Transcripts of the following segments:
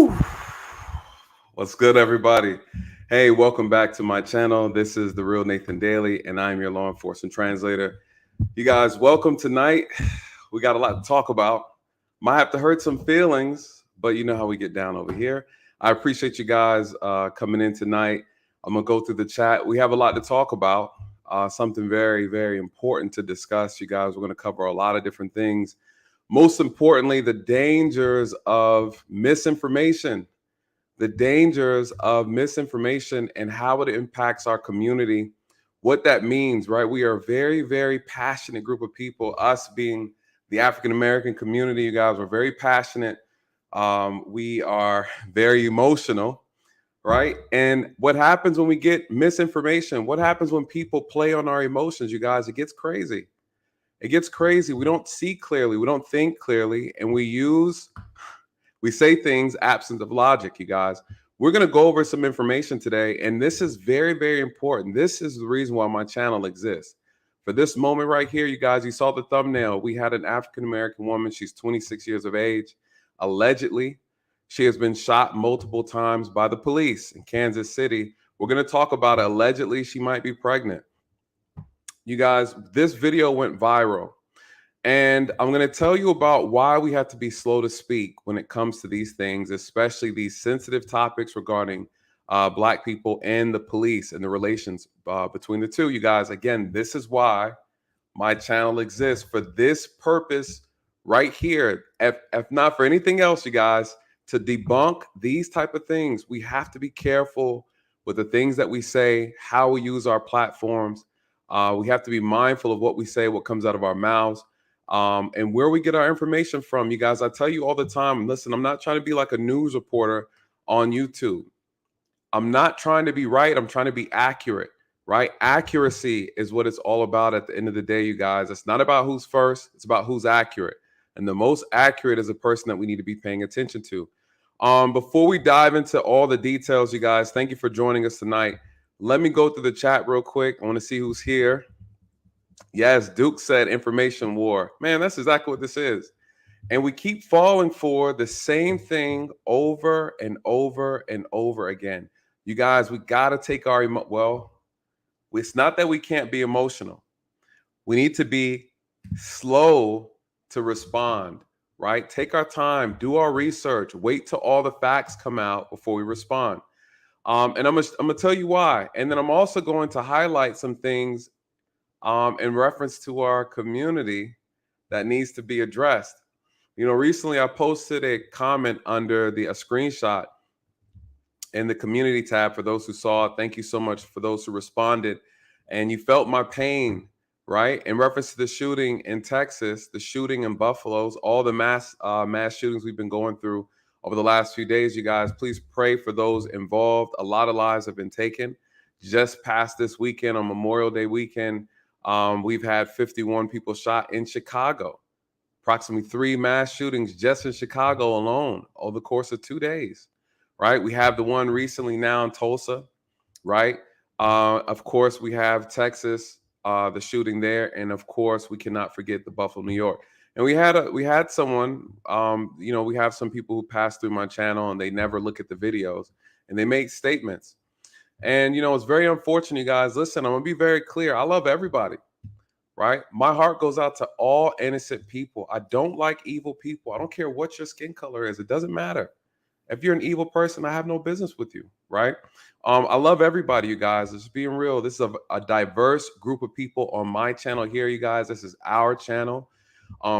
Woo! What's good, everybody? Hey, welcome back to my channel. This is the Real Nathan Daly, and I'm your law enforcement translator. You guys, welcome tonight. We got a lot to talk about. Might have to hurt some feelings, but you know how we get down over here. I appreciate you guys coming in tonight. I'm gonna go through the chat. We have a lot to talk about. Something very, very important to discuss. You guys, we're gonna cover a lot of different things. Most importantly, the dangers of misinformation, and how it impacts our community, what that means, right? We are a very, very passionate group of people, us being the African American community. You guys are very passionate. We are very emotional, right? And what happens when we get misinformation? What happens when people play on our emotions, you guys? It gets crazy. It gets crazy. We don't see clearly, we don't think clearly, and we say things absent of logic, you guys. We're going to go over some information today, and this is very, very important. This is the reason why my channel exists. For this moment right here, you guys, you saw the thumbnail. We had an African-American woman. She's 26 years of age. Allegedly, she has been shot multiple times by the police in Kansas City. We're going to talk about it. Allegedly, she might be pregnant. You guys, this video went viral. And I'm going to tell you about why we have to be slow to speak when it comes to these things, especially these sensitive topics regarding Black people and the police and the relations between the two. You guys, again, this is why my channel exists, for this purpose right here. If not for anything else, you guys, to debunk these type of things. We have to be careful with the things that we say, how we use our platforms. We have to be mindful of what we say, what comes out of our mouths. And where we get our information from. You guys, I tell you all the time, listen, I'm not trying to be like a news reporter on YouTube. I'm not trying to be right. I'm trying to be accurate, right? Accuracy is what it's all about at the end of the day, you guys. It's not about who's first. It's about who's accurate. And the most accurate is a person that we need to be paying attention to. Before we dive into all the details, you guys, thank you for joining us tonight. Let me go through the chat real quick. I want to see who's here. Yes, Duke said information war. Man, that's exactly what this is. And we keep falling for the same thing over and over and over again. You guys, we got to take our it's not that we can't be emotional. We need to be slow to respond, right? Take our time, do our research, wait till all the facts come out before we respond. And I'm gonna tell you why. And then I'm also going to highlight some things in reference to our community that needs to be addressed. You know, recently I posted a comment under a screenshot in the community tab. For those who saw it, thank you so much for those who responded. And you felt my pain, right? In reference to the shooting in Texas, the shooting in Buffalo's, all the mass shootings we've been going through over the last few days. You guys, please pray for those involved. A lot of lives have been taken. Just past this weekend, on Memorial Day weekend, we've had 51 people shot in Chicago. Approximately 3 mass shootings just in Chicago alone over the course of 2 days, right? We have the one recently now in Tulsa, right? Of course, we have Texas, the shooting there, and of course, we cannot forget the Buffalo, New York. And we had someone, we have some people who pass through my channel and they never look at the videos and they make statements. And, it's very unfortunate, you guys. Listen, I'm going to be very clear. I love everybody, right? My heart goes out to all innocent people. I don't like evil people. I don't care what your skin color is. It doesn't matter. If you're an evil person, I have no business with you, right? I love everybody, you guys. Just being real. This is a diverse group of people on my channel here, you guys. This is our channel.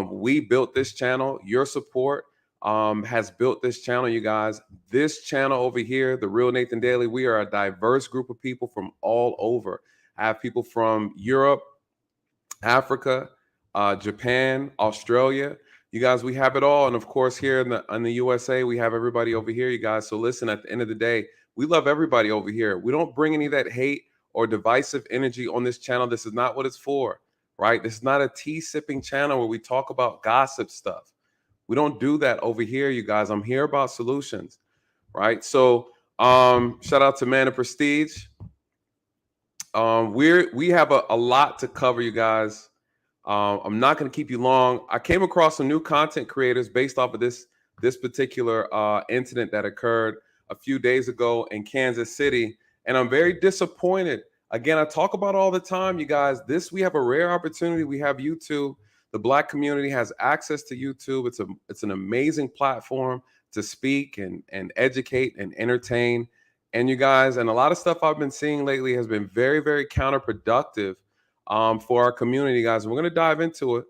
We built this channel. Your support has built this channel, you guys. This channel over here, The Real Nathan Daly, we are a diverse group of people from all over. I have people from Europe, Africa, Japan, Australia. You guys, we have it all. And of course, here in the USA, we have everybody over here, you guys. So listen, at the end of the day, we love everybody over here. We don't bring any of that hate or divisive energy on this channel. This is not what it's for, right? This is not a tea-sipping channel where we talk about gossip stuff. We don't do that over here, you guys. I'm here about solutions, right? So shout out to Man of Prestige. We have a lot to cover, you guys. I'm not going to keep you long. I came across some new content creators based off of this this particular incident that occurred a few days ago in Kansas City. And I'm very disappointed. Again, I talk about all the time, you guys. We have a rare opportunity. We have YouTube. The Black community has access to YouTube. It's an amazing platform to speak and educate and entertain. And you guys, and a lot of stuff I've been seeing lately has been very, very counterproductive for our community, guys. We're going to dive into it.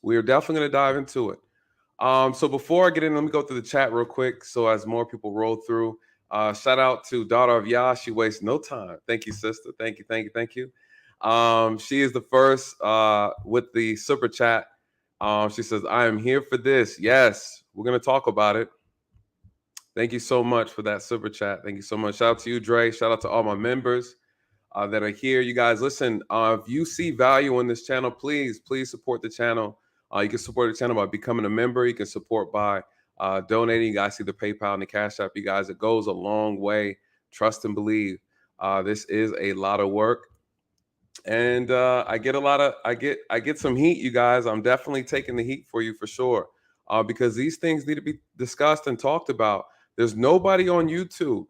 We are definitely going to dive into it. So before I get in, let me go through the chat real quick. So as more people roll through, shout out to Daughter of Yah. She wastes no time. Thank you, sister. Thank you, thank you, thank you. She is the first with the super chat. She says, I am here for this. Yes, we're going to talk about it. Thank you so much for that super chat. Thank you so much. Shout out to you, Dre. Shout out to all my members that are here. You guys, listen, if you see value on this channel, please support the channel. You can support the channel by becoming a member. You can support by donating. You guys see the PayPal and the Cash App. You guys, it goes a long way. Trust and believe. This is a lot of work. And I get some heat, you guys. I'm definitely taking the heat for you for sure. Because these things need to be discussed and talked about. There's nobody on YouTube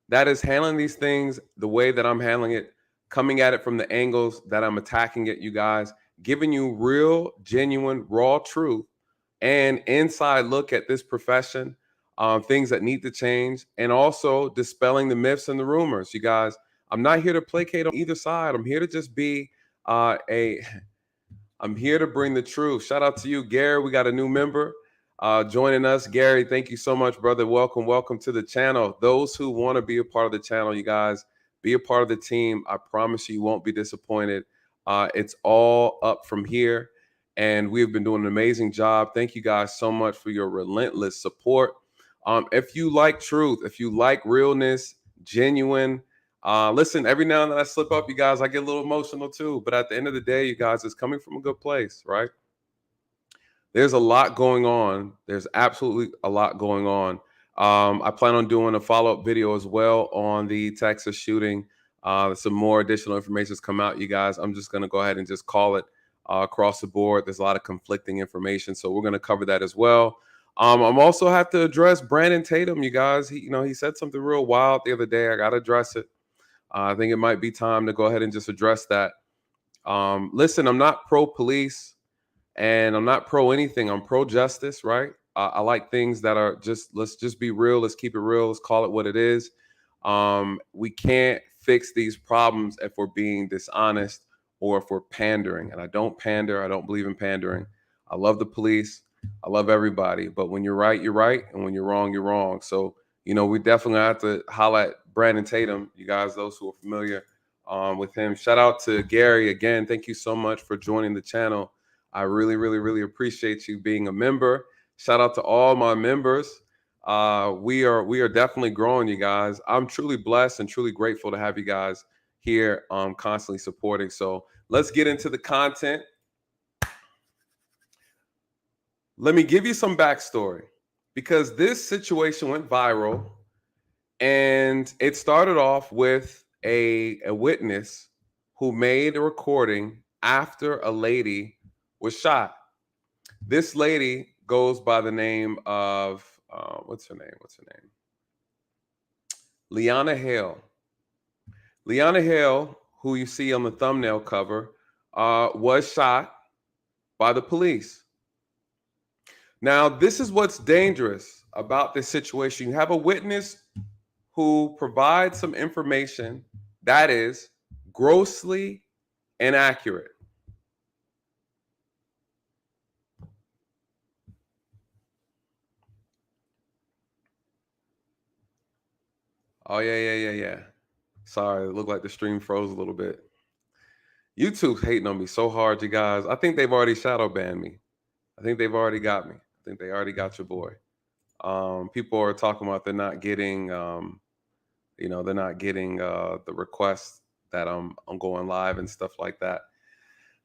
that is handling these things the way that I'm handling it, coming at it from the angles that I'm attacking it, you guys, giving you real, genuine, raw truth and inside look at this profession, things that need to change, and also dispelling the myths and the rumors, you guys. I'm not here to placate on either side. I'm here to just be I'm here to bring the truth. Shout out to you, Gary. We got a new member joining us. Gary, thank you so much, brother. Welcome to the channel. Those who want to be a part of the channel, you guys, be a part of the team. I promise you won't be disappointed. It's all up from here, and we've been doing an amazing job. Thank you guys so much for your relentless support. If you like truth, if you like realness, genuine, listen, every now and then I slip up, you guys. I get a little emotional too. But at the end of the day, you guys, it's coming from a good place, right? There's a lot going on. There's absolutely a lot going on. I plan on doing a follow-up video as well on the Texas shooting. Some more additional information has come out, you guys. I'm just going to go ahead and just call it across the board. There's a lot of conflicting information, so we're going to cover that as well. I'm also have to address Brandon Tatum, you guys. He said something real wild the other day. I got to address it. I think it might be time to go ahead and just address that. Listen, I'm not pro-police. And I'm not pro anything. I'm pro justice, right? I like things that are let's just be real. Let's keep it real. Let's call it what it is. We can't fix these problems if we're being dishonest or if we're pandering. And I don't pander. I don't believe in pandering. I love the police. I love everybody. But when you're right, you're right. And when you're wrong, you're wrong. So, we definitely have to highlight Brandon Tatum. You guys, those who are familiar with him. Shout out to Gary again. Thank you so much for joining the channel. I really, really, really appreciate you being a member. Shout out to all my members. We are definitely growing, you guys. I'm truly blessed and truly grateful to have you guys here, constantly supporting. So let's get into the content. Let me give you some backstory because this situation went viral, and it started off with a witness who made a recording after a lady was shot. This lady goes by the name of what's her name? Leanna Hale. Leanna Hale, who you see on the thumbnail cover, was shot by the police. Now, this is what's dangerous about this situation. You have a witness who provides some information that is grossly inaccurate. Oh, yeah. Sorry, it looked like the stream froze a little bit. YouTube's hating on me so hard, you guys. I think they've already shadow banned me. I think they've already got me. I think they already got your boy. People are talking about they're not getting, the requests that I'm going live and stuff like that.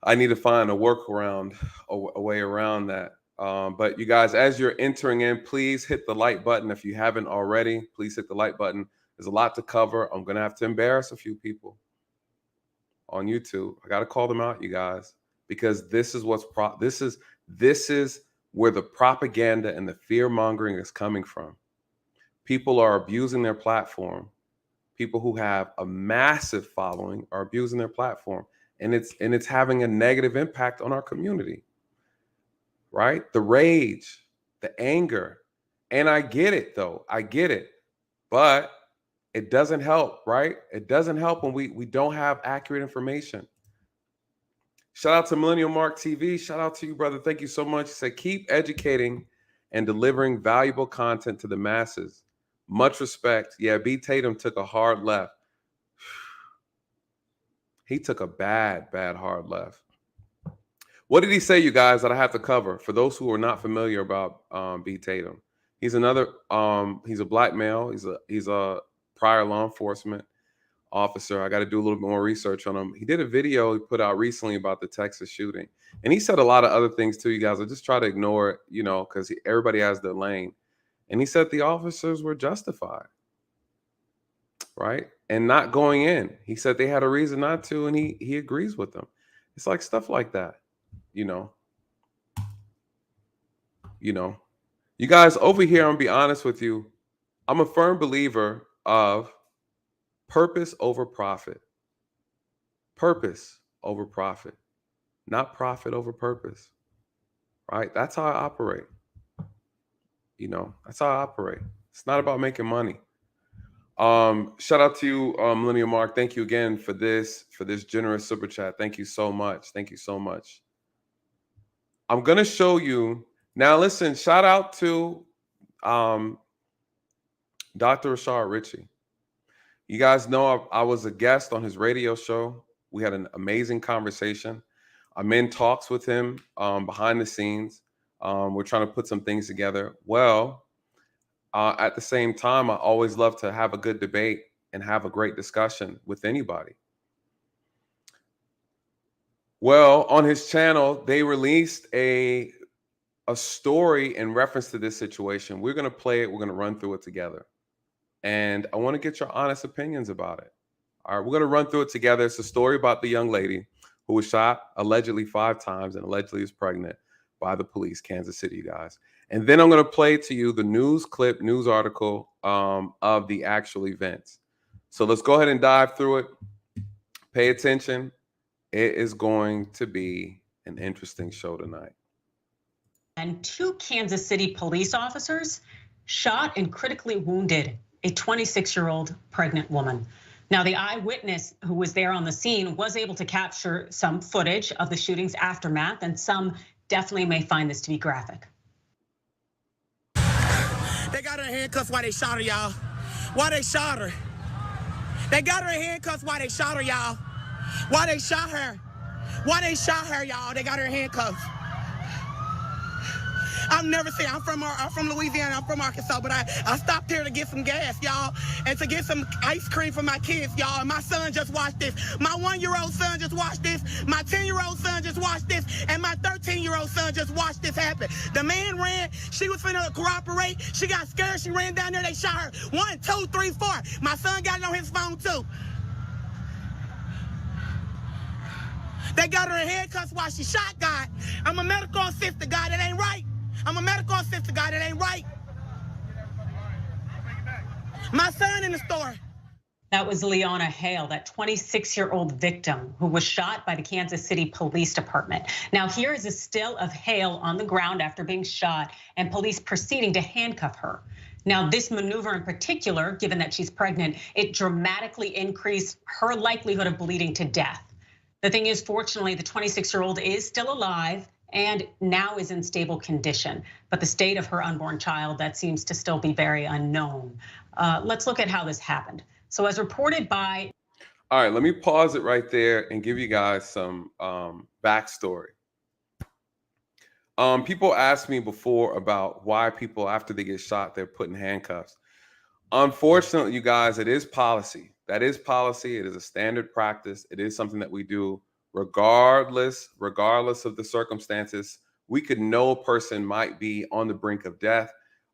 I need to find a workaround, a way around that. But you guys, as you're entering in, please hit the like button if you haven't already. Please hit the like button. There's a lot to cover. I'm gonna have to embarrass a few people on YouTube. I gotta call them out, you guys, because this is This is where the propaganda and the fear mongering is coming from. People are abusing their platform. People who have a massive following are abusing their platform, and it's having a negative impact on our community. Right? The rage, the anger. And I get it though. I get it. But it doesn't help, right? It doesn't help when we don't have accurate information. Shout out to Millennial Mark TV. Shout out to you, brother. Thank you so much. He said, keep educating and delivering valuable content to the masses. Much respect. Yeah, B. Tatum took a hard left. He took a bad hard left. What did he say, you guys, that I have to cover? For those who are not familiar about B. Tatum, he's another. He's a black male. He's a prior law enforcement officer. I got to do a little bit more research on him. He did a video he put out recently about the Texas shooting, and he said a lot of other things too. You guys, I just try to ignore it, because everybody has their lane. And he said the officers were justified, right, and not going in. He said they had a reason not to, and he agrees with them. It's like stuff like that. You guys over here, I'm gonna be honest with you. I'm a firm believer of purpose over profit. Purpose over profit, not profit over purpose. Right? That's how I operate. That's how I operate. It's not about making money. Shout out to you, Millennial Mark. Thank you again for this generous super chat. Thank you so much. Thank you so much. I'm gonna show you now. Listen, shout out to Dr. Rashard Ritchie. You guys know I was a guest on his radio show. We had an amazing conversation. I'm in talks with him behind the scenes. We're trying to put some things together. Well, at the same time, I always love to have a good debate and have a great discussion with anybody. Well, on his channel, they released a story in reference to this situation. We're going to play it. We're going to run through it together. And I want to get your honest opinions about it. All right, we're going to run through it together. It's a story about the young lady who was shot allegedly 5 times and allegedly is pregnant by the police, Kansas City, you guys. And then I'm going to play to you the news article of the actual events. So let's go ahead and dive through it. Pay attention. It is going to be an interesting show tonight. And 2 Kansas City police officers shot and critically wounded a 26-year-old pregnant woman. Now, the eyewitness who was there on the scene was able to capture some footage of the shooting's aftermath, and some definitely may find this to be graphic. They got her in handcuffs while they shot her, y'all. Why they shot her? They got her in handcuffs while they shot her, y'all. Why they shot her? Why they shot her, y'all? They got her in handcuffs. I've never seen. I'm from Louisiana. I'm from Arkansas, but I stopped here to get some gas, y'all, and to get some ice cream for my kids, y'all. And my son just watched this. My 1-year-old son just watched this. My 10-year-old son just watched this, and my 13-year-old son just watched this happen. The man ran. She was finna cooperate. She got scared. She ran down there. They shot her. 1, 2, 3, 4. My son got it on his phone too. They got her in handcuffs while she shot God. I'm a medical assistant, God. It ain't right. I'm a medical assistant, God. It ain't right. My son in the store. That was Leona Hale, that 26-year-old victim who was shot by the Kansas City Police Department. Now, here is a still of Hale on the ground after being shot and police proceeding to handcuff her. Now, this maneuver in particular, given that she's pregnant, it dramatically increased her likelihood of bleeding to death. The thing is, fortunately, the 26-year-old is still alive and now is in stable condition. But the state of her unborn child, that seems to still be very unknown. Let's look at how this happened. So as reported by... All right, let me pause it right there and give you guys some backstory. People asked me before about why people, after they get shot, they're put in handcuffs. Unfortunately, you guys, it is policy. That is policy. It is a standard practice. It is something that we do regardless of the circumstances. We could know a person might be on the brink of death.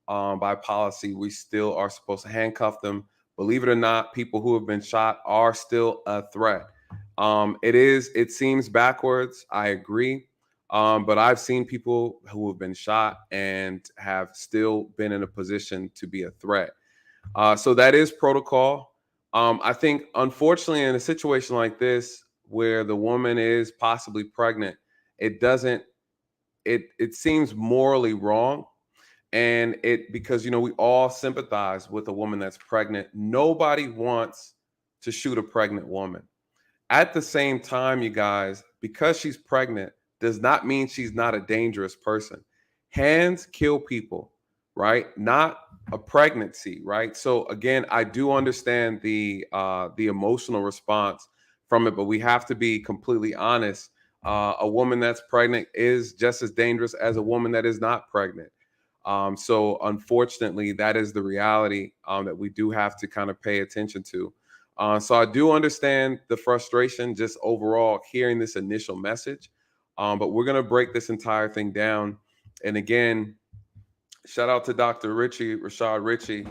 By policy, we still are supposed to handcuff them. Believe it or not, people who have been shot are still a threat. It seems backwards. I agree. But I've seen people who have been shot and have still been in a position to be a threat. So that is protocol. I think, unfortunately, in a situation like this, where the woman is possibly pregnant, it doesn't. It seems morally wrong, and because we all sympathize with a woman that's pregnant. Nobody wants to shoot a pregnant woman. At the same time, you guys, because she's pregnant does not mean she's not a dangerous person. Hands kill people, right? Not a pregnancy, right? So again, I do understand the emotional response from it, but we have to be completely honest. A woman that's pregnant is just as dangerous as a woman that is not pregnant. So unfortunately, that is the reality that we do have to kind of pay attention to. So I do understand the frustration just overall hearing this initial message, but we're going to break this entire thing down. And again, shout out to Dr. Rashad Ritchie.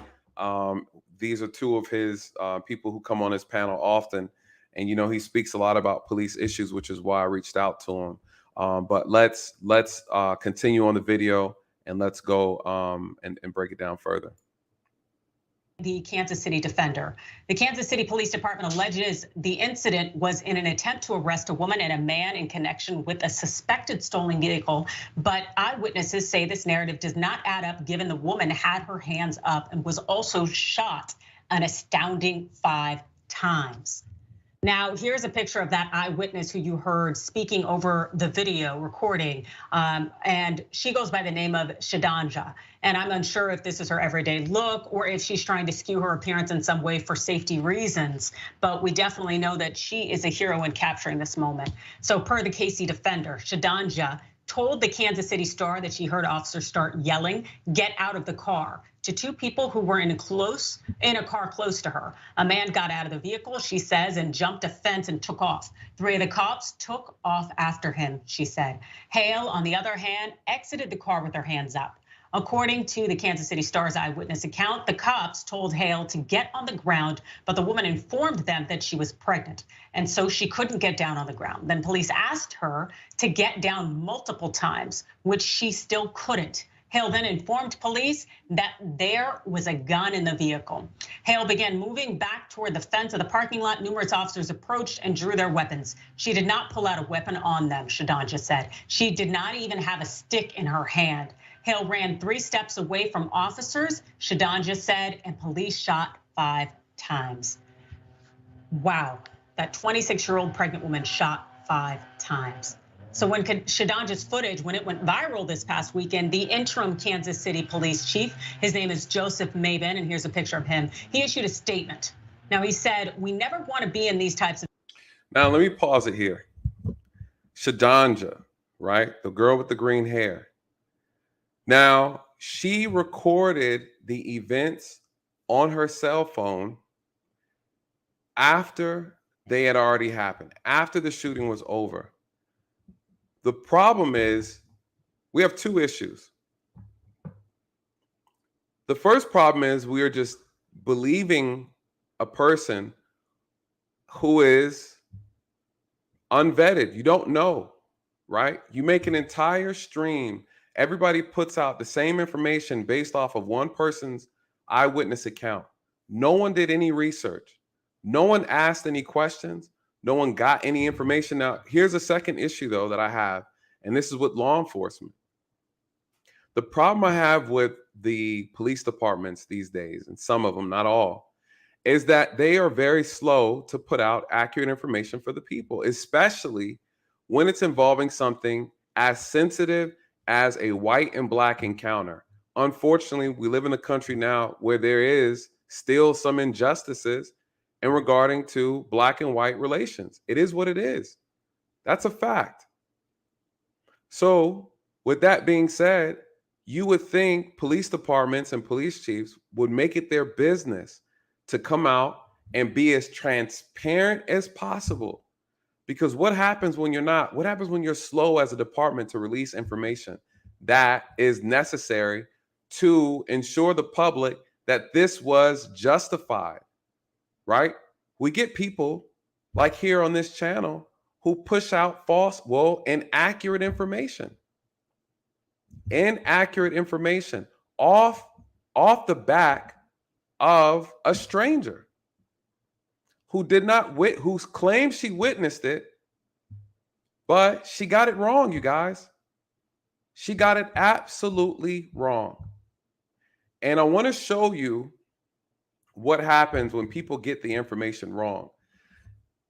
These are two of his people who come on his panel often. And, he speaks a lot about police issues, which is why I reached out to him. But let's continue on the video and let's go and break it down further. The Kansas City defender. The Kansas City Police Department alleges the incident was in an attempt to arrest a woman and a man in connection with a suspected stolen vehicle. But eyewitnesses say this narrative does not add up, given the woman had her hands up and was also shot an astounding 5 times. Now, here's a picture of that eyewitness who you heard speaking over the video recording. And she goes by the name of Shadanja. And I'm unsure if this is her everyday look or if she's trying to skew her appearance in some way for safety reasons. But we definitely know that she is a hero in capturing this moment. So per the KC defender, Shadanja told the Kansas City Star that she heard officers start yelling, "Get out of the car," to 2 people who were in a car close to her. A man got out of the vehicle, she says, and jumped a fence and took off. 3 of the cops took off after him, she said. Hale, on the other hand, exited the car with her hands up. According to the Kansas City Star's eyewitness account, the cops told Hale to get on the ground, but the woman informed them that she was pregnant, and so she couldn't get down on the ground. Then police asked her to get down multiple times, which she still couldn't. Hale then informed police that there was a gun in the vehicle. Hale began moving back toward the fence of the parking lot. Numerous officers approached and drew their weapons. She did not pull out a weapon on them, Shadanja said. She did not even have a stick in her hand. Hale ran 3 steps away from officers, Shadanja said, and police shot 5 times. Wow, that 26-year-old pregnant woman shot 5 times. So when Shadanja's footage, when it went viral this past weekend, the interim Kansas City police chief, his name is Joseph Maben, and here's a picture of him. He issued a statement. Now he said, "We never want to be in these types of." Now let me pause it here. Shadanja, right? The girl with the green hair. Now, she recorded the events on her cell phone after they had already happened, after the shooting was over. The problem is we have 2 issues. The first problem is we are just believing a person who is unvetted. You don't know, right? You make an entire stream. Everybody puts out the same information based off of one person's eyewitness account. No one did any research. No one asked any questions. No one got any information. Now, here's a second issue, though, that I have, and this is with law enforcement. The problem I have with the police departments these days, and some of them, not all, is that they are very slow to put out accurate information for the people, especially when it's involving something as sensitive as a white and black encounter. Unfortunately, we live in a country now where there is still some injustices in regarding to black and white relations. It is what it is. That's a fact. So with that being said, you would think police departments and police chiefs would make it their business to come out and be as transparent as possible. Because what happens when you're not? What happens when you're slow as a department to release information that is necessary to ensure the public that this was justified, right? We get people like here on this channel who push out inaccurate information. Inaccurate information off the back of a stranger who who claims she witnessed it, but she got it wrong, you guys. She got it absolutely wrong. And I want to show you what happens when people get the information wrong.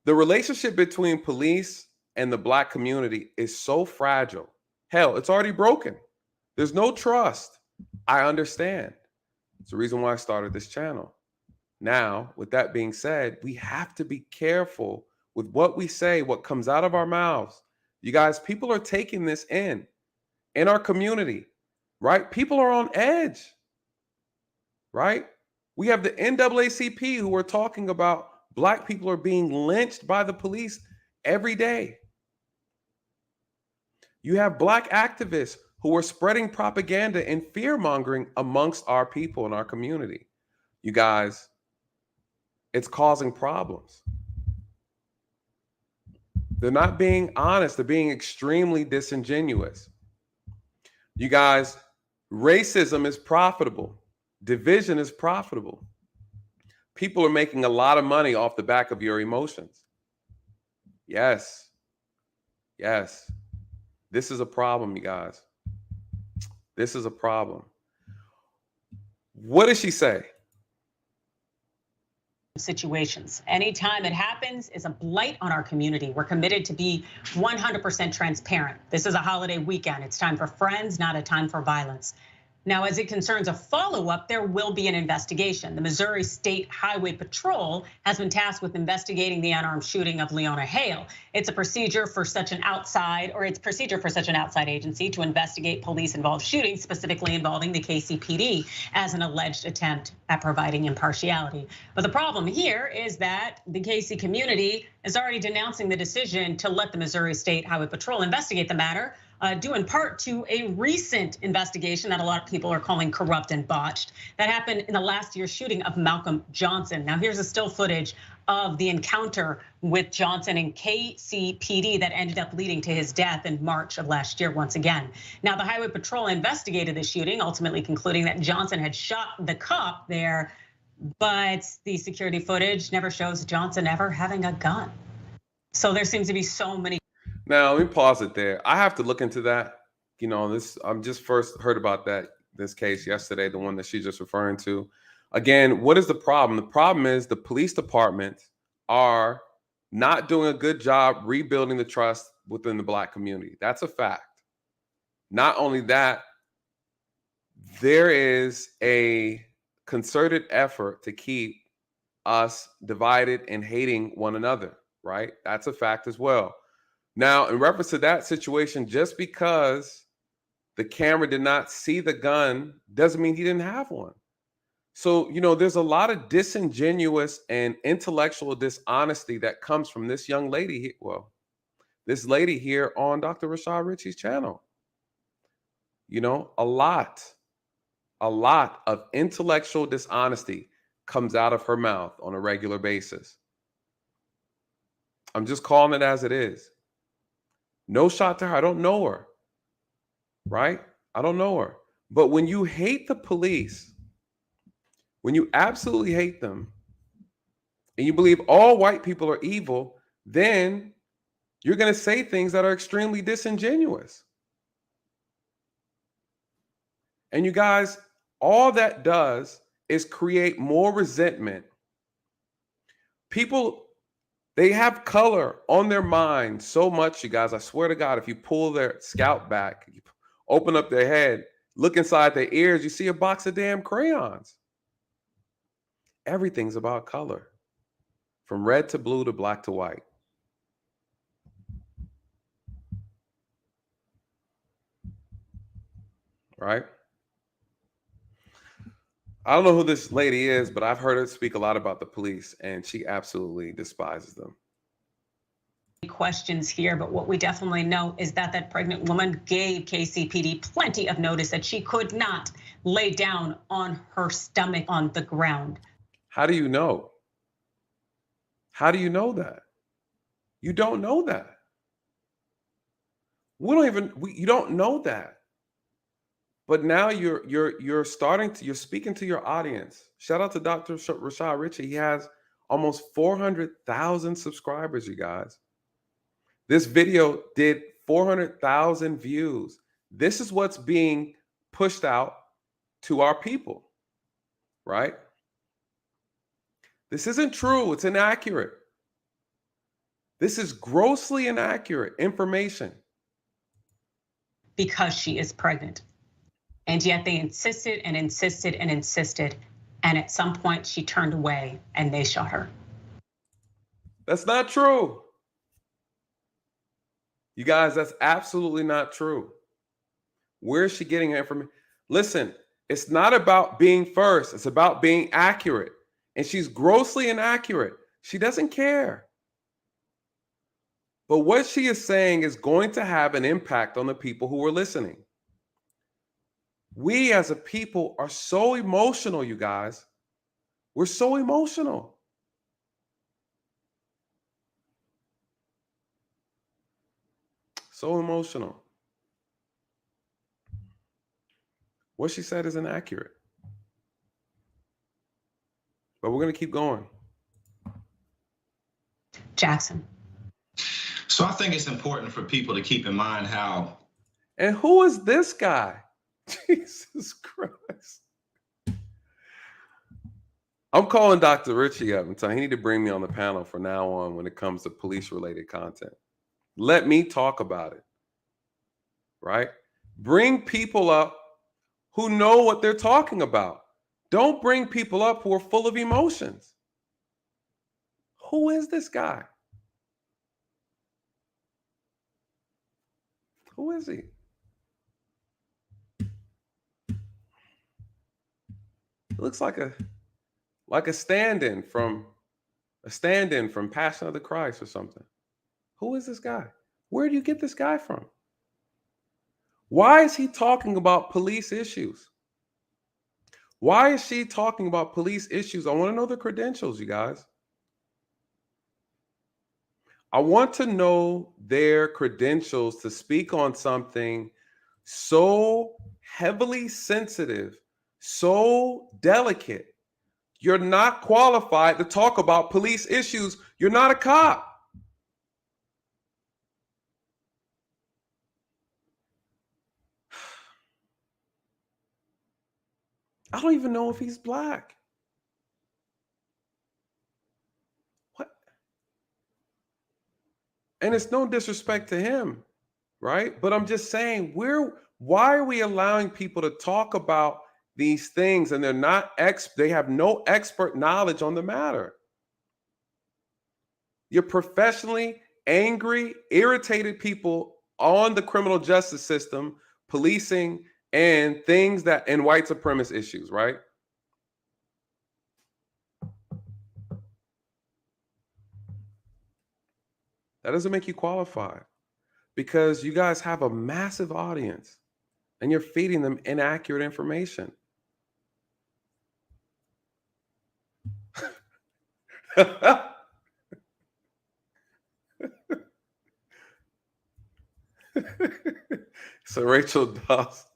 The relationship between police and the Black community is so fragile. Hell, it's already broken. There's no trust. I understand. It's the reason why I started this channel. Now, with that being said, we have to be careful with what we say, what comes out of our mouths. You guys, people are taking this in our community, right? People are on edge, right? We have the NAACP who are talking about Black people are being lynched by the police every day. You have Black activists who are spreading propaganda and fear-mongering amongst our people in our community. You guys, it's causing problems. They're not being honest. They're being extremely disingenuous. You guys, racism is profitable. Division is profitable. People are making a lot of money off the back of your emotions. Yes. Yes. This is a problem, you guys. This is a problem. What does she say? Situations. Anytime it happens is a blight on our community. We're committed to be 100% transparent. This is a holiday weekend. It's time for friends, not a time for violence. Now, as it concerns a follow-up, there will be an investigation. The Missouri State Highway Patrol has been tasked with investigating the unarmed shooting of Leona Hale. It's procedure for such an outside agency to investigate police-involved shootings, specifically involving the KCPD, as an alleged attempt at providing impartiality. But the problem here is that the KC community is already denouncing the decision to let the Missouri State Highway Patrol investigate the matter, due in part to a recent investigation that a lot of people are calling corrupt and botched that happened in the last year's shooting of Malcolm Johnson. Now, here's a still footage of the encounter with Johnson and KCPD that ended up leading to his death in March of last year once again. Now, the Highway Patrol investigated the shooting, ultimately concluding that Johnson had shot the cop there, but the security footage never shows Johnson ever having a gun. So there seems to be so many. Now, let me pause it there. I have to look into that. I'm just first heard about this case yesterday, the one that she's just referring to. Again, what is the problem? The problem is the police department are not doing a good job rebuilding the trust within the Black community. That's a fact. Not only that, there is a concerted effort to keep us divided and hating one another, right? That's a fact as well. Now, in reference to that situation, just because the camera did not see the gun doesn't mean he didn't have one. So, there's a lot of disingenuous and intellectual dishonesty that comes from this young lady. This lady here on Dr. Rashad Ritchie's channel. A lot of intellectual dishonesty comes out of her mouth on a regular basis. I'm just calling it as it is. No shot to her. I don't know her, right? I don't know her. But when you hate the police, when you absolutely hate them, and you believe all white people are evil, then you're going to say things that are extremely disingenuous. And you guys, all that does is create more resentment. People, they have color on their mind so much, you guys. I swear to God, if you pull their scalp back, you open up their head, look inside their ears, you see a box of damn crayons. Everything's about color, from red to blue to black to white. Right? I don't know who this lady is, but I've heard her speak a lot about the police, and she absolutely despises them. Questions here, but what we definitely know is that that pregnant woman gave KCPD plenty of notice that she could not lay down on her stomach on the ground. How do you know? How do you know that? You don't know that. You don't know that. But now you're speaking to your audience. Shout out to Dr. Rashad Ritchie. He has almost 400,000 subscribers, you guys. This video did 400,000 views. This is what's being pushed out to our people, right? This isn't true. It's inaccurate. This is grossly inaccurate information. Because she is pregnant. And yet they insisted and insisted and insisted. And at some point she turned away and they shot her. That's not true. You guys, that's absolutely not true. Where is she getting her information? Listen, it's not about being first. It's about being accurate. And she's grossly inaccurate. She doesn't care. But what she is saying is going to have an impact on the people who are listening. We as a people are so emotional, you guys. We're so emotional. So emotional. What she said is inaccurate. But we're going to keep going. Jackson. So I think it's important for people to keep in mind how. And who is this guy? Jesus Christ. I'm calling Dr. Ritchie up and telling he need to bring me on the panel from now on when it comes to police-related content. Let me talk about it, right? Bring people up who know what they're talking about. Don't bring people up who are full of emotions. Who is this guy? Who is he? It looks like a stand-in from Passion of the Christ or something. Who is this guy? Where do you get this guy from? Why is he talking about police issues? Why is she talking about police issues? I want to know the credentials, you guys. I want to know their credentials to speak on something so heavily sensitive, so delicate. You're not qualified to talk about police issues. You're not a cop. I don't even know if he's black. What? And it's no disrespect to him, right? But I'm just saying, why are we allowing people to talk about these things and they have no expert knowledge on the matter? You're professionally angry, irritated people on the criminal justice system, policing, and things and white supremacist issues, right? That doesn't make you qualified because you guys have a massive audience and you're feeding them inaccurate information. So Rachel Dawes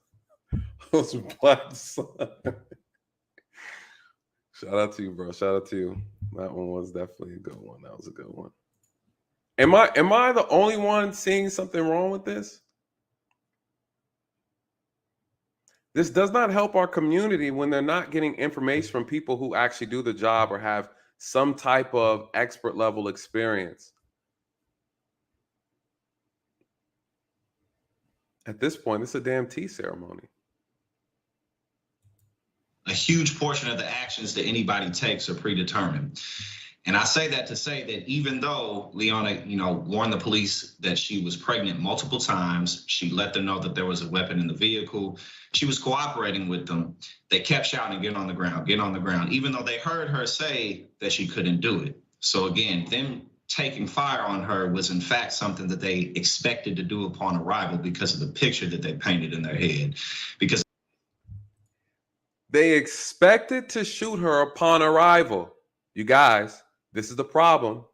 was black son. Shout out to you, bro. Shout out to you. That one was definitely a good one. That was a good one. Am I the only one seeing something wrong with this? This does not help our community when they're not getting information from people who actually do the job or have some type of expert level experience. At this point, it's a damn tea ceremony. A huge portion of the actions that anybody takes are predetermined. And I say that to say that even though Leona, warned the police that she was pregnant multiple times, she let them know that there was a weapon in the vehicle, she was cooperating with them, they kept shouting, get on the ground, even though they heard her say that she couldn't do it. So again, them taking fire on her was in fact something that they expected to do upon arrival because of the picture that they painted in their head. Because they expected to shoot her upon arrival. You guys, this is the problem.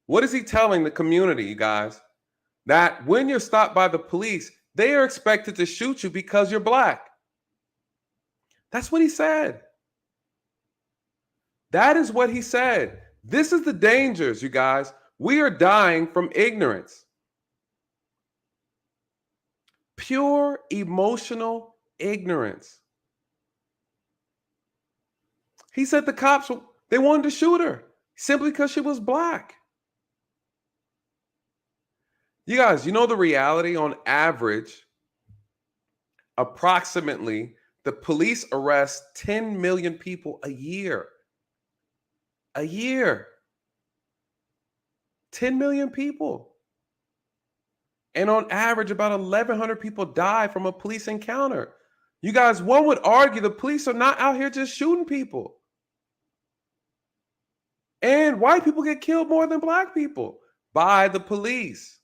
What is he telling the community, you guys? that when you're stopped by the police, they are expected to shoot you because you're black. That's what he said. That is what he said. This is the dangers, you guys. We are dying from ignorance. Pure emotional ignorance. He said the cops, they wanted to shoot her simply because she was black. You guys, you know the reality, on average, approximately, the police arrest 10 million people a year. A year. 10 million people. And on average, about 1,100 people die from a police encounter. You guys, one would argue the police are not out here just shooting people. And white people get killed more than black people by the police.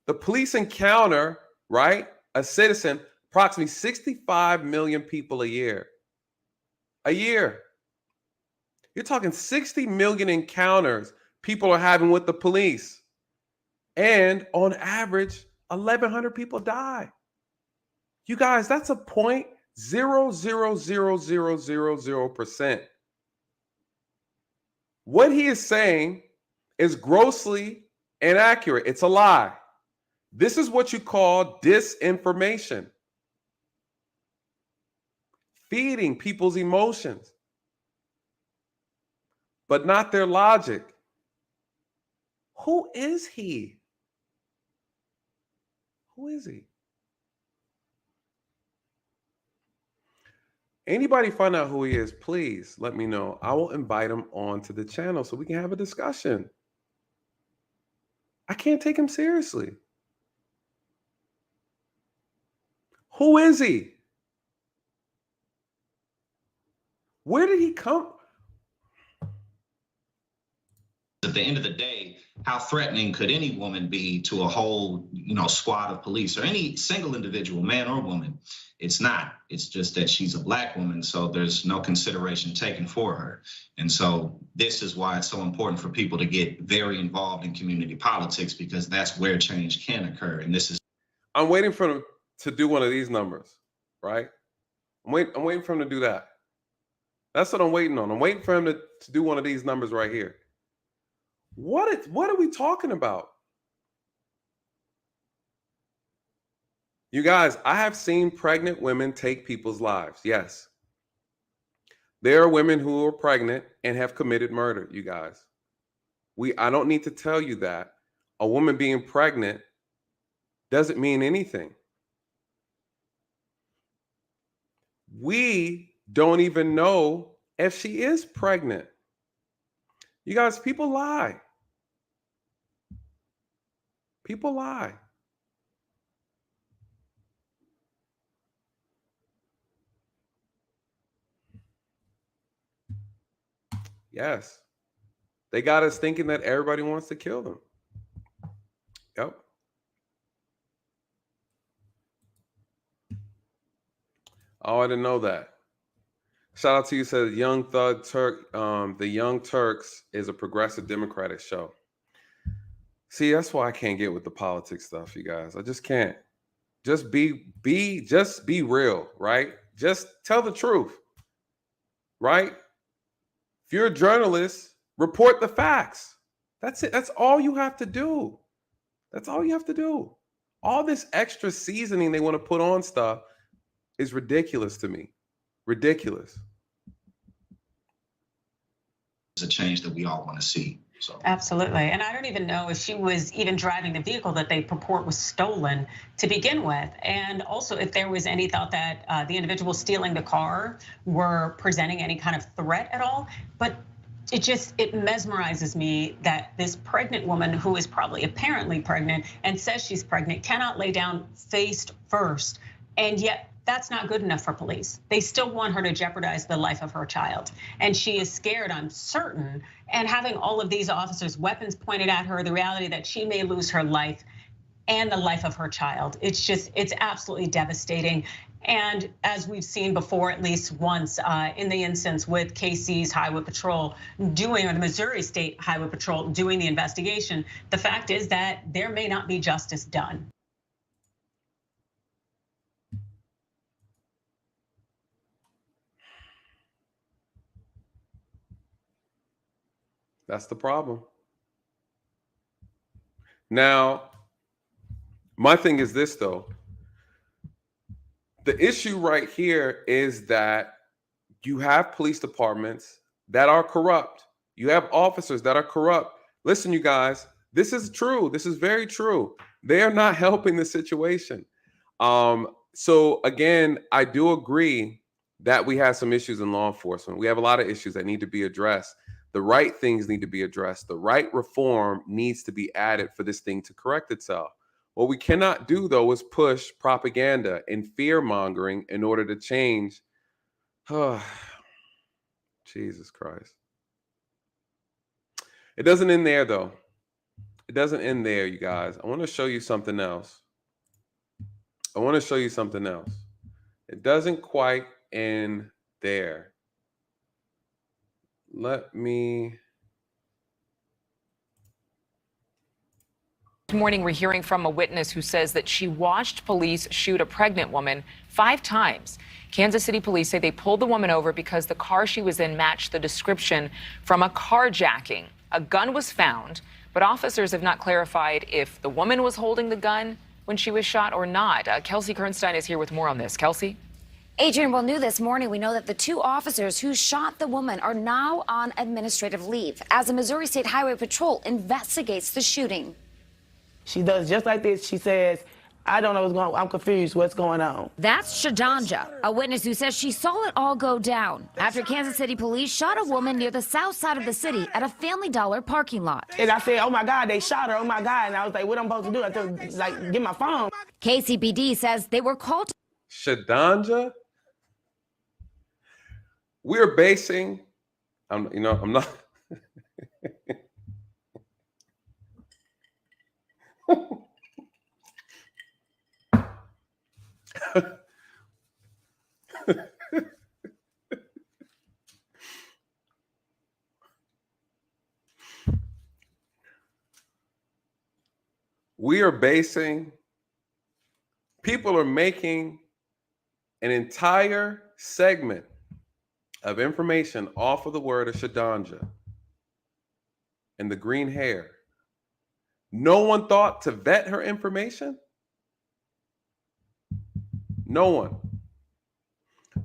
The police encounter, right, a citizen, approximately 65 million people a year. A year. You're talking 60 million encounters people are having with the police. And on average, 1,100 people die. You guys, that's a 0.000000%. What he is saying is grossly inaccurate. It's a lie. This is what you call disinformation. Feeding people's emotions, but not their logic. Who is he? Who is he? Anybody find out who he is, please let me know. I will invite him onto the channel so we can have a discussion. I can't take him seriously. Who is he? Where did he come? At the end of the day, how threatening could any woman be to a whole, squad of police or any single individual, man or woman? It's not. It's just that she's a black woman, so there's no consideration taken for her. And so this is why it's so important for people to get very involved in community politics, because that's where change can occur. And this is. I'm waiting for him to do one of these numbers, right? I'm waiting for him to do that. That's what I'm waiting on. I'm waiting for him to do one of these numbers right here. What are we talking about? You guys, I have seen pregnant women take people's lives. Yes. There are women who are pregnant and have committed murder, you guys. I don't need to tell you that. A woman being pregnant doesn't mean anything. We don't even know if she is pregnant. You guys, people lie. People lie. Yes. They got us thinking that everybody wants to kill them. Yep. Oh, I didn't know that. Shout out to you, said Young Thug Turk. The Young Turks is a progressive Democratic show. See, that's why I can't get with the politics stuff, you guys. I just can't. Just be real, right? Just tell the truth, right? If you're a journalist, report the facts. That's it. That's all you have to do. That's all you have to do. All this extra seasoning they want to put on stuff is ridiculous to me. Ridiculous. It's a change that we all want to see. So. Absolutely. And I don't even know if she was even driving the vehicle that they purport was stolen to begin with. And also if there was any thought that the individual stealing the car were presenting any kind of threat at all. But it mesmerizes me that this pregnant woman, who is probably apparently pregnant and says she's pregnant, cannot lay down face first. And yet that's not good enough for police. They still want her to jeopardize the life of her child. And she is scared, I'm certain. And having all of these officers' weapons pointed at her, the reality that she may lose her life and the life of her child. It's absolutely devastating. And as we've seen before, at least once in the instance with KC's Highway Patrol doing, or the Missouri State Highway Patrol doing the investigation, the fact is that there may not be justice done. That's the problem. Now, my thing is this, though. The issue right here is that you have police departments that are corrupt. You have officers that are corrupt. Listen, you guys, this is true. This is very true. They are not helping the situation. So again, I do agree that we have some issues in law enforcement. We have a lot of issues that need to be addressed. The right things need to be addressed. The right reform needs to be added for this thing to correct itself. What we cannot do, though, is push propaganda and fear mongering in order to change. Jesus Christ. It doesn't end there, though. It doesn't end there, you guys. I want to show you something else. It doesn't quite end there. Let me. This morning, we're hearing from a witness who says that she watched police shoot a pregnant woman 5 times. Kansas City police say they pulled the woman over because the car she was in matched the description from a carjacking. A gun was found, but officers have not clarified if the woman was holding the gun when she was shot or not. Kelsey Kernstein is here with more on this. Kelsey? Adrian, well, new this morning, we know that the 2 officers who shot the woman are now on administrative leave as the Missouri State Highway Patrol investigates the shooting. She does just like this. She says, I don't know what's going on. I'm confused. What's going on? That's Shadanja, a witness who says she saw it all go down after Kansas City police shot a woman near the south side of the city at a Family Dollar parking lot. And I said, oh my God, they shot her. Oh my God. And I was like, what am I supposed to do? I had to like get my phone. KCPD says they were called to Shadanja? We're basing, I'm not. We are basing, people are making an entire segment of information off of the word of Shadanja and the green hair. No one thought to vet her information? No one.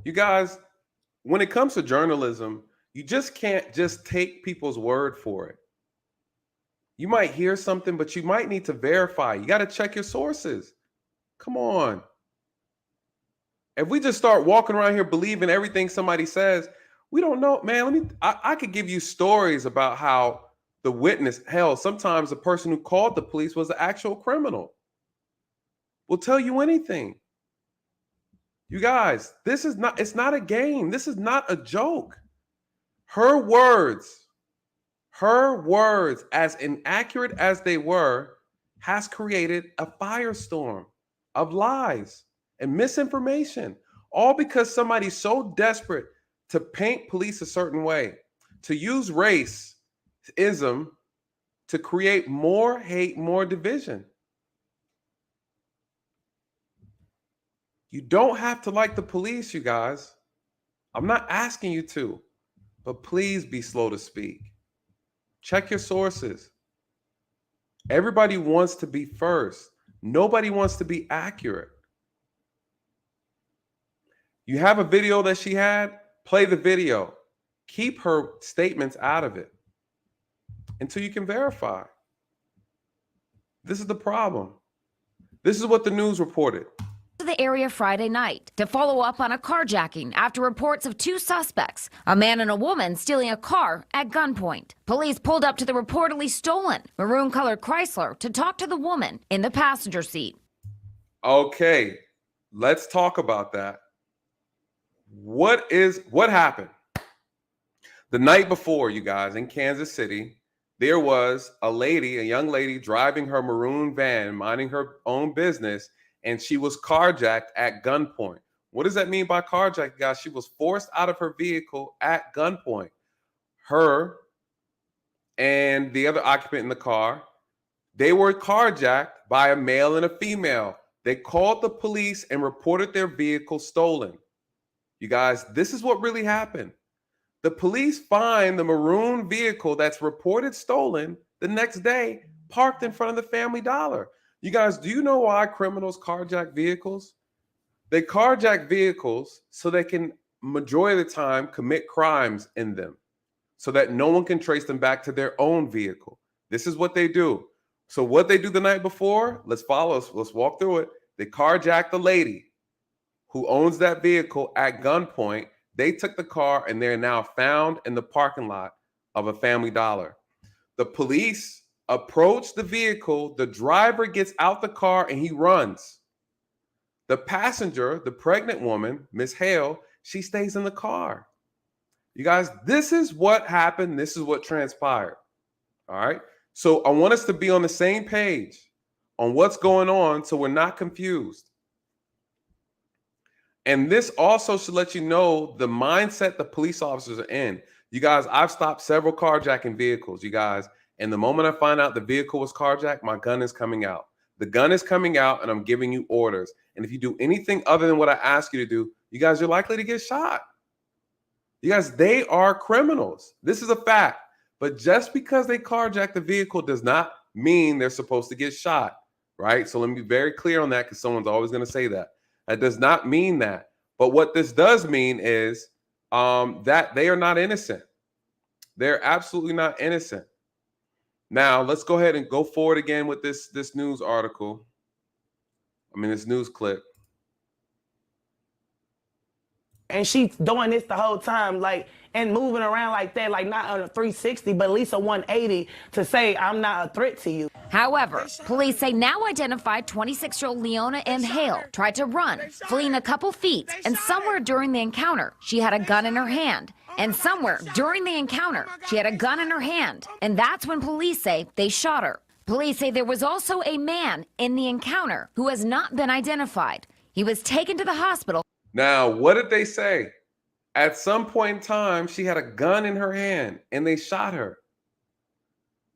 You guys, when it comes to journalism, you just can't just take people's word for it. You might hear something, but you might need to verify. You got to check your sources. Come on. If we just start walking around here believing everything somebody says, we don't know, man. I could give you stories about how the witness, hell, sometimes the person who called the police was the actual criminal. We'll tell you anything. You guys, it's not a game. This is not a joke. Her words, as inaccurate as they were, has created a firestorm of lies and misinformation, all because somebody's so desperate to paint police a certain way, to use racism to create more hate, more division. You don't have to like the police, you guys. I'm not asking you to, but please be slow to speak. Check your sources. Everybody wants to be first. Nobody wants to be accurate. You have a video that she had, play the video. Keep her statements out of it until you can verify. This is the problem. This is what the news reported. the area Friday night to follow up on a carjacking after reports of two suspects, a man and a woman, stealing a car at gunpoint. Police pulled up to the reportedly stolen maroon-colored Chrysler to talk to the woman in the passenger seat. Okay, let's talk about that. What happened? The night before, you guys, in Kansas City, there was a young lady driving her maroon van, minding her own business, and she was carjacked at gunpoint. What does that mean by carjacking, guys? She was forced out of her vehicle at gunpoint. Her and the other occupant in the car, they were carjacked by a male and a female. They called the police and reported their vehicle stolen. You guys, this is what really happened. The police find the maroon vehicle that's reported stolen the next day parked in front of the Family Dollar. You guys, do you know why criminals carjack vehicles? They carjack vehicles so they can, majority of the time, commit crimes in them so that no one can trace them back to their own vehicle. This is what they do. So what they do the night before, let's walk through it. They carjack the lady who owns that vehicle at gunpoint. They took the car and they're now found in the parking lot of a Family Dollar. The police approach the vehicle. The driver gets out the car and he runs. The passenger, the pregnant woman, Miss Hale, she stays in the car. You guys, this is what happened. This is what transpired. All right. So I want us to be on the same page on what's going on so we're not confused. And this also should let you know the mindset the police officers are in. You guys, I've stopped several carjacking vehicles, you guys. And the moment I find out the vehicle was carjacked, my gun is coming out. The gun is coming out and I'm giving you orders. And if you do anything other than what I ask you to do, you guys, you're likely to get shot. You guys, they are criminals. This is a fact. But just because they carjack the vehicle does not mean they're supposed to get shot, right? So let me be very clear on that because someone's always going to say that. That does not mean that. But what this does mean is that they are not innocent. They're absolutely not innocent. Now, let's go ahead and go forward again with this news article. This news clip. And she's doing this the whole time, like, and moving around like that, like not on a 360, but at least a 180 to say, I'm not a threat to you. However, police say now identified 26-year-old Leona M. Hale tried to run, fleeing a couple feet, and somewhere during the encounter, she had a gun in her hand. And somewhere during the encounter, she had a gun in her hand. And that's when police say they shot her. Police say there was also a man in the encounter who has not been identified. He was taken to the hospital. Now, what did they say? At some point in time, she had a gun in her hand and they shot her.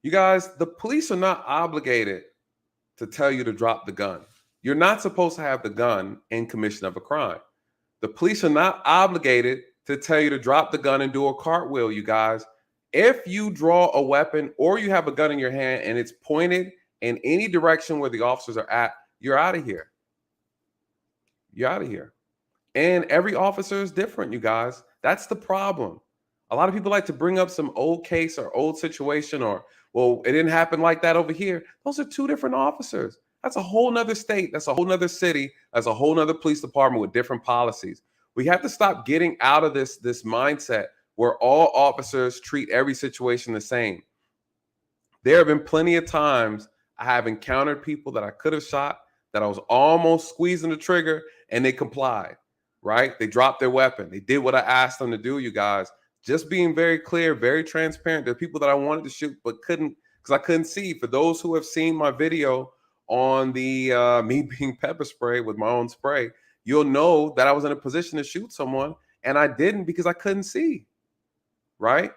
You guys, the police are not obligated to tell you to drop the gun. You're not supposed to have the gun in commission of a crime. The police are not obligated to tell you to drop the gun and do a cartwheel, you guys. If you draw a weapon or you have a gun in your hand and it's pointed in any direction where the officers are at, you're out of here. You're out of here. And every officer is different, you guys. That's the problem. A lot of people like to bring up some old case or old situation or, well, it didn't happen like that over here. Those are two different officers. That's a whole nother state. That's a whole nother city. That's a whole nother police department with different policies. We have to stop getting out of this mindset where all officers treat every situation the same. There have been plenty of times I have encountered people that I could have shot, that I was almost squeezing the trigger, and they complied. Right? They dropped their weapon. They did what I asked them to do, you guys. Just being very clear, very transparent. There are people that I wanted to shoot but couldn't because I couldn't see. For those who have seen my video on the me being pepper spray with my own spray, you'll know that I was in a position to shoot someone and I didn't because I couldn't see. Right?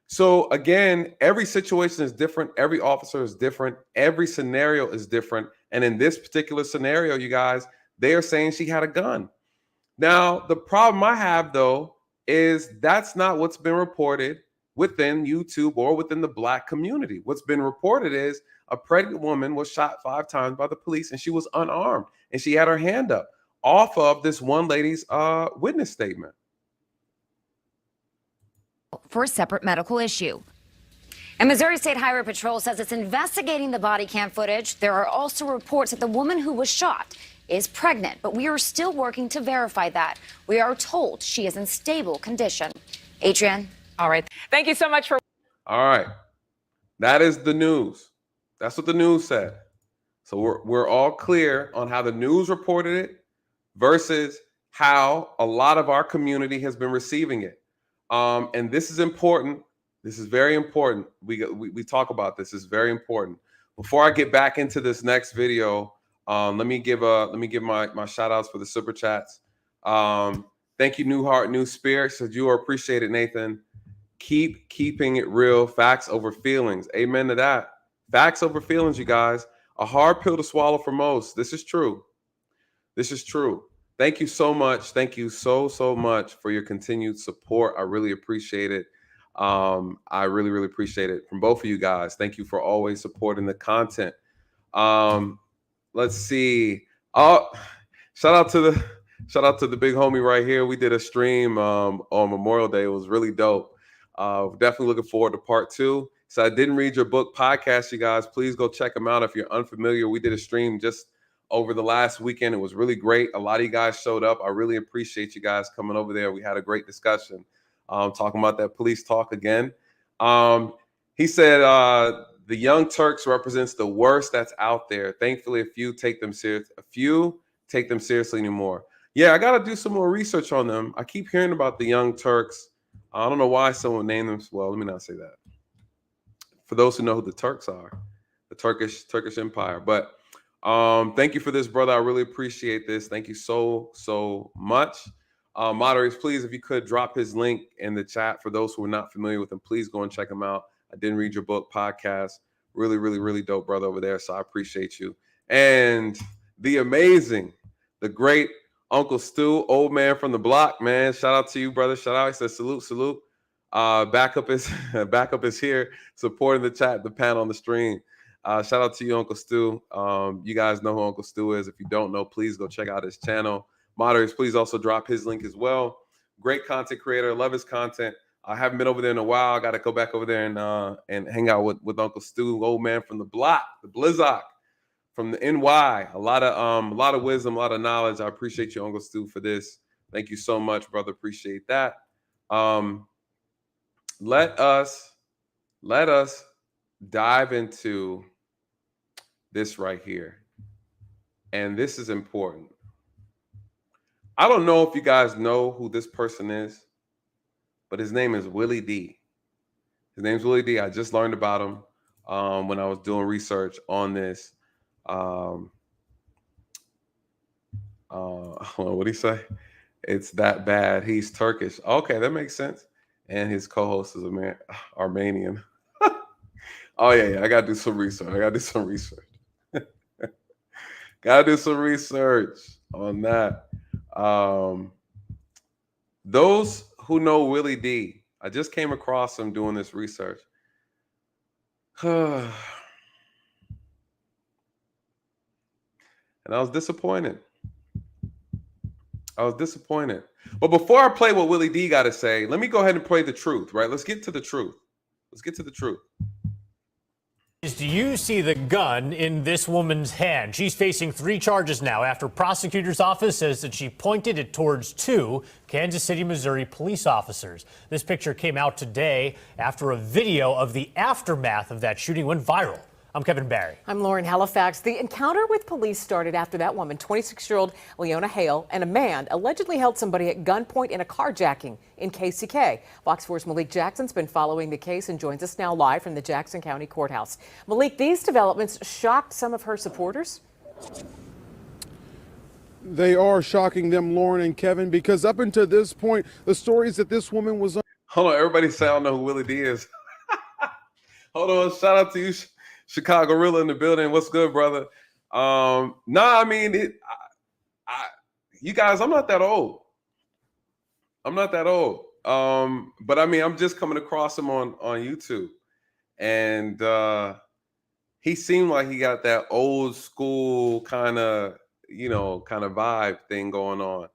So again, every situation is different. Every officer is different. Every scenario is different. And in this particular scenario, you guys, they are saying she had a gun. Now, the problem I have, though, is that's not what's been reported within YouTube or within the Black community. What's been reported is a pregnant woman was shot 5 times by the police and she was unarmed and she had her hand up off of this one lady's witness statement. For a separate medical issue. And Missouri State Highway Patrol says it's investigating the body cam footage. There are also reports that the woman who was shot is pregnant, but we are still working to verify that. We are told she is in stable condition. Adrienne? All right. Thank you so much for... All right. That is the news. That's what the news said. So we're all clear on how the news reported it versus how a lot of our community has been receiving it. And this is important. This is very important. We talk about this. It's very important. Before I get back into this next video, let me give my shout outs for the super chats. Thank you, New Heart, New Spirit. Said you are appreciated, Nathan. Keep keeping it real. Facts over feelings. Amen to that. Facts over feelings, you guys. A hard pill to swallow for most. This is true. This is true. Thank you so much. Thank you so much for your continued support. I really appreciate it. I really appreciate it from both of you guys. Thank you for always supporting the content. Let's see. Oh, shout out to the big homie right here. We did a stream on Memorial Day. It was really dope. Definitely looking forward to part 2. So I didn't read your book podcast, you guys. Please go check them out if you're unfamiliar. We did a stream just over the last weekend. It was really great. A lot of you guys showed up. I really appreciate you guys coming over there. We had a great discussion talking about that police talk again. He said the Young Turks represents the worst that's out there. Thankfully, a few take them seriously anymore. Yeah, I got to do some more research on them. I keep hearing about the Young Turks. I don't know why someone named them. Well, let me not say that. For those who know who the Turks are, the Turkish Empire. But thank you for this, brother. I really appreciate this. Thank you so much. Moderators, please, if you could drop his link in the chat for those who are not familiar with him, please go and check him out. I didn't read your book podcast. Really dope brother over there. So I appreciate you. And the amazing, the great Uncle Stu, old man from the block, man. Shout out to you, brother. Shout out. He says salute. Backup is here supporting the chat, the panel on the stream. Shout out to you, Uncle Stu. You guys know who Uncle Stu is. If you don't know, please go check out his channel. Moderators, please also drop his link as well. Great content creator. Love his content. I haven't been over there in a while. I got to go back over there and hang out with Uncle Stu, old man from the block, the Blizzak, from the NY. A lot of wisdom, a lot of knowledge. I appreciate you, Uncle Stu, for this. Thank you so much, brother. Appreciate that. Let us dive into this right here. And this is important. I don't know if you guys know who this person is, but his name is Willie D. His name's Willie D. I just learned about him when I was doing research on this. Hold on, what did he say? It's that bad. He's Turkish. Okay, that makes sense. And his co-host is Armenian. Oh yeah, I gotta do some research. Gotta do some research on that. Those who know Willie D, I just came across him doing this research. And I was disappointed. But before I play what Willie D got to say, let me go ahead and play the truth, right? Let's get to the truth. Do you see the gun in this woman's hand? She's facing 3 charges now after prosecutor's office says that she pointed it towards 2 Kansas City, Missouri police officers. This picture came out today after a video of the aftermath of that shooting went viral. I'm Kevin Barry. I'm Lauren Halifax. The encounter with police started after that woman, 26-year-old Leona Hale, and a man allegedly held somebody at gunpoint in a carjacking in KCK. Fox 4's Malik Jackson's been following the case and joins us now live from the Jackson County Courthouse. Malik, these developments shocked some of her supporters? They are shocking them, Lauren and Kevin, because up until this point, the stories that this woman was on. Hold on, everybody say I don't know who Willie D is. Hold on, shout out to you, Chicago Gorilla in the building. What's good, brother? I mean, you guys, I'm not that old. But I mean, I'm just coming across him on YouTube, and he seemed like he got that old school kind of vibe thing going on.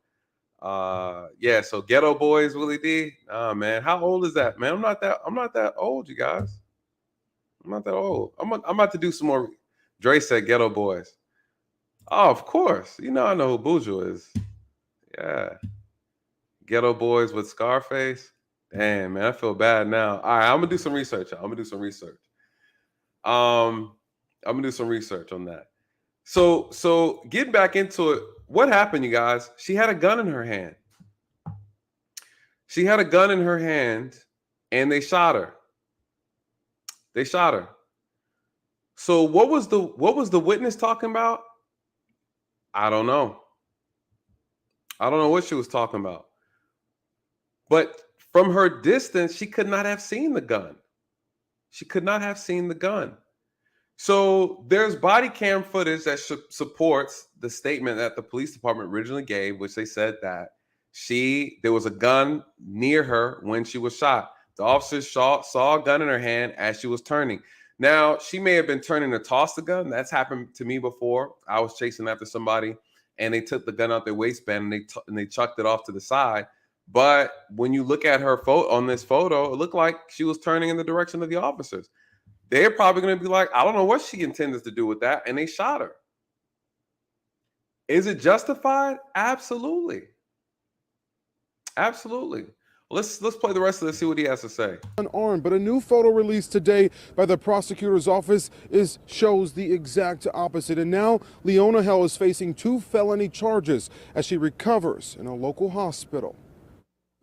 Yeah, so Ghetto Boys, Willie D. Man, how old is that, man? I'm not that old, you guys. I'm not that old. I'm about to do some more. Dre said Ghetto Boys. Oh, of course. I know who Buju is. Yeah. Ghetto Boys with Scarface. Damn, man, I feel bad now. All right, I'm gonna do some research. I'm gonna do some research on that. So getting back into it, what happened, you guys? She had a gun in her hand. And they shot her. So what was the witness talking about? I don't know. I don't know what she was talking about. But from her distance, she could not have seen the gun. She could not have seen the gun. So there's body cam footage that supports the statement that the police department originally gave, which they said that there was a gun near her when she was shot. The officers saw a gun in her hand as she was turning. Now, she may have been turning to toss the gun. That's happened to me before. I was chasing after somebody and they took the gun out their waistband and they chucked it off to the side. But when you look at her on this photo, it looked like she was turning in the direction of the officers. They're probably going to be like, I don't know what she intends to do with that. And they shot her. Is it justified? Absolutely. Absolutely. Let's play the rest of this, see what he has to say. Unarmed, but a new photo released today by the prosecutor's office shows the exact opposite. And now Leona Hale is facing 2 felony charges as she recovers in a local hospital.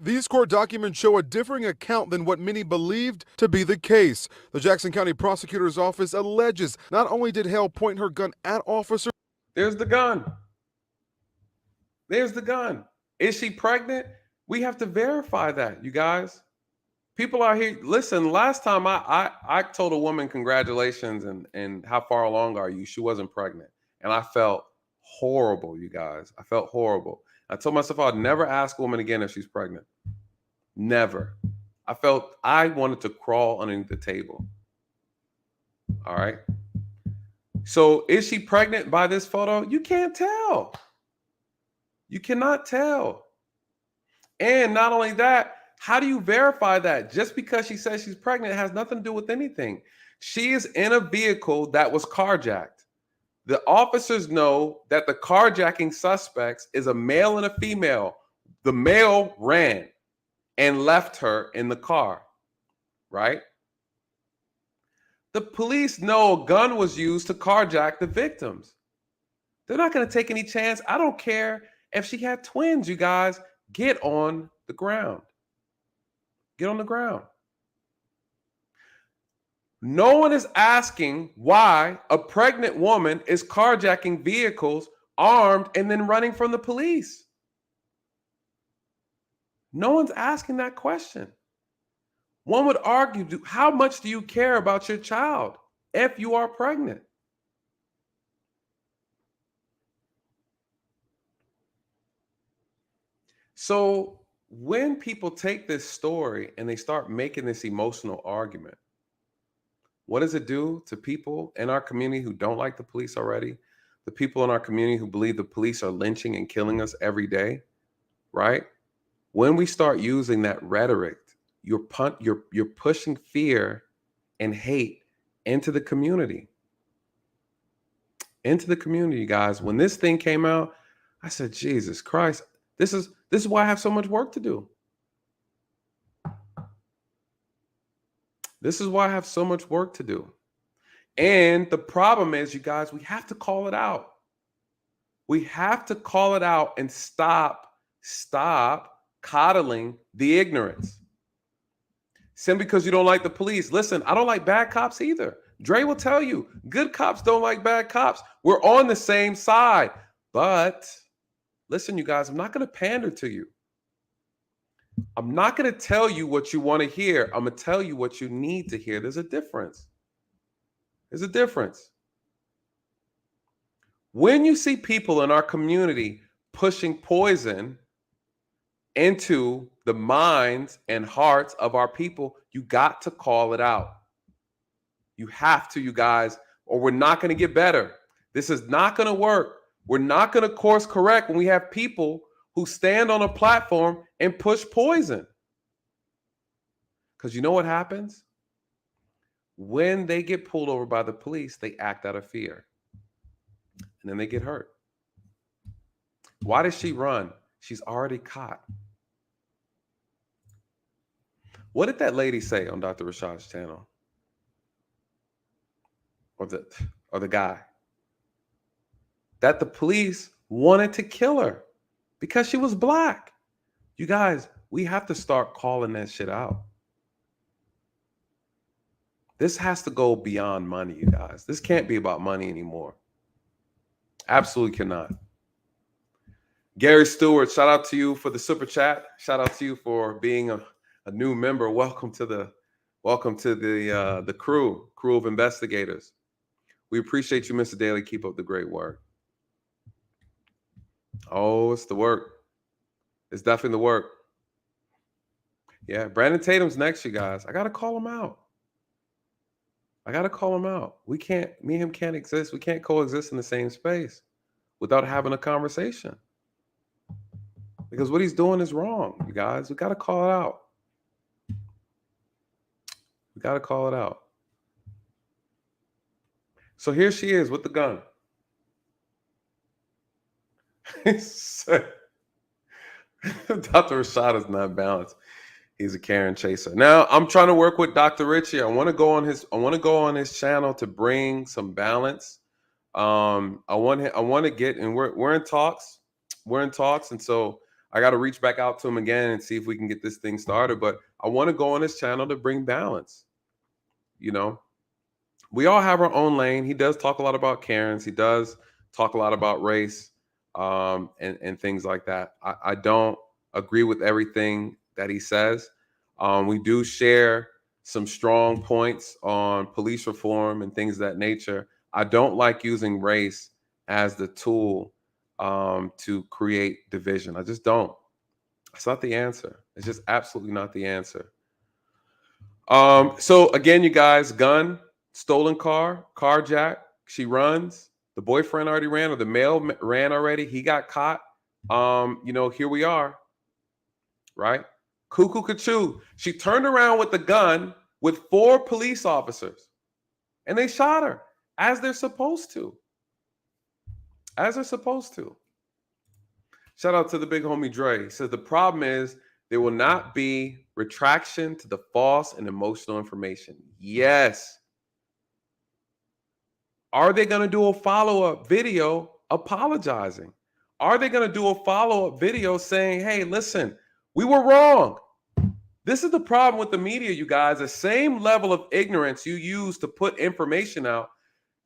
These court documents show a differing account than what many believed to be the case. The Jackson County Prosecutor's Office alleges not only did Hale point her gun at officers. There's the gun. There's the gun. Is she pregnant? We have to verify that, you guys. People out here, listen, last time I told a woman congratulations and how far along are you? She wasn't pregnant. And I felt horrible, you guys. I felt horrible. I told myself I'd never ask a woman again if she's pregnant. Never. I wanted to crawl underneath the table. All right. So is she pregnant by this photo? You can't tell. You cannot tell. And not only that, how do you verify that? Just because she says she's pregnant has nothing to do with anything. She is in a vehicle that was carjacked. The officers know that the carjacking suspects is a male and a female. The male ran and left her in the car, right? The police know a gun was used to carjack the victims. They're not going to take any chance. I don't care if she had twins, you guys. Get on the ground. Get on the ground. No one is asking why a pregnant woman is carjacking vehicles armed and then running from the police. No one's asking that question. One would argue, how much do you care about your child if you are pregnant? So when people take this story and they start making this emotional argument, what does it do to people in our community who don't like the police already? The people in our community who believe the police are lynching and killing us every day, right? When we start using that rhetoric, you're pushing fear and hate into the community. Into the community, guys. When this thing came out, I said, Jesus Christ, this is why I have so much work to do. This is why I have so much work to do. And the problem is, you guys, we have to call it out. We have to call it out and stop coddling the ignorance. Simply because you don't like the police. Listen, I don't like bad cops either. Dre will tell you, good cops don't like bad cops. We're on the same side. But listen, you guys, I'm not going to pander to you. I'm not going to tell you what you want to hear. I'm going to tell you what you need to hear. There's a difference. There's a difference. When you see people in our community pushing poison into the minds and hearts of our people, you got to call it out. You have to, you guys, or we're not going to get better. This is not going to work. We're not going to course correct when we have people who stand on a platform and push poison. Because you know what happens? When they get pulled over by the police, they act out of fear. And then they get hurt. Why does she run? She's already caught. What did that lady say on Dr. Rashad's channel? Or the guy? That the police wanted to kill her because she was black. You guys, we have to start calling that shit out. This has to go beyond money, you guys. This can't be about money anymore. Absolutely cannot. Gary Stewart, shout out to you for the super chat. Shout out to you for being a new member. Welcome to the crew of investigators. We appreciate you, Mr. Daly. Keep up the great work. Oh, it's the work. It's definitely the work. Yeah, Brandon Tatum's next, you guys. I gotta call him out. We can't, me and him can't exist. We can't coexist in the same space without having a conversation. Because what he's doing is wrong, you guys. We gotta call it out. So here she is with the gun. Dr. Rashad is not balanced. He's a Karen chaser. Now I'm trying to work with Dr. Richie. I want to go on his channel to bring some balance. I want to get, and we're in talks. And so I got to reach back out to him again and see if we can get this thing started. But I want to go on his channel to bring balance. You know, we all have our own lane. He does talk a lot about Karens. He does talk a lot about race, and things like that. I don't agree with everything that he says. We do share some strong points on police reform and things of that nature. I don't like using race as the tool to create division. I just don't. It's not the answer. It's just absolutely not the answer. So again, you guys, gun, stolen car, carjack, she runs. The boyfriend already ran, or the male ran already. He got caught. Here we are, right? Cuckoo Kachoo. She turned around with the gun with 4 police officers, and they shot her as they're supposed to. Shout out to the big homie Dre. He says the problem is there will not be retraction to the false and emotional information. Yes. Are they going to do a follow-up video apologizing? Are they going to do a follow-up video saying, hey, listen, we were wrong? This is the problem with the media, you guys. The same level of ignorance you use to put information out,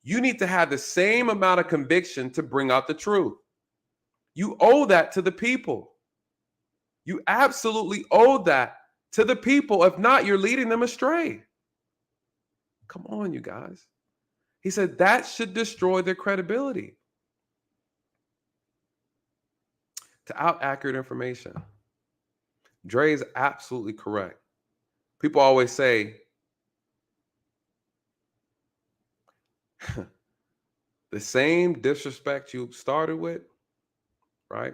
you need to have the same amount of conviction to bring out the truth. You owe that to the people. You absolutely owe that to the people. If not, you're leading them astray. Come on, you guys. He said that should destroy their credibility. To out accurate information. Dre is absolutely correct. People always say, the same disrespect you started with, right?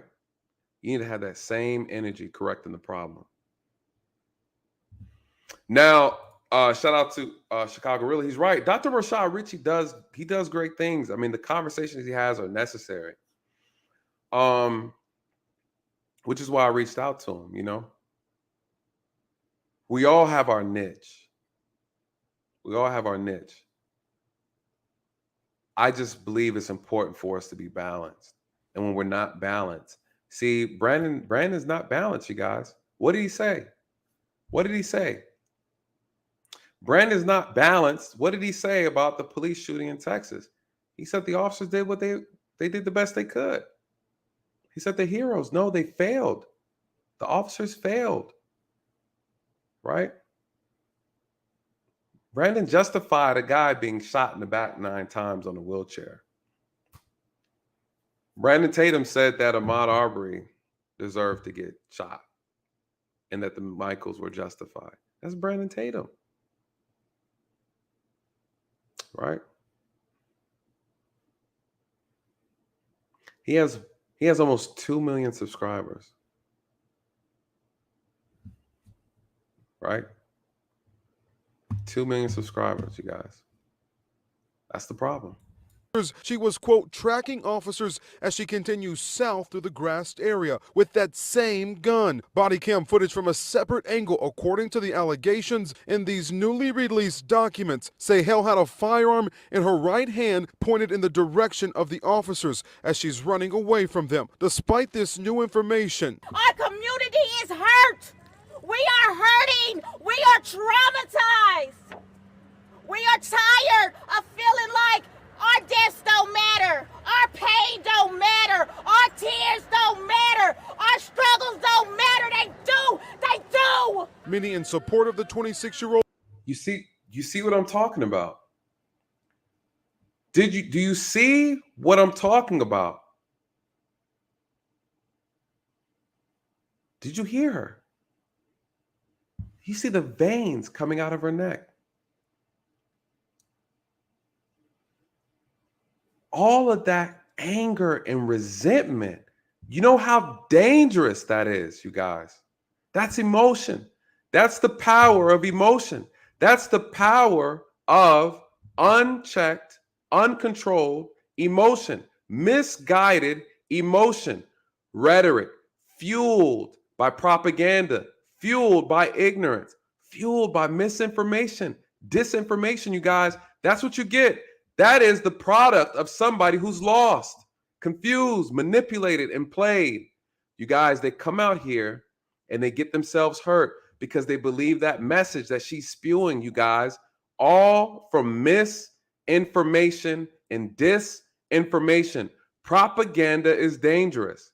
You need to have that same energy correcting the problem. Now, shout out to Chicago Really. He's right. Dr. Rashad Richie does great things. I mean, the conversations he has are necessary. Which is why I reached out to him, you know. We all have our niche. I just believe it's important for us to be balanced. And when we're not balanced, see, Brandon's not balanced, you guys. What did he say? Brandon's not balanced. What did he say about the police shooting in Texas? He said the officers did what they did the best they could. He said the heroes, no, they failed. The officers failed, right? Brandon justified a guy being shot in the back 9 times on a wheelchair. Brandon Tatum said that Ahmaud Arbery deserved to get shot and that the Michaels were justified. That's Brandon Tatum, right? He has almost 2 million subscribers, right? 2 million subscribers, you guys. That's the problem. She was, quote, tracking officers as she continues south through the grassed area with that same gun. Body cam footage from a separate angle, according to the allegations in these newly released documents, say Hale had a firearm in her right hand pointed in the direction of the officers as she's running away from them. Despite this new information, our community is hurt. We are hurting. We are traumatized. We are tired of feeling like our deaths don't matter. Our pain don't matter. Our tears don't matter. many in support of the 26-year-old. You see what I'm talking about? Do you see what I'm talking about? Did you hear her? You see the veins coming out of her neck. All of that anger and resentment. You know how dangerous that is, you guys. That's emotion. That's the power of emotion. That's the power of unchecked, uncontrolled emotion, misguided emotion, rhetoric, fueled by propaganda, fueled by ignorance, fueled by misinformation, disinformation, you guys. That's what you get. That is the product of somebody who's lost, confused, manipulated, and played. You guys, they come out here and they get themselves hurt because they believe that message that she's spewing, you guys, all from misinformation and disinformation. Propaganda is dangerous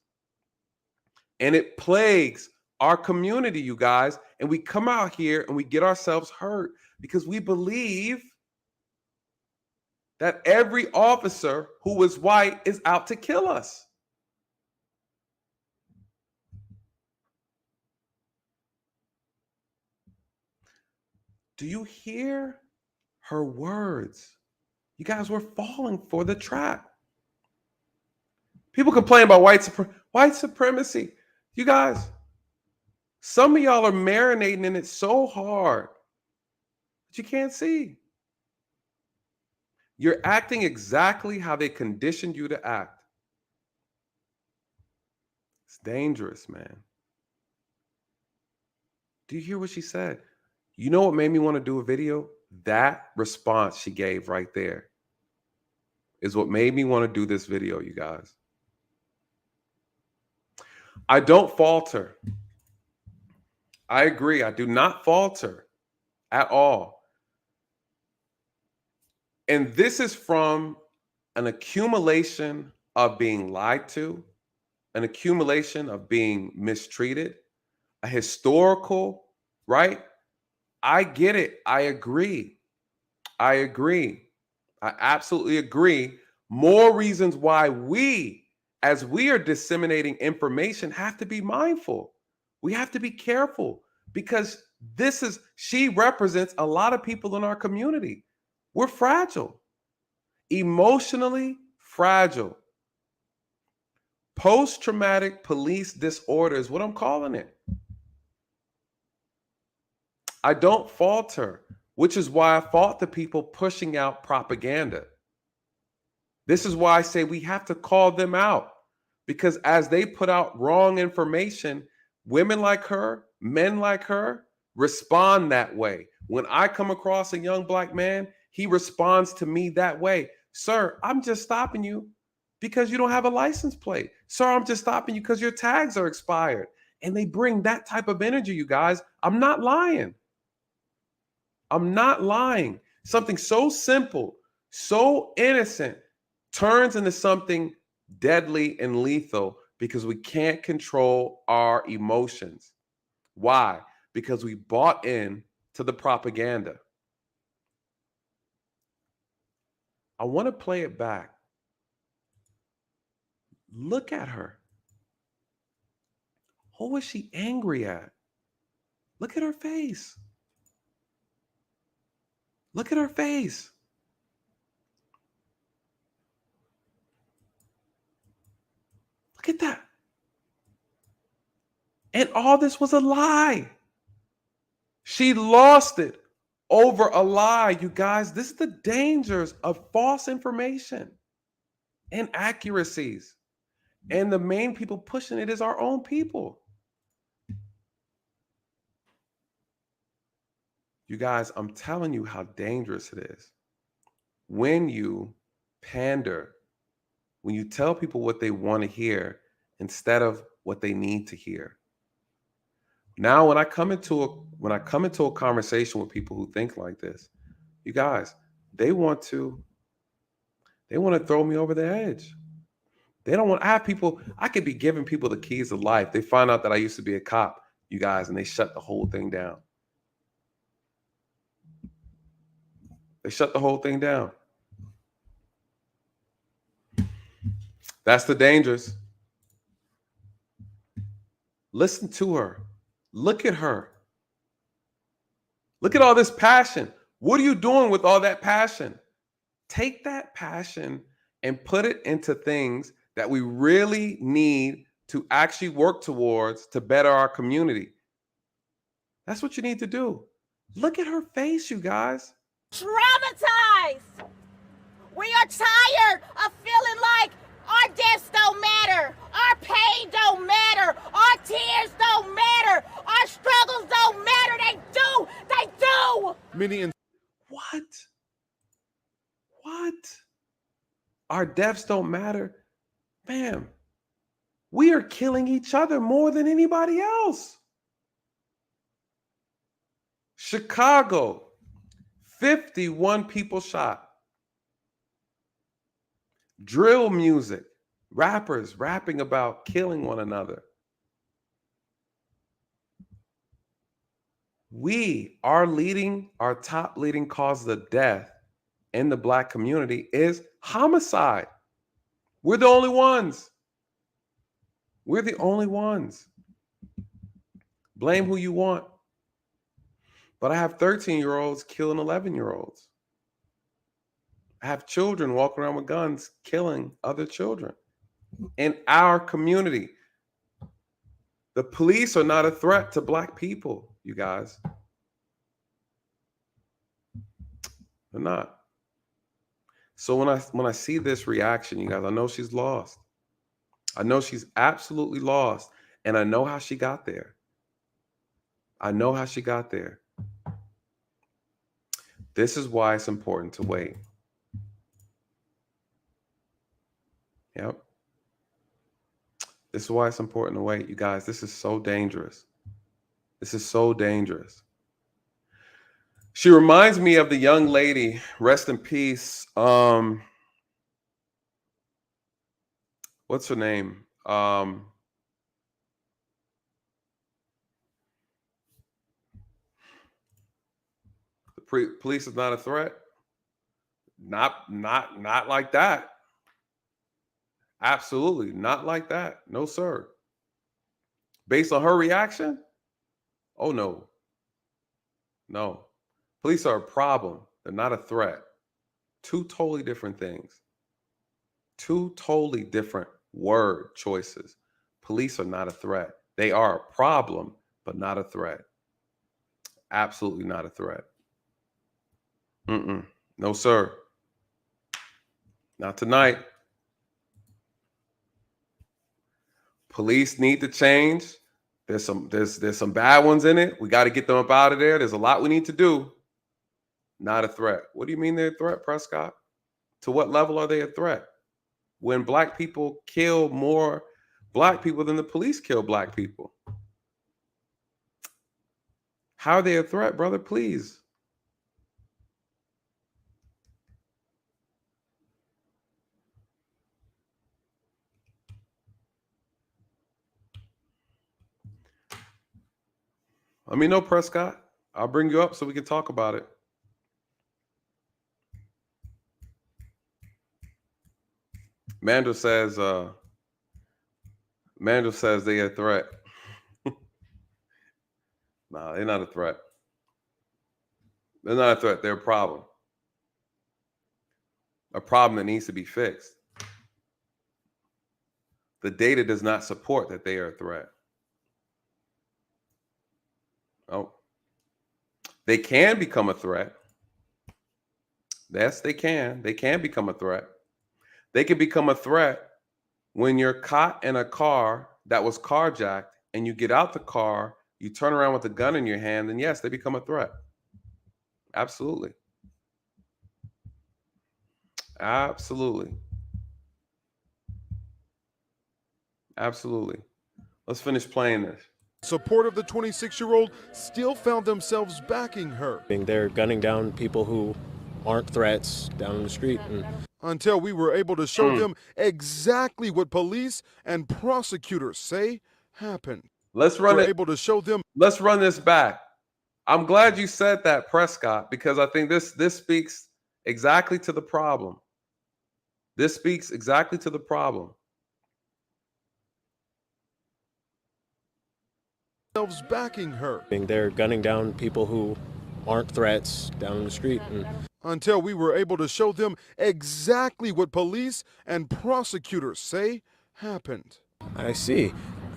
and it plagues our community, you guys. And we come out here and we get ourselves hurt because we believe that every officer who is white is out to kill us. Do you hear her words? You guys, we're falling for the trap. People complain about white supremacy. You guys, some of y'all are marinating in it so hard that you can't see. You're acting exactly how they conditioned you to act. It's dangerous, man. Do you hear what she said? You know what made me want to do a video? That response she gave right there is what made me want to do this video, you guys. I don't falter. I agree. I do not falter at all. And this is from an accumulation of being lied to, an accumulation of being mistreated, a historical, right? I get it. I agree. I absolutely agree. More reasons why we, as we are disseminating information, have to be mindful. We have to be careful because she represents a lot of people in our community. We're fragile, emotionally fragile. Post-traumatic police disorder is what I'm calling it. I don't falter, which is why I fought the people pushing out propaganda. This is why I say we have to call them out, because as they put out wrong information, women like her, men like her respond that way. When I come across a young black man, he responds to me that way. Sir, I'm just stopping you because you don't have a license plate. Sir, I'm just stopping you because your tags are expired. And they bring that type of energy, you guys. I'm not lying. I'm not lying. Something so simple, so innocent turns into something deadly and lethal because we can't control our emotions. Why? Because we bought in to the propaganda. I want to play it back. Look at her. Who is she angry at? Look at her face. Look at her face. Look at that. And all this was a lie. She lost it over a lie, you guys. This is the dangers of false information and inaccuracies. And the main people pushing it is our own people. You guys, I'm telling you how dangerous it is. When you pander, when you tell people what they want to hear instead of what they need to hear. Now, when I come into a conversation with people who think like this, you guys, they want to throw me over the edge. They don't want. I could be giving people the keys of life. They find out that I used to be a cop, you guys, and they shut the whole thing down. They shut the whole thing down. That's the dangers. Listen to her. Look at her. Look at all this passion. What are you doing with all that passion? Take that passion and put it into things that we really need to actually work towards to better our community. That's what you need to do. Look at her face, you guys. Traumatized. We are tired of feeling like our deaths don't matter, our pain don't matter, our tears don't matter, our struggles don't matter. They do. They do. What? Our deaths don't matter? Ma'am, we are killing each other more than anybody else. Chicago, 51 people shot. Drill music, rappers rapping about killing one another. Our top leading cause of death in the Black community is homicide. We're the only ones. We're the only ones. Blame who you want. But I have 13-year-olds killing 11-year-olds. I have children walking around with guns killing other children in our community. The police are not a threat to Black people, you guys. They're not. So when I see this reaction, you guys, I know she's lost. I know she's absolutely lost. And I know how she got there. I know how she got there. This is why it's important to wait. Yep. This is why it's important to wait. You guys, this is so dangerous. This is so dangerous. She reminds me of the young lady, rest in peace. What's her name? The police is not a threat. Not like that. Absolutely not like that. No, sir. Based on her reaction? Oh, no. No. Police are a problem. They're not a threat. Two totally different things. Two totally different word choices. Police are not a threat. They are a problem, but not a threat. Absolutely not a threat. No, sir. Not tonight. Police need to change. There's some bad ones in it. We got to get them up out of there. There's a lot we need to do. Not a threat. What do you mean they're a threat, Prescott? To what level are they a threat? When Black people kill more Black people than the police kill Black people. How are they a threat, brother? Please. Let me know, Prescott. I'll bring you up so we can talk about it. Mandel says they're a threat. Nah, they're not a threat. They're not a threat. They're a problem. A problem that needs to be fixed. The data does not support that they are a threat. Oh, they can become a threat. Yes, they can. They can become a threat. They can become a threat when you're caught in a car that was carjacked and you get out the car, you turn around with a gun in your hand, and yes, they become a threat. Absolutely. Absolutely. Absolutely. Let's finish playing this. Support of the 26-year-old still found themselves backing her. They're gunning down people who aren't threats down in the street. Until we were able to show them exactly what police and prosecutors say happened. Let's run We're able to show them. Let's run this back. I'm glad you said that, Prescott, because I think this speaks exactly to the problem. This speaks exactly to the problem. Backing her. They're gunning down people who aren't threats down the street. Until we were able to show them exactly what police and prosecutors say happened. I see.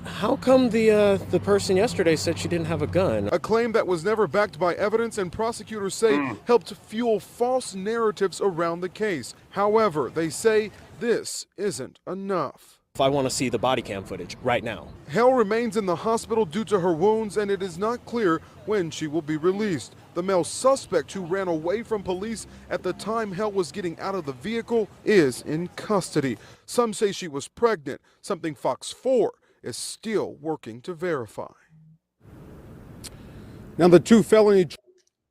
How come the person yesterday said she didn't have a gun? A claim that was never backed by evidence, and prosecutors say helped fuel false narratives around the case. However, they say this isn't enough. If I want to see the body cam footage right now. Hale remains in the hospital due to her wounds, and it is not clear when she will be released. The male suspect who ran away from police at the time Hale was getting out of the vehicle is in custody. Some say she was pregnant, something Fox 4 is still working to verify. Now the two felony.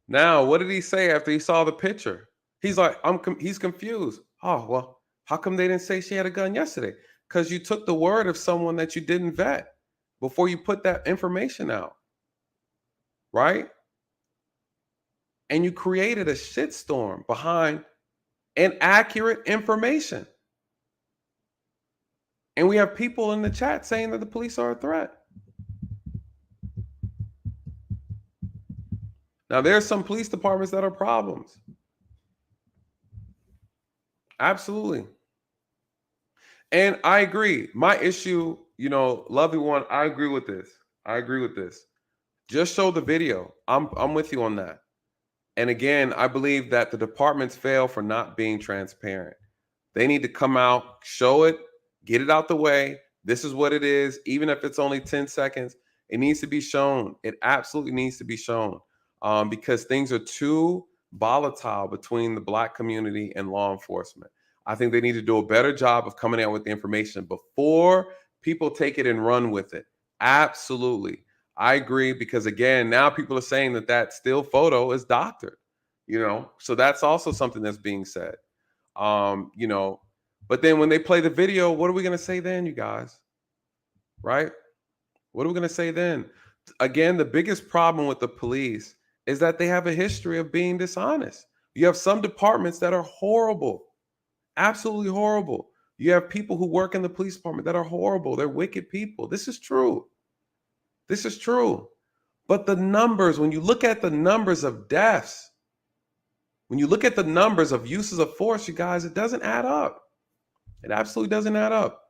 Now, what did he say after he saw the picture? He's like, he's confused. Oh, well, how come they didn't say she had a gun yesterday? Because you took the word of someone that you didn't vet before you put that information out, right? And you created a shitstorm behind inaccurate information. And we have people in the chat saying that the police are a threat. Now, there's some police departments that are problems. Absolutely. And I agree. My issue, lovely one, I agree with this. Just show the video. I'm with you on that. And again, I believe that the departments fail for not being transparent. They need to come out, show it, get it out the way. This is what it is. Even if it's only 10 seconds, it needs to be shown. It absolutely needs to be shown because things are too volatile between the Black community and law enforcement. I think they need to do a better job of coming out with the information before people take it and run with it. Absolutely. I agree, because again, now people are saying that still photo is doctored, so that's also something that's being said, but then when they play the video, what are we going to say then, you guys? Right? What are we going to say then? Again, the biggest problem with the police is that they have a history of being dishonest. You have some departments that are horrible. Absolutely horrible. You have people who work in the police department that are horrible. They're wicked people. This is true. But the numbers, when you look at the numbers of deaths, when you look at the numbers of uses of force, you guys, it doesn't add up. It absolutely doesn't add up.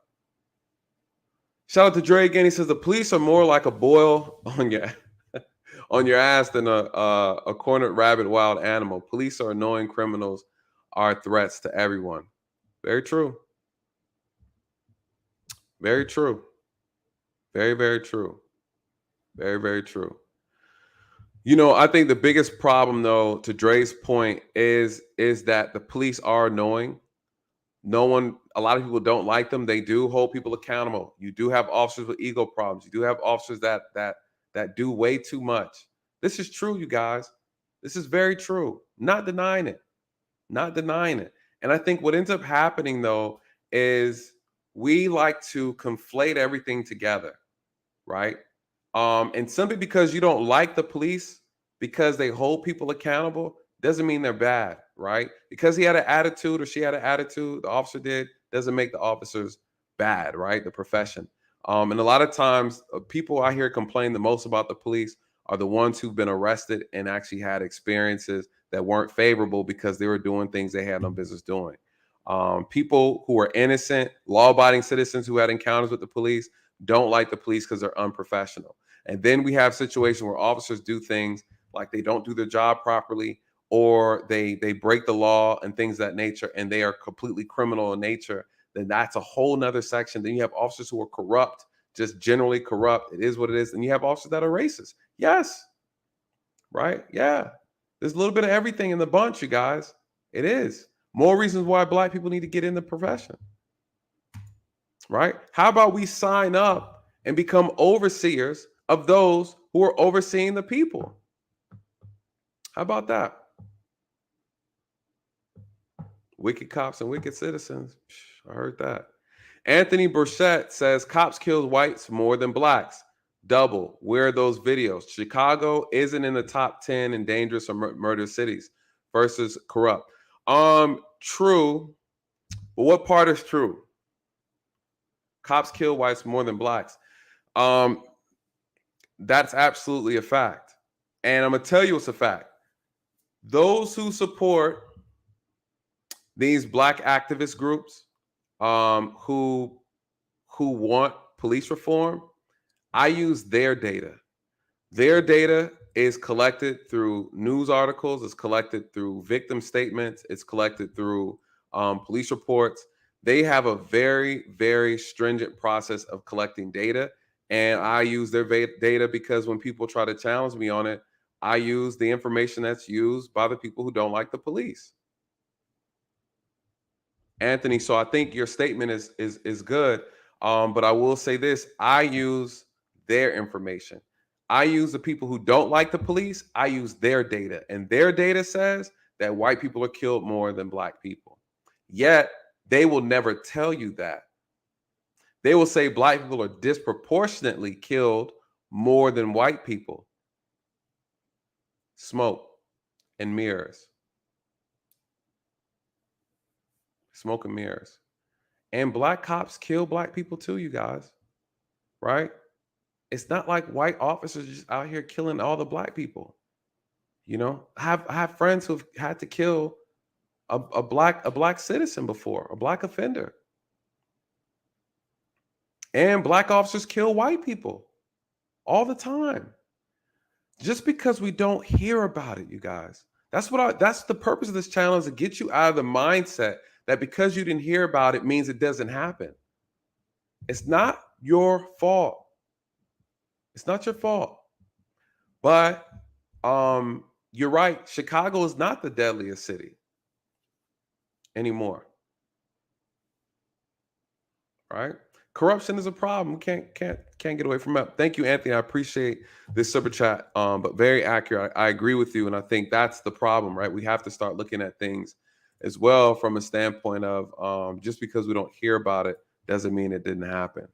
Shout out to Dre again. He says the police are more like a boil on your ass than a cornered rabbit wild animal. Police are annoying criminals, are threats to everyone. Very true. Very true. Very, very true. Very, very true. I think the biggest problem, though, to Dre's point, is that the police are annoying. A lot of people don't like them. They do hold people accountable. You do have officers with ego problems. You do have officers that do way too much. This is true, you guys. This is very true. Not denying it. And I think what ends up happening, though, is we like to conflate everything together, right? And simply because you don't like the police, because they hold people accountable, doesn't mean they're bad, right? Because he had an attitude or she had an attitude, the officer did, doesn't make the officers bad, right? The profession. And a lot of times, people I hear complain the most about the police are the ones who've been arrested and actually had experiences that weren't favorable because they were doing things they had no business doing. People who are innocent, law-abiding citizens who had encounters with the police don't like the police because they're unprofessional. And then we have situations where officers do things like they don't do their job properly, or they break the law and things of that nature, and they are completely criminal in nature. Then that's a whole nother section. Then you have officers who are corrupt, just generally corrupt. It is what it is. And you have officers that are racist. Yes. Right? Yeah. There's a little bit of everything in the bunch, you guys. It is. More reasons why Black people need to get in the profession. Right? How about we sign up and become overseers of those who are overseeing the people? How about that? Wicked cops and wicked citizens. I heard that. Anthony Burchett says cops kill whites more than Blacks. Double. Where are those videos? Chicago isn't in the top 10 in dangerous or murder cities versus corrupt. True. But what part is true? Cops kill whites more than blacks. Um, that's absolutely a fact. And I'm gonna tell you it's a fact. Those who support these black activist groups, who want police reform, I use their data. Their data is collected through news articles, it's collected through victim statements, it's collected through police reports. They have a very, very stringent process of collecting data. And I use their data because when people try to challenge me on it, I use the information that's used by the people who don't like the police. Anthony, so I think your statement is good. But I will say this: I use their information. I use the people who don't like the police. I use their data, and their data says that white people are killed more than black people. Yet they will never tell you that. They will say black people are disproportionately killed more than white people. Smoke and mirrors. Smoke and mirrors. And black cops kill black people too, you guys. Right? It's not like white officers just out here killing all the black people. You know, I have friends who've had to kill a black citizen before, a black offender. And black officers kill white people all the time. Just because we don't hear about it, you guys. That's the purpose of this channel, is to get you out of the mindset that because you didn't hear about it means it doesn't happen. It's not your fault. It's not your fault. But you're right. Chicago is not the deadliest city anymore. Right? Corruption is a problem. Can't get away from it. Thank you, Anthony. I appreciate this super chat. But very accurate. I agree with you, and I think that's the problem, right? We have to start looking at things as well from a standpoint of just because we don't hear about it doesn't mean it didn't happen.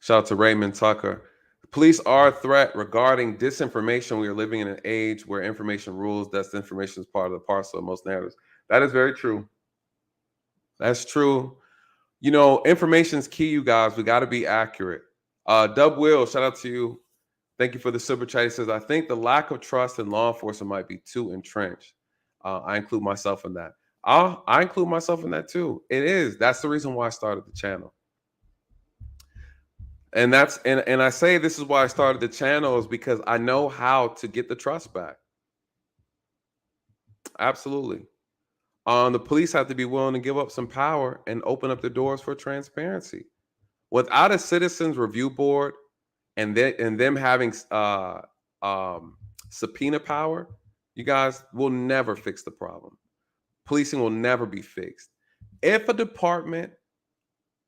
Shout out to Raymond Tucker. Police are a threat regarding disinformation. We are living in an age where information rules. Disinformation is part of the parcel of most narratives. That is very true. That's true. You know, information is key, you guys. We got to be accurate. Dub Will, shout out to you. Thank you for the super chat. He says, I think the lack of trust in law enforcement might be too entrenched. I include myself in that. I include myself in that too. It is. That's the reason why I started the channel. And that's and I say this is why I started the channel, is because I know how to get the trust back. Absolutely. The police have to be willing to give up some power and open up the doors for transparency. Without a citizens review board and them having subpoena power, you guys will never fix the problem. Policing will never be fixed. If a department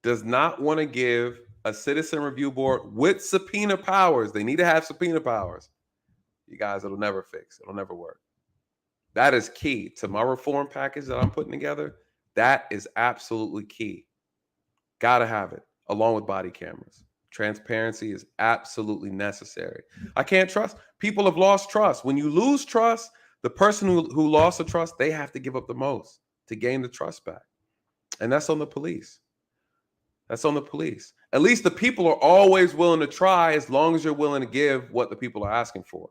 does not want to give a citizen review board with subpoena powers, they need to have subpoena powers, you guys, it'll never fix. It'll never work. That is key to my reform package that I'm putting together. That is absolutely key. Gotta have it, along with body cameras. Transparency is absolutely necessary. I can't trust. People have lost trust. When you lose trust, the person who lost the trust, they have to give up the most to gain the trust back. And that's on the police. That's on the police. At least the people are always willing to try, as long as you're willing to give what the people are asking for.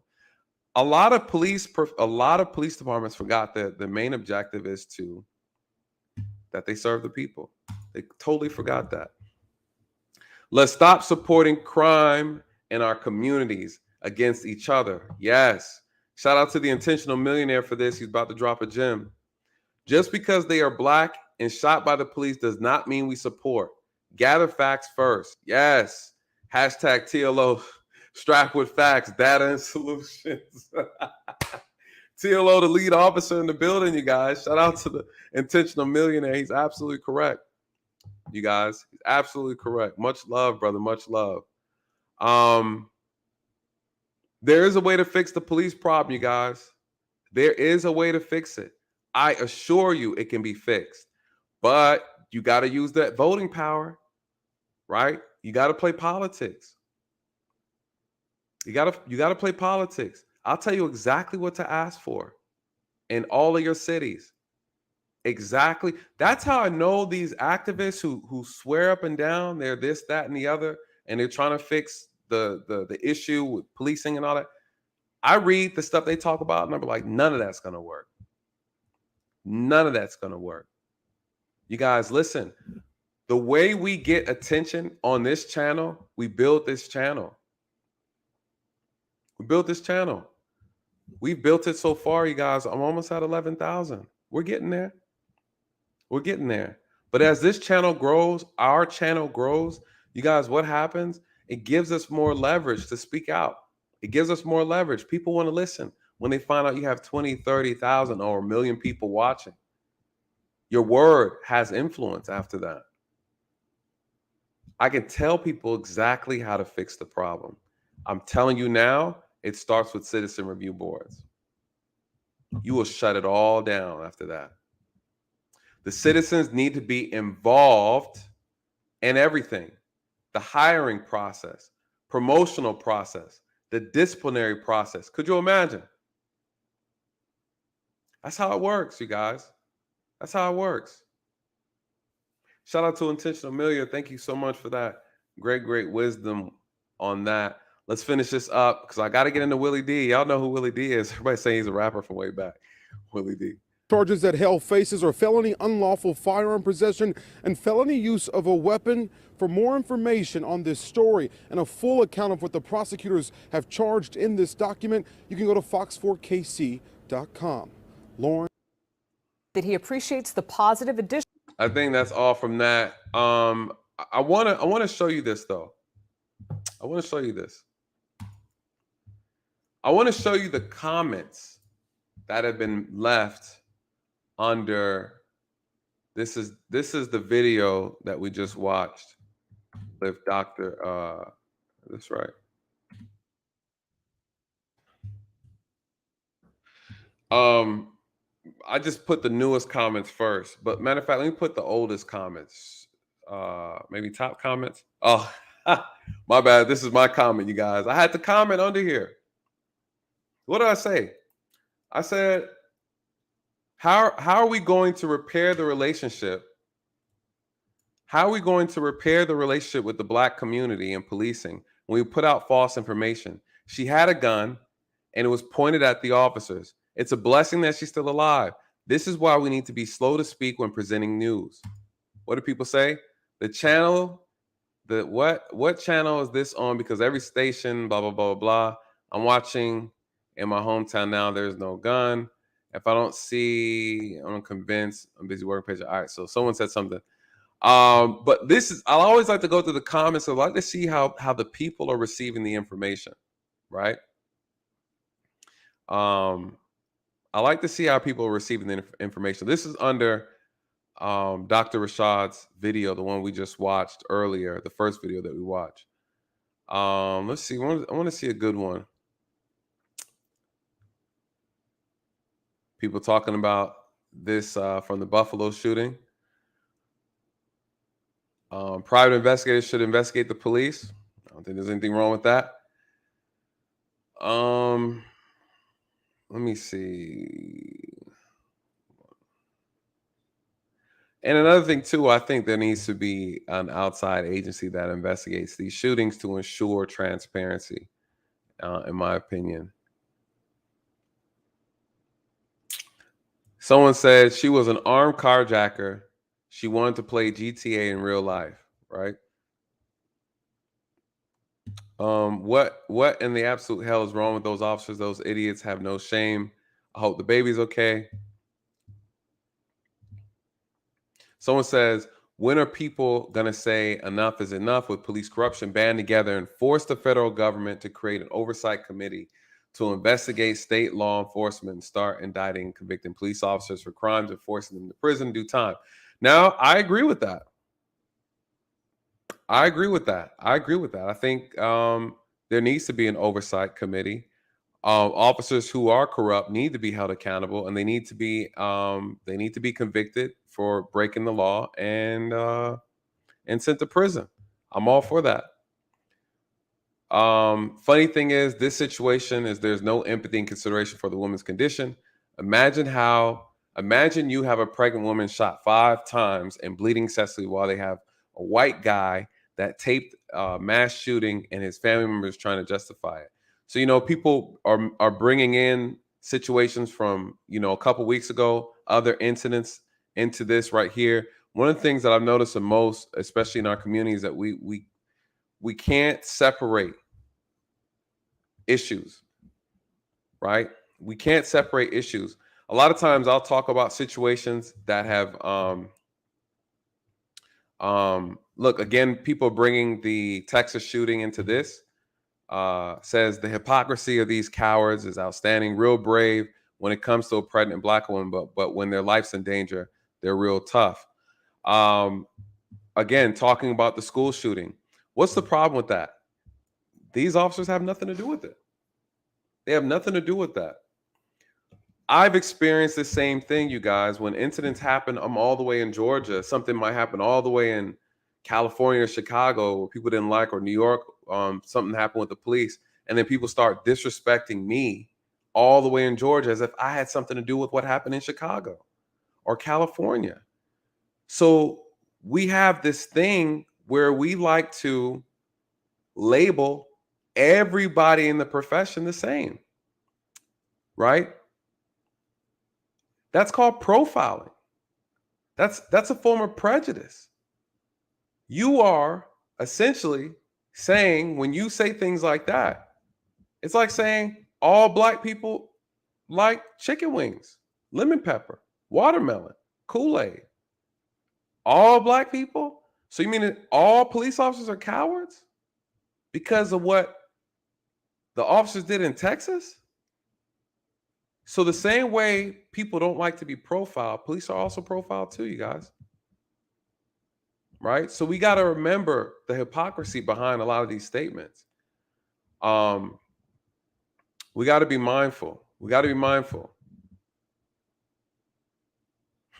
A lot of police departments forgot that the main objective is that they serve the people. They totally forgot that. Let's stop supporting crime in our communities against each other. Yes. Shout out to the intentional millionaire for this. He's about to drop a gem. Just because they are black and shot by the police does not mean we support. Gather facts first. Yes. Hashtag TLO, strapped with facts, data, and solutions. TLO, the lead officer in the building, you guys. Shout out to the intentional millionaire. He's absolutely correct. You guys, he's absolutely correct. Much love, brother. Much love. There is a way to fix the police problem, you guys. There is a way to fix it. I assure you it can be fixed. But you got to use that voting power, right? You got to play politics. You gotta play politics. I'll tell you exactly what to ask for in all of your cities. Exactly. That's how I know these activists who swear up and down they're this, that, and the other, and they're trying to fix the issue with policing and all that. I read the stuff they talk about, and I'm like, none of that's gonna work. None of that's gonna work. You guys, listen. The way we get attention on this channel, we build this channel. We built this channel. We've built it so far, you guys. I'm almost at 11,000. We're getting there. We're getting there. But as this channel grows, our channel grows, you guys, what happens? It gives us more leverage to speak out. It gives us more leverage. People want to listen when they find out you have 20, 30,000 or a million people watching. Your word has influence after that. I can tell people exactly how to fix the problem. I'm telling you now, it starts with citizen review boards. You will shut it all down after that. The citizens need to be involved in everything. The hiring process, promotional process, the disciplinary process. Could you imagine? That's how it works, you guys. That's how it works. Shout out to Intentional Amelia. Thank you so much for that. Great wisdom on that. Let's finish this up because I got to get into Willie D. Y'all know who Willie D is. Everybody saying he's a rapper from way back. Willie D. Charges that Hale faces are felony unlawful firearm possession and felony use of a weapon. For more information on this story and a full account of what the prosecutors have charged in this document, you can go to fox4kc.com. Lauren. That he appreciates the positive addition. I think that's all from that. I want to show you this though. I want to show you this. I want to show you the comments that have been left under this is the video that we just watched with Dr. That's right. I just put the newest comments first, but matter of fact, let me put the oldest comments. Maybe top comments. Oh, my bad. This is my comment, you guys. I had to comment under here. What did I say? I said, how are we going to repair the relationship? How are we going to repair the relationship with the Black community and policing when we put out false information? She had a gun and it was pointed at the officers. It's a blessing that she's still alive. This is why we need to be slow to speak when presenting news. What do people say? The channel, what channel is this on? Because every station, blah, blah, blah, blah. I'm watching in my hometown now, there's no gun. If I don't see, I'm convinced, I'm busy working page. All right, so someone said something. But this is, I'll always like to go through the comments. I'd like to see how the people are receiving the information, right? I like to see how people are receiving the information. This is under Dr. Rashad's video, the one we just watched earlier, the first video that we watched. Let's see. I want to see a good one. People talking about this from the Buffalo shooting. Private investigators should investigate the police. I don't think there's anything wrong with that. Let me see. And another thing too, I think there needs to be an outside agency that investigates these shootings to ensure transparency, in my opinion. Someone said she was an armed carjacker. She wanted to play GTA in real life, right? What in the absolute hell is wrong with those officers? Those idiots have no shame. I hope the baby's okay. Someone says, when are people going to say enough is enough with police corruption, band together and force the federal government to create an oversight committee to investigate state law enforcement and start indicting and convicting police officers for crimes and forcing them to prison in due time? Now, I agree with that. I think there needs to be an oversight committee. Officers who are corrupt need to be held accountable, and they need to be convicted for breaking the law and sent to prison. I'm all for that. Funny thing is, this situation is there's no empathy and consideration for the woman's condition. Imagine you have a pregnant woman shot 5 times and bleeding cessily while they have a white guy that taped mass shooting and his family members trying to justify it. So, people are bringing in situations from, a couple weeks ago, other incidents into this right here. One of the things that I've noticed the most, especially in our community, is that we can't separate issues, right? We can't separate issues. A lot of times I'll talk about situations that have look, again, people bringing the Texas shooting into this, says the hypocrisy of these cowards is outstanding, real brave when it comes to a pregnant black woman, but when their life's in danger, they're real tough. Again, talking about the school shooting, what's the problem with that? These officers have nothing to do with it. They have nothing to do with that. I've experienced the same thing, you guys. When incidents happen, I'm all the way in Georgia. Something might happen all the way in California or Chicago where people didn't like, or New York, something happened with the police. And then people start disrespecting me all the way in Georgia as if I had something to do with what happened in Chicago or California. So we have this thing where we like to label everybody in the profession the same, right? That's called profiling. That's a form of prejudice. You are essentially saying, when you say things like that, it's like saying all black people like chicken wings, lemon pepper, watermelon, Kool-Aid. All black people? So you mean that all police officers are cowards because of what the officers did in Texas? So the same way people don't like to be profiled, police are also profiled too, you guys. Right? So we got to remember the hypocrisy behind a lot of these statements. We got to be mindful. We got to be mindful.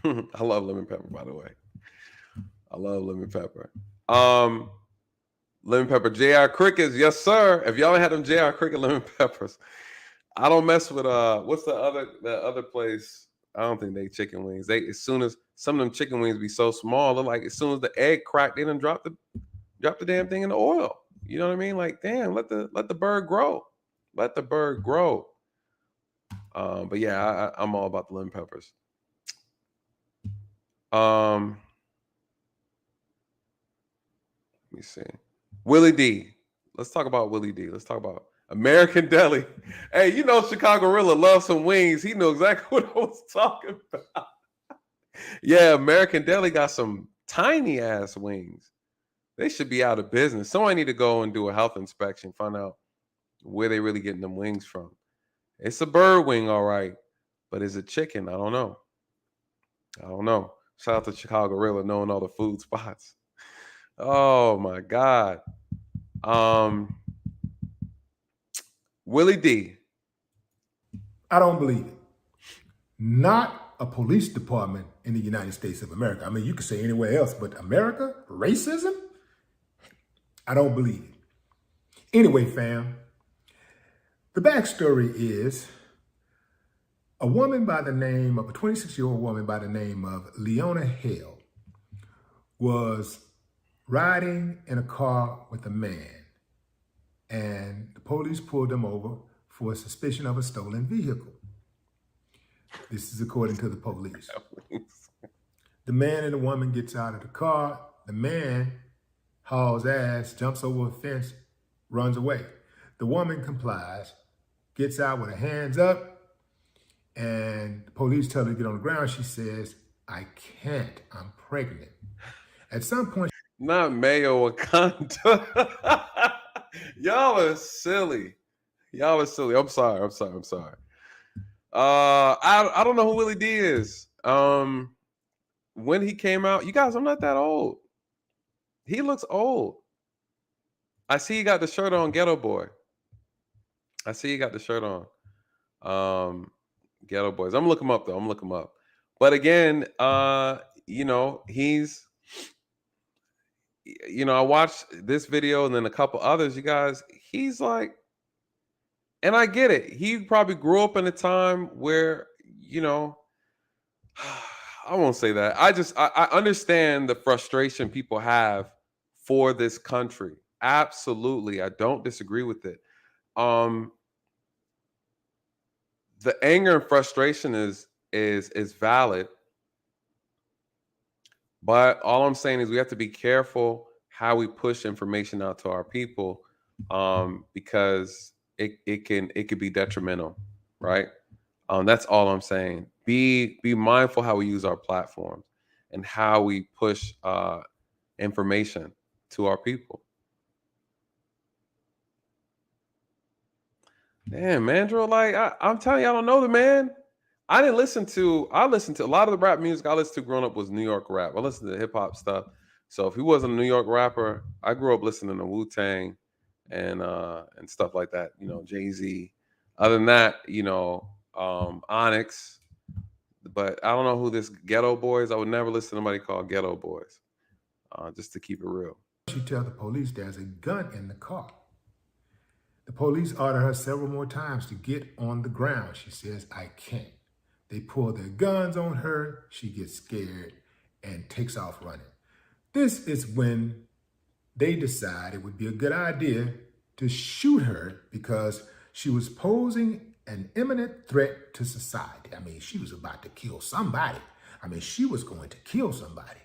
I love lemon pepper, by the way. I love lemon pepper. Lemon pepper, JR Crickets, yes sir. If y'all ain't had them JR Cricket lemon peppers, I don't mess with what's the other place? I don't think they chicken wings. They, as soon as some of them chicken wings be so small, they're like, as soon as the egg cracked, they done drop the damn thing in the oil. You know what I mean? Like, damn, let the bird grow. Let the bird grow. But yeah, I'm all about the lemon peppers. Let me see. Willie D. Let's talk about Willie D. Let's talk about American Deli. Hey, you know Chicago Rilla loves some wings. He knew exactly what I was talking about. Yeah, American Deli got some tiny ass wings. They should be out of business. Somebody need to go and do a health inspection, find out where they really getting them wings from. It's a bird wing, all right, but is it chicken? I don't know. Shout out to Chicago Rilla knowing all the food spots. Oh my God. Willie D. I don't believe it. Not a police department in the United States of America. I mean, you could say anywhere else, but America? Racism? I don't believe it. Anyway, fam, the backstory is a 26-year-old woman by the name of Leona Hale was riding in a car with a man, and the police pulled them over for suspicion of a stolen vehicle. This is according to the police. The man and the woman gets out of the car. The man hauls ass, jumps over a fence, runs away. The woman complies, gets out with her hands up, and the police tell her to get on the ground. She says, "I can't, I'm pregnant." At some point, not Mayo Wakanda. Y'all are silly. I'm sorry. I don't know who Willie D is. When he came out, you guys, I'm not that old. He looks old. I see he got the shirt on, Ghetto Boy. I see he got the shirt on. Ghetto Boys. I'm gonna look him up though. But again, he's you know, I watched this video and then a couple others, you guys. He's like, and I get it. He probably grew up in a time where, you know, I won't say that. I understand the frustration people have for this country. Absolutely. I don't disagree with it. Um, the anger and frustration is valid, but all I'm saying is we have to be careful how we push information out to our people, because it could be detrimental, right? That's all I'm saying. Be mindful how we use our platforms and how we push information to our people. Damn, Mandrill, like I'm telling you, I don't know the man. I listened to a lot of the rap music I listened to growing up was New York rap. I listened to hip hop stuff. So if he wasn't a New York rapper, I grew up listening to Wu-Tang and stuff like that, you know, Jay-Z. Other than that, you know, Onyx. But I don't know who this Ghetto Boys. I would never listen to somebody called Ghetto Boys. Just to keep it real. She tells the police there's a gun in the car. The police order her several more times to get on the ground. She says, I can't. They pull their guns on her. She gets scared and takes off running. This is when they decide it would be a good idea to shoot her because she was posing an imminent threat to society. I mean, she was about to kill somebody. I mean, she was going to kill somebody.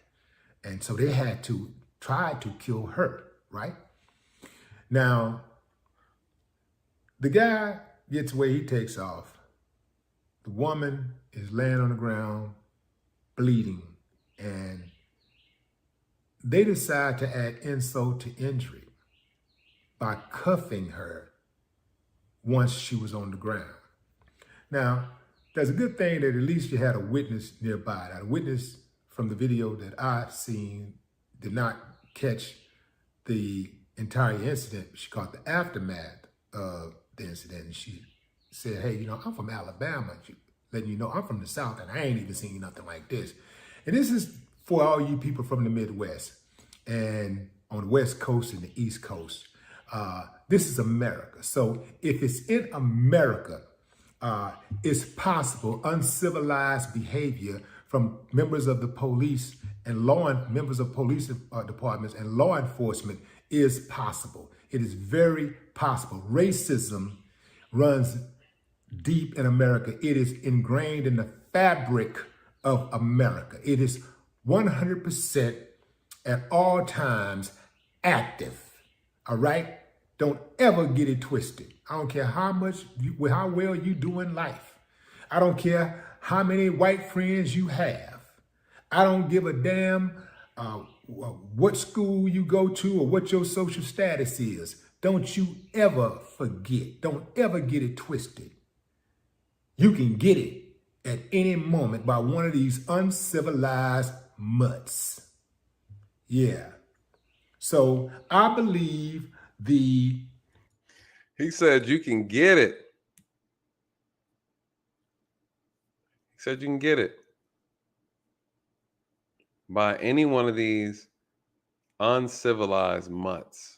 And so they had to try to kill her, right? Now, the guy gets away, he takes off. The woman is laying on the ground, bleeding, and they decide to add insult to injury by cuffing her once she was on the ground. Now, there's a good thing that at least you had a witness nearby. Now, the witness from the video that I've seen did not catch the entire incident. She caught the aftermath of the incident, and she said, hey, you know, I'm from Alabama, letting you know I'm from the South, and I ain't even seen nothing like this. And this is for all you people from the Midwest and on the West Coast and the East Coast. This is America. So if it's in America, it's possible uncivilized behavior from members of the police and members of police departments and law enforcement is possible. It is very possible. Racism runs deep in America. It is ingrained in the fabric of America. It is 100% at all times active. All right? Don't ever get it twisted. I don't care how well you do in life. I don't care how many white friends you have. I don't give a damn what school you go to or what your social status is. Don't you ever forget. Don't ever get it twisted. You can get it at any moment by one of these uncivilized mutts. Yeah. So I believe he said you can get it. He said you can get it by any one of these uncivilized mutts.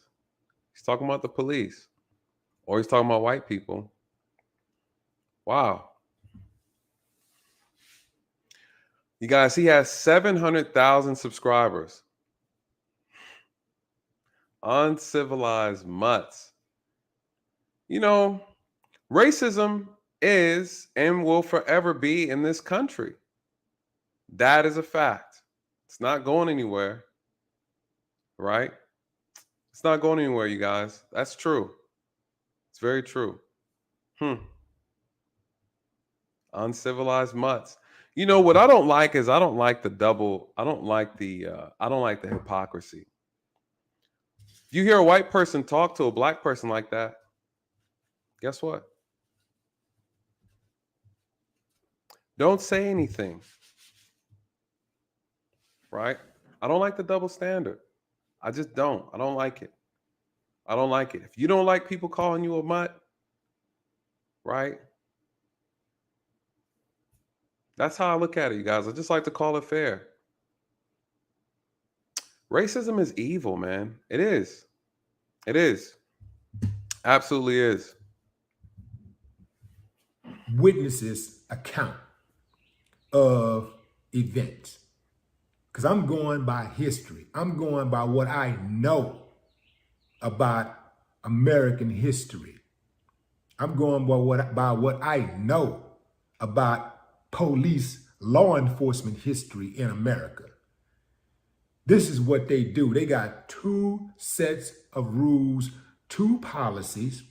He's talking about the police, or he's talking about white people. Wow. You guys, he has 700,000 subscribers. Uncivilized mutts. You know, racism is and will forever be in this country. That is a fact. It's not going anywhere, right? It's not going anywhere, you guys. That's true. It's very true. Uncivilized mutts. You know what I don't like is I don't like the hypocrisy. If you hear a white person talk to a black person like that, guess what? Don't say anything. Right? I don't like the double standard. I just don't. I don't like it. I don't like it. If you don't like people calling you a mutt, right? That's how I look at it, you guys. I just like to call it fair. Racism is evil, man. It is. It is. Absolutely is. Witnesses account of events. Because I'm going by history. I'm going by what I know about American history. I'm going by what I know about police law enforcement history in America. This is what they do. They got two sets of rules, two policies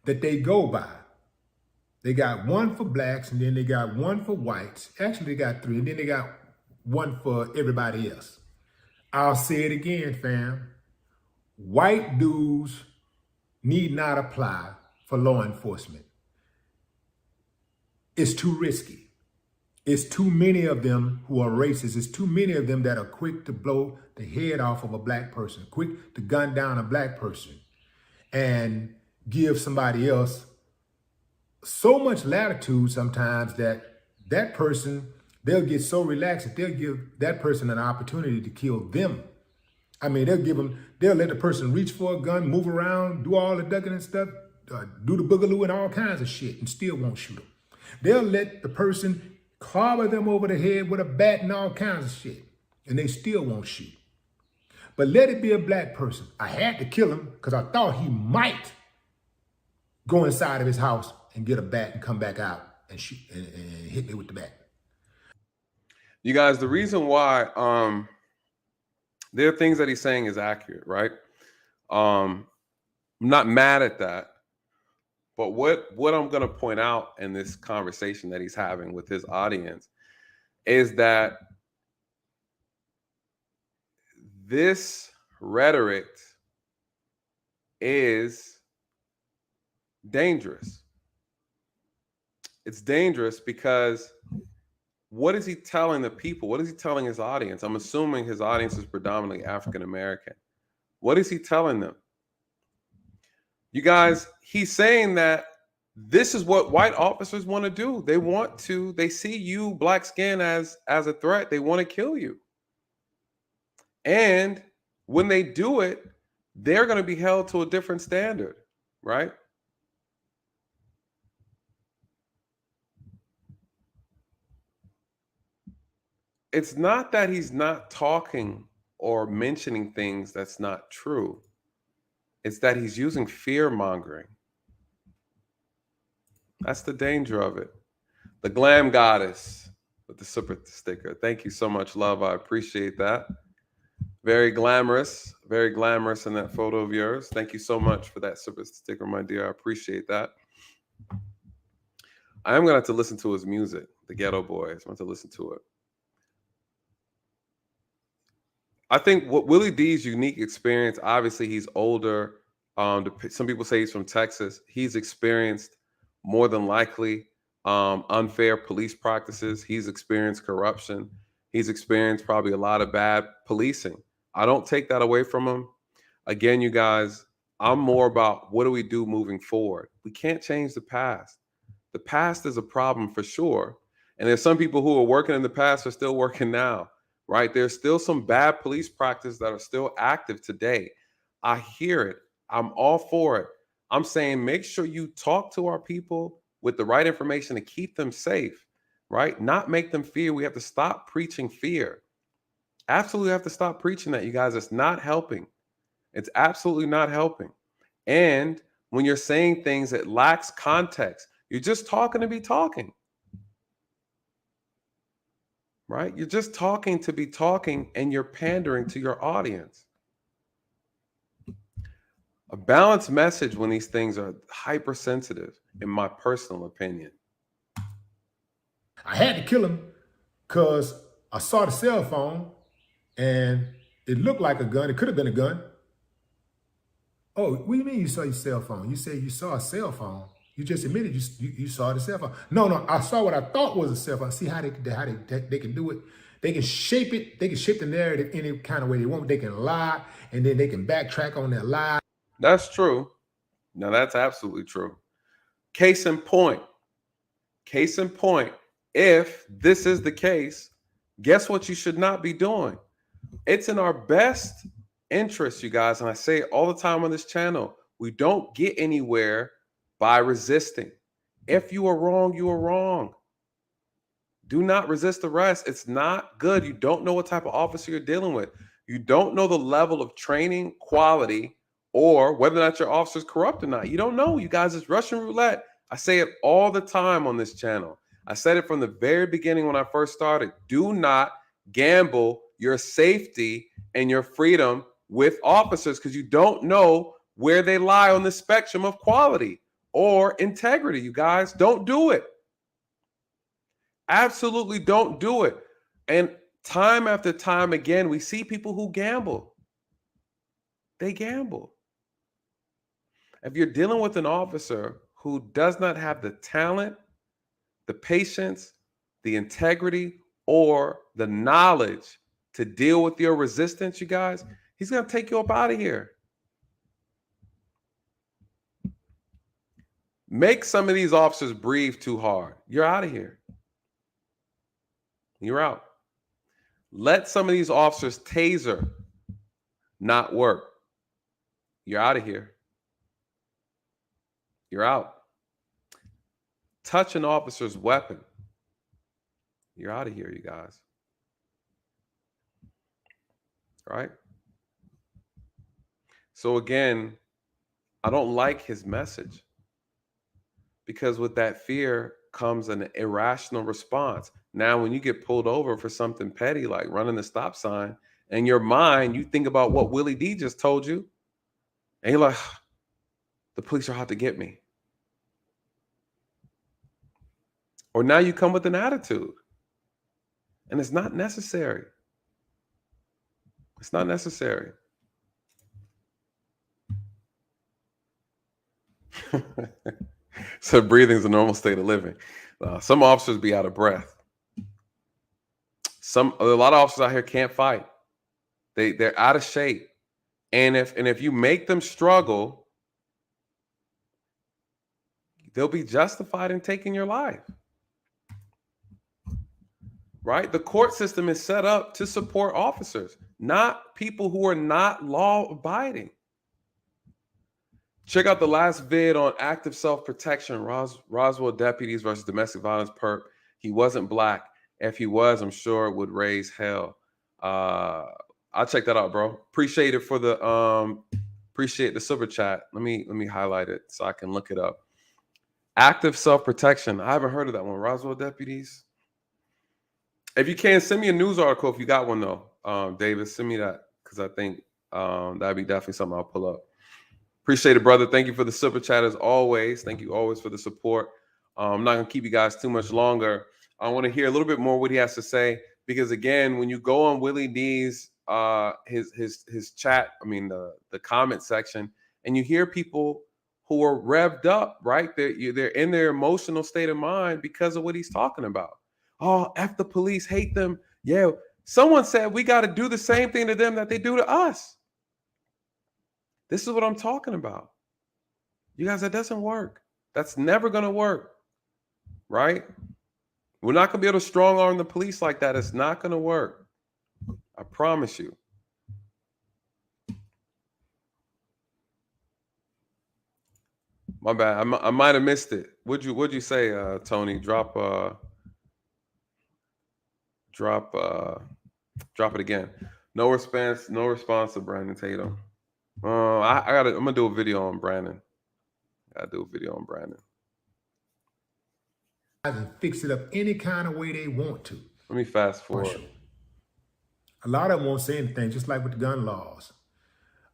that they go by. They got one for blacks, and then they got one for whites. Actually, they got three, and then they got one for everybody else. I'll say it again, fam. White dudes need not apply for law enforcement. It's too risky. It's too many of them who are racist. It's too many of them that are quick to blow the head off of a black person, quick to gun down a black person, and give somebody else so much latitude sometimes that that person, they'll get so relaxed that they'll give that person an opportunity to kill them. I mean, they'll let the person reach for a gun, move around, do all the ducking and stuff, do the boogaloo and all kinds of shit, and still won't shoot them. They'll let the person clobber them over the head with a bat and all kinds of shit, and they still won't shoot. But let it be a black person. I had to kill him because I thought he might go inside of his house and get a bat and come back out and shoot and hit me with the bat. You guys, the reason why there are things that he's saying is accurate, right? I'm not mad at that. But what I'm going to point out in this conversation that he's having with his audience is that this rhetoric is dangerous. It's dangerous because what is he telling the people? What is he telling his audience? I'm assuming his audience is predominantly African American. What is he telling them? You guys, he's saying that this is what white officers want to do. They see you, black skin, as a threat. They want to kill you. And when they do it, they're going to be held to a different standard, right? It's not that he's not talking or mentioning things that's not true. It's that he's using fear mongering. That's the danger of it. The glam goddess with the super sticker. Thank you so much, love. I appreciate that. Very glamorous in that photo of yours. Thank you so much for that super sticker, my dear. I appreciate that. I am going to have to listen to his music, the Ghetto Boys. I'm going to listen to it. I think what Willie D's unique experience, obviously he's older. Some people say he's from Texas. He's experienced more than likely unfair police practices. He's experienced corruption. He's experienced probably a lot of bad policing. I don't take that away from him. Again, you guys, I'm more about what do we do moving forward? We can't change the past. The past is a problem for sure. And there's some people who are working in the past are still working now. Right? There's still some bad police practice that are still active today. I hear it. I'm all for it. I'm saying make sure you talk to our people with the right information to keep them safe, right? Not make them fear. We have to stop preaching fear. Absolutely have to stop preaching that, you guys. It's not helping. It's absolutely not helping. And when you're saying things that lacks context, you're just talking to be talking. Right? You're just talking to be talking and you're pandering to your audience. A balanced message when these things are hypersensitive, in my personal opinion. I had to kill him because I saw the cell phone and it looked like a gun. It could have been a gun. Oh, what do you mean you saw your cell phone? You said you saw a cell phone. You just admitted you saw the cell phone. No, I saw what I thought was a cell phone. See how they can do it? They can shape it. They can shape the narrative any kind of way they want. They can lie, and then they can backtrack on their lie. That's true. Now, that's absolutely true. Case in point, if this is the case, guess what you should not be doing? It's in our best interest, you guys, and I say it all the time on this channel, we don't get anywhere by resisting. If you are wrong, you are wrong. Do not resist arrest. It's not good. You don't know what type of officer you're dealing with. You don't know the level of training, quality, or whether or not your officer's corrupt or not. You don't know. You guys, it's Russian roulette. I say it all the time on this channel. I said it from the very beginning when I first started. Do not gamble your safety and your freedom with officers because you don't know where they lie on the spectrum of quality or integrity. You guys, don't do it. Absolutely don't do it. And time after time again, we see people who gamble. They gamble. If you're dealing with an officer who does not have the talent, the patience, the integrity, or the knowledge to deal with your resistance, you guys, he's going to take you up out of here. Make some of these officers breathe too hard. You're out of here. You're out. Let some of these officers taser not work. You're out of here. You're out. Touch an officer's weapon. You're out of here, you guys. Right? So again, I don't like his message because with that fear comes an irrational response. Now, when you get pulled over for something petty like running the stop sign, in your mind, you think about what Willie D just told you, and you're like, the police are out to get me. Or now you come with an attitude, and it's not necessary. It's not necessary. So breathing is a normal state of living. Some officers be out of breath. A lot of officers out here can't fight. They're out of shape. And if you make them struggle, they'll be justified in taking your life. Right? The court system is set up to support officers, not people who are not law abiding. Check out the last vid on active self-protection, Roswell deputies versus domestic violence perp. He wasn't black. If he was, I'm sure it would raise hell. I'll check that out, bro. Appreciate it for the appreciate the super chat. Let me highlight it so I can look it up. Active self-protection. I haven't heard of that one. Roswell deputies. If you can, send me a news article if you got one though. David, send me that because I think that'd be definitely something I'll pull up. Appreciate it, brother. Thank you for the super chat as always. Thank you always for the support. I'm not gonna keep you guys too much longer. I want to hear a little bit more what he has to say because again, when you go on Willie D's his chat, I mean the comment section, and you hear people who are revved up, right? They're in their emotional state of mind because of what he's talking about. Oh, F the police, hate them. Yeah, someone said we got to do the same thing to them that they do to us. This is what I'm talking about. You guys, that doesn't work. That's never going to work, right? We're not going to be able to strong arm the police like that. It's not going to work. I promise you. My bad. I might have missed it. What'd you say, Tony? Drop it again. No response to Brandon Tatum. I'm gonna do a video on Brandon. And fix it up any kind of way they want to. Let me fast forward. A lot of them won't say anything, just like with the gun laws.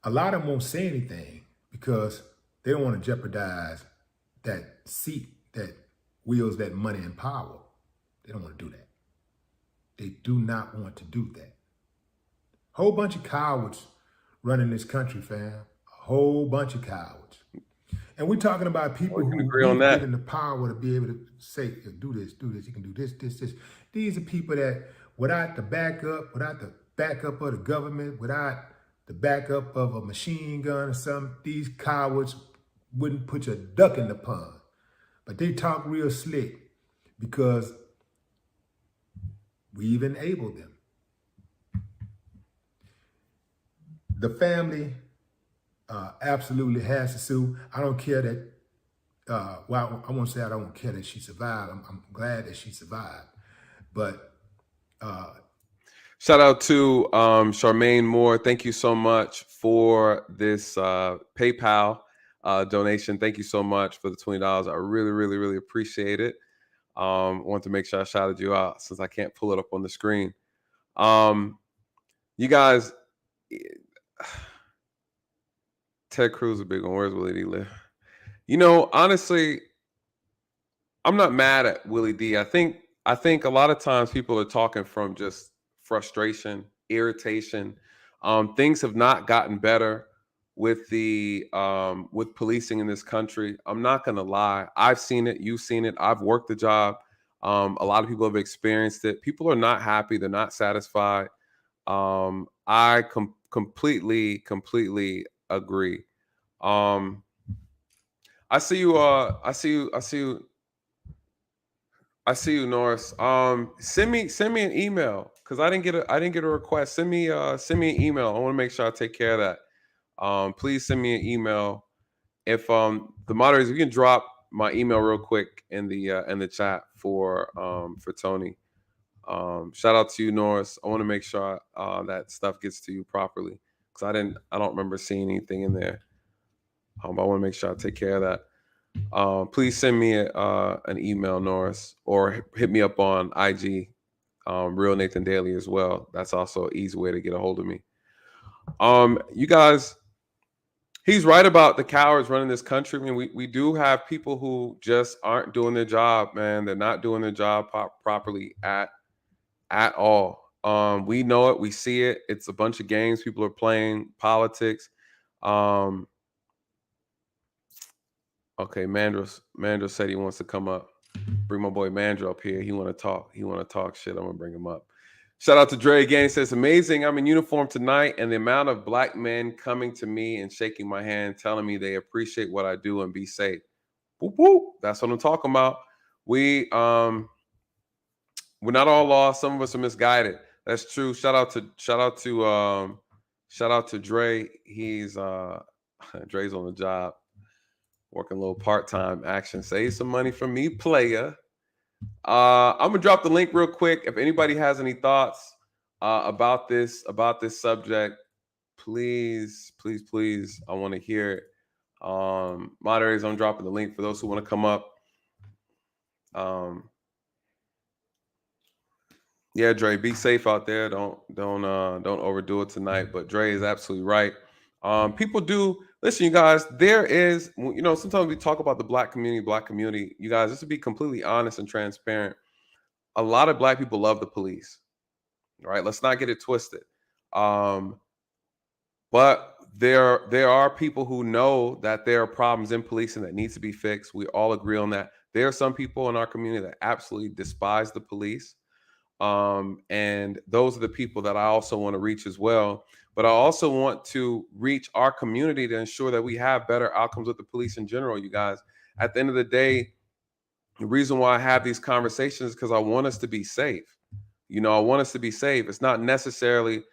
A lot of them won't say anything because they don't want to jeopardize that seat that wields that money and power. They don't want to do that. They do not want to do that. Whole bunch of cowards running this country, fam. A whole bunch of cowards. And we're talking about people who are given the power to be able to say, do this, you can do this. These are people that without the backup of the government, without the backup of a machine gun or something, these cowards wouldn't put your duck in the pond. But they talk real slick because we've enabled them. The family absolutely has to sue. I don't care that. Well, I won't say I don't care that she survived. I'm glad that she survived, but. Shout out to Charmaine Moore. Thank you so much for this PayPal donation. Thank you so much for the $20. I really, really, really appreciate it. Want to make sure I shouted you out since I can't pull it up on the screen. You guys, Ted Cruz is a big one. Where's Willie D live? You know, honestly, I'm not mad at Willie D. I think a lot of times people are talking from just frustration, irritation. Things have not gotten better with the with policing in this country. I'm not gonna lie. I've seen it. You've seen it. I've worked the job. A lot of people have experienced it. People are not happy. They're not satisfied. I completely agree. I see you. I see you, Norris. Send me an email because I didn't get a request. Send me an email. I want to make sure I take care of that. Please send me an email. If the moderators, you can drop my email real quick in the chat for Tony. Shout out to you, Norris. I want to make sure that stuff gets to you properly because I don't remember seeing anything in there. I want to make sure I take care of that. Please send me an email, Norris, or hit me up on IG, Real Nathan Daly as well. That's also an easy way to get a hold of me. You guys, he's right about the cowards running this country. I mean, we do have people who just aren't doing their job, man. They're not doing their job properly at all. We know it. We see it. It's a bunch of games people are playing, politics. Okay, Mandro said he wants to come up. Bring my boy Mandro up here. He want to talk. He want to talk shit. I'm gonna bring him up. Shout out to Dre again. He says, amazing. I'm in uniform tonight, and the amount of black men coming to me and shaking my hand, telling me they appreciate what I do and be safe. Whoop, whoop. That's what I'm talking about. We're not all lost. Some of us are misguided. That's true. Shout out to Dre. He's Dre's on the job. Working a little part-time action. Save some money for me, player. I'm gonna drop the link real quick. If anybody has any thoughts about this subject, please, I want to hear it. Moderators, I'm dropping the link for those who want to come up. Yeah, Dre, be safe out there. Don't overdo it tonight. But Dre is absolutely right. People do listen, you guys. There is, sometimes we talk about the black community. You guys, just to be completely honest and transparent, a lot of black people love the police. Right? Let's not get it twisted. But there are people who know that there are problems in policing that needs to be fixed. We all agree on that. There are some people in our community that absolutely despise the police. And those are the people that I also want to reach as well. But I also want to reach our community to ensure that we have better outcomes with the police in general, you guys. At the end of the day, the reason why I have these conversations is because I want us to be safe. I want us to be safe. It's not necessarily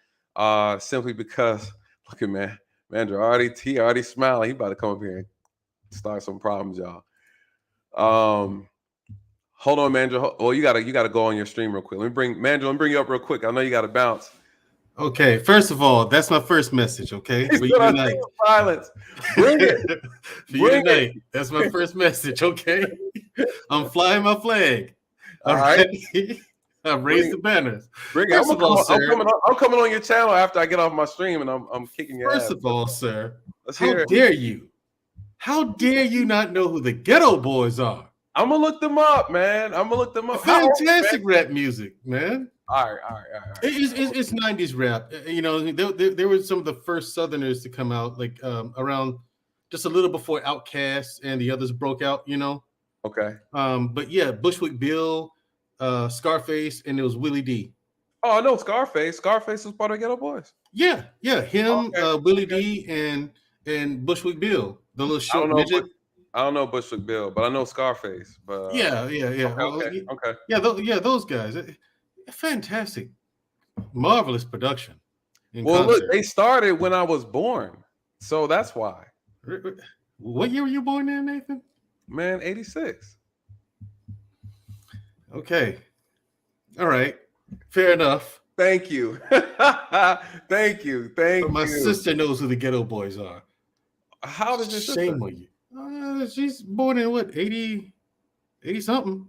simply because, look at Mandra already smiling. He about to come up here and start some problems, y'all. Hold on, Mandra. Oh, you gotta go on your stream real quick. Let me bring you up real quick. I know you gotta bounce. Okay, first of all, that's my first message. Okay, for you tonight. Silence. Bring it. For you tonight. That's my first message. Okay, I'm flying my flag. All right. I've raised the banners. Bring it. I'm coming on your channel after I get off my stream, and I'm kicking your ass. First of all, sir, how dare you? How dare you not know who the Ghetto Boys are? I'm gonna look them up, man. Fantastic rap music, man. All right. It's 90s rap. There were some of the first Southerners to come out, like around just a little before Outkast and the others broke out. Okay. But yeah, Bushwick Bill, Scarface, and it was Willie D. Oh, I know Scarface. Scarface was part of Ghetto Boys. Yeah, him, Willie D, and Bushwick Bill, the little short midget. I don't know Bushwick Bill, but I know Scarface. But yeah. Okay. Yeah, those guys. Fantastic, marvelous production. in Well, concert. look, they started when I was born, so that's why. What year were you born in, Nathan? Man, 86. Okay. All right. Fair enough. Thank you. Thank you. Thank But my you. sister knows who the Ghetto Boys are. How does your sister? Shame on you. She's born in what, 80 something.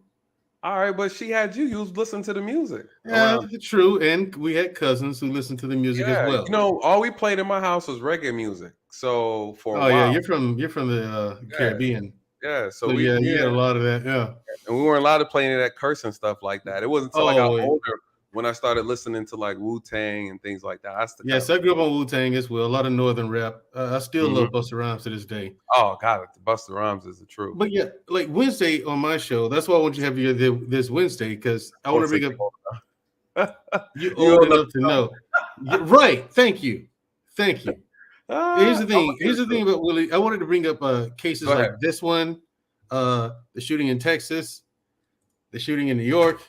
All right, but she had you. You was listening to the music. Yeah, around. true. And we had cousins who listened to the music as well. You know, all we played in my house was reggae music. So for a while. Yeah, you're from the Caribbean. Yeah, so you had a lot of that. Yeah. And we weren't allowed to play any of that curse and stuff like that. It wasn't until I got older when I started listeing to like Wu-Tang and things like that. Yes, I grew up on Wu-Tang as well. A lot of Northern rap. I still love Busta Rhymes to this day. Oh God, Busta Rhymes is the truth. But yeah, like Wednesday on my show, that's why I want you to have this Wednesday, because I want to bring up you old enough to know. Right. Thank you. Here's the thing about Willie. I wanted to bring up cases like this one, the shooting in Texas, the shooting in New York.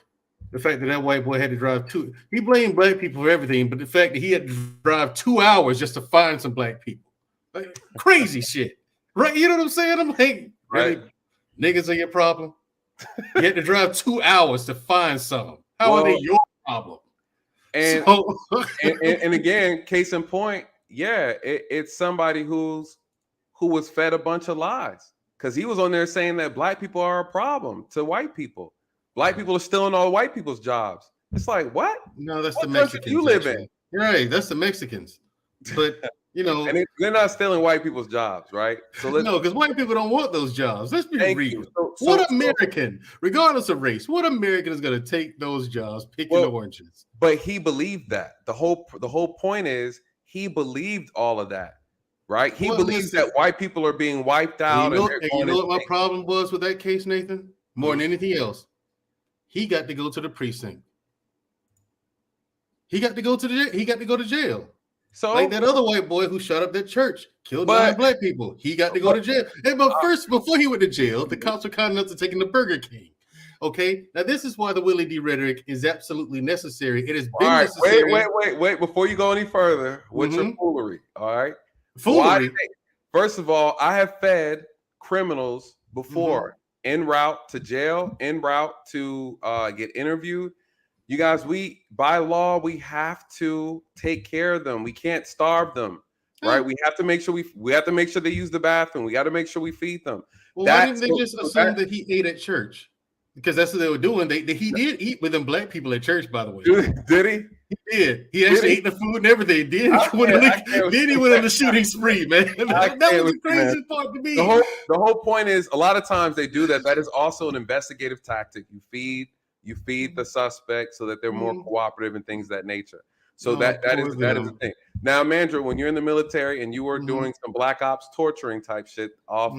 The fact that white boy had to drive he blamed black people for everything, but the fact that he had to drive 2 hours just to find some black people, like, crazy shit, right? You know what I'm saying? I'm like, right, niggas are your problem. You had to drive 2 hours to find some. How are they your problem? And and again, case in point, it's somebody who was fed a bunch of lies, because he was on there saying that black people are a problem to white people. Black people are stealing all white people's jobs. It's like, what? No, that's the Mexicans you live in. Right, that's the Mexicans. But and they're not stealing white people's jobs, right? So no, because white people don't want those jobs. Let's be real. What American, regardless of race, what American is going to take those jobs picking oranges? But he believed that. The whole point is he believed all of that, right? He believes that white people are being wiped out. You know what my problem was with that case, Nathan? More than anything else, he got to go to the precinct. He got to go to jail. So like that other white boy who shot up that church, killed 9 black people. He got to go to jail. But first, before he went to jail, the cops were kind enough to take him to Burger King. Okay, now this is why the Willie D. Rhetoric is absolutely necessary. It has been necessary. Wait! Before you go any further, what's your foolery? All right, foolery. First of all, I have fed criminals before en route to jail, en route to get interviewed. You guys, by law, we have to take care of them. We can't starve them, right? We have to make sure we have to make sure they use the bathroom. We got to make sure we feed them. Well, why didn't they just assume that he ate at church? Because that's what they were doing. He did eat with them black people at church, by the way. Did he? He did. He actually ate the food and everything. Then he went on the shooting spree, man. That was the craziest part to me. The whole point is, a lot of times they do that. That is also an investigative tactic. You feed the suspect so that they're more cooperative and things of that nature. So that is the thing. Now, Mandra, when you're in the military and you were doing some black ops torturing type shit off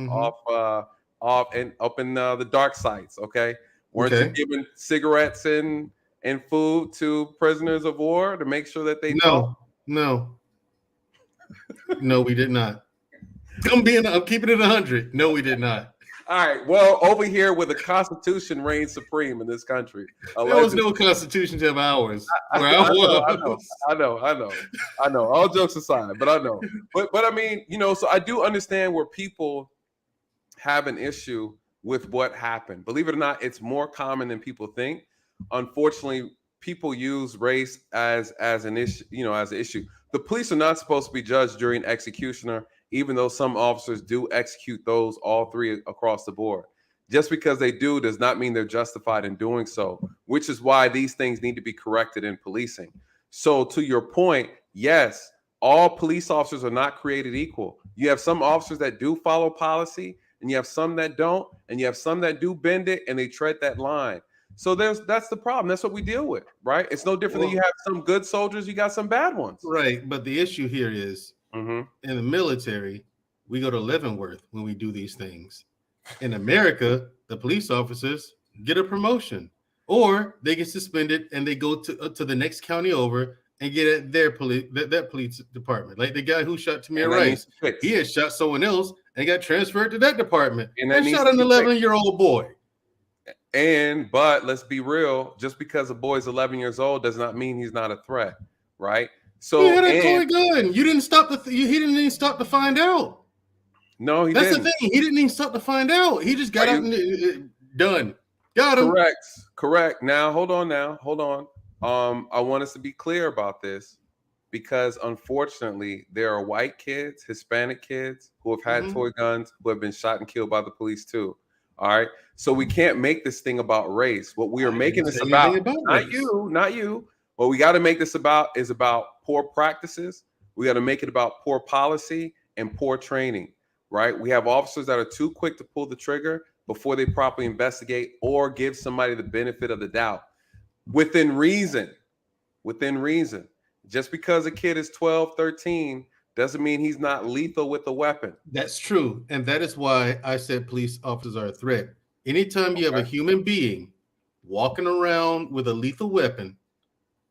and up in the dark sites, okay? Weren't you giving cigarettes and food to prisoners of war to make sure that they No, we did not. I'm keeping it 100. No, we did not. All right. Well, over here where the Constitution reigns supreme in this country, there was no Constitution till ours. I know. All jokes aside, but I know. But I mean, so I do understand where people have an issue with what happened. Believe it or not, it's more common than people think. Unfortunately, people use race as an issue. As an issue. The police are not supposed to be judge, jury, and executioner, even though some officers do execute those all three across the board. Just because they do does not mean they're justified in doing so, which is why these things need to be corrected in policing. So to your point, yes, all police officers are not created equal. You have some officers that do follow policy, and you have some that don't, and you have some that do bend it, and they tread that line. So that's the problem. That's what we deal with, right? It's no different than you have some good soldiers, you got some bad ones. Right, but the issue here is, in the military, we go to Leavenworth when we do these things. In America, the police officers get a promotion, or they get suspended and they go to the next county over and get at their police department. Like the guy who shot Tamir Rice, he had shot someone else and got transferred to that department and shot an 11-year-old boy. But let's be real, just because a boy's 11 years old does not mean he's not a threat, right? So he had a toy gun. You didn't stop he didn't even stop to find out. No, he That's didn't. the thing. He didn't even stop to find out. He just got out and done. Got him. Correct. Now, hold on. I want us to be clear about this because unfortunately, there are white kids, Hispanic kids who have had toy guns who have been shot and killed by the police too. All right. So we can't make this thing about race. What we are making this about, not you. What we got to make this about is about poor practices. We got to make it about poor policy and poor training, right? We have officers that are too quick to pull the trigger before they properly investigate or give somebody the benefit of the doubt within reason. Just because a kid is 12, 13 doesn't mean he's not lethal with a weapon. That's true. And that is why I said police officers are a threat. Anytime you have a human being walking around with a lethal weapon,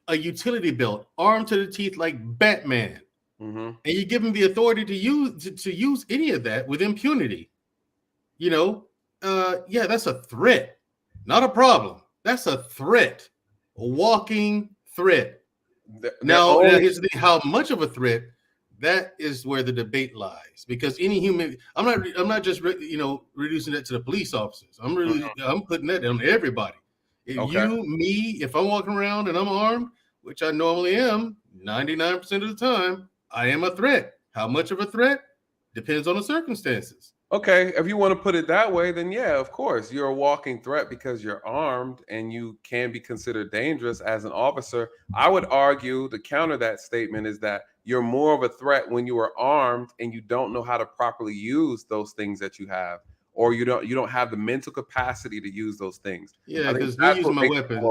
a utility belt, armed to the teeth like Batman, and you give him the authority to use any of that with impunity, that's a threat, not a problem. That's a threat, a walking threat. Now, here's the thing, how much of a threat, that is where the debate lies. Because any human, I'm not just reducing that to the police officers. I'm putting that on everybody. If if I'm walking around and I'm armed, which I normally am 99% of the time, I am a threat. How much of a threat? Depends on the circumstances. Okay, if you want to put it that way, then yeah, of course, you're a walking threat because you're armed and you can be considered dangerous as an officer. I would argue to counter that statement is that you're more of a threat when you are armed and you don't know how to properly use those things that you have, or you don't have the mental capacity to use those things. Yeah, because me using my weapon,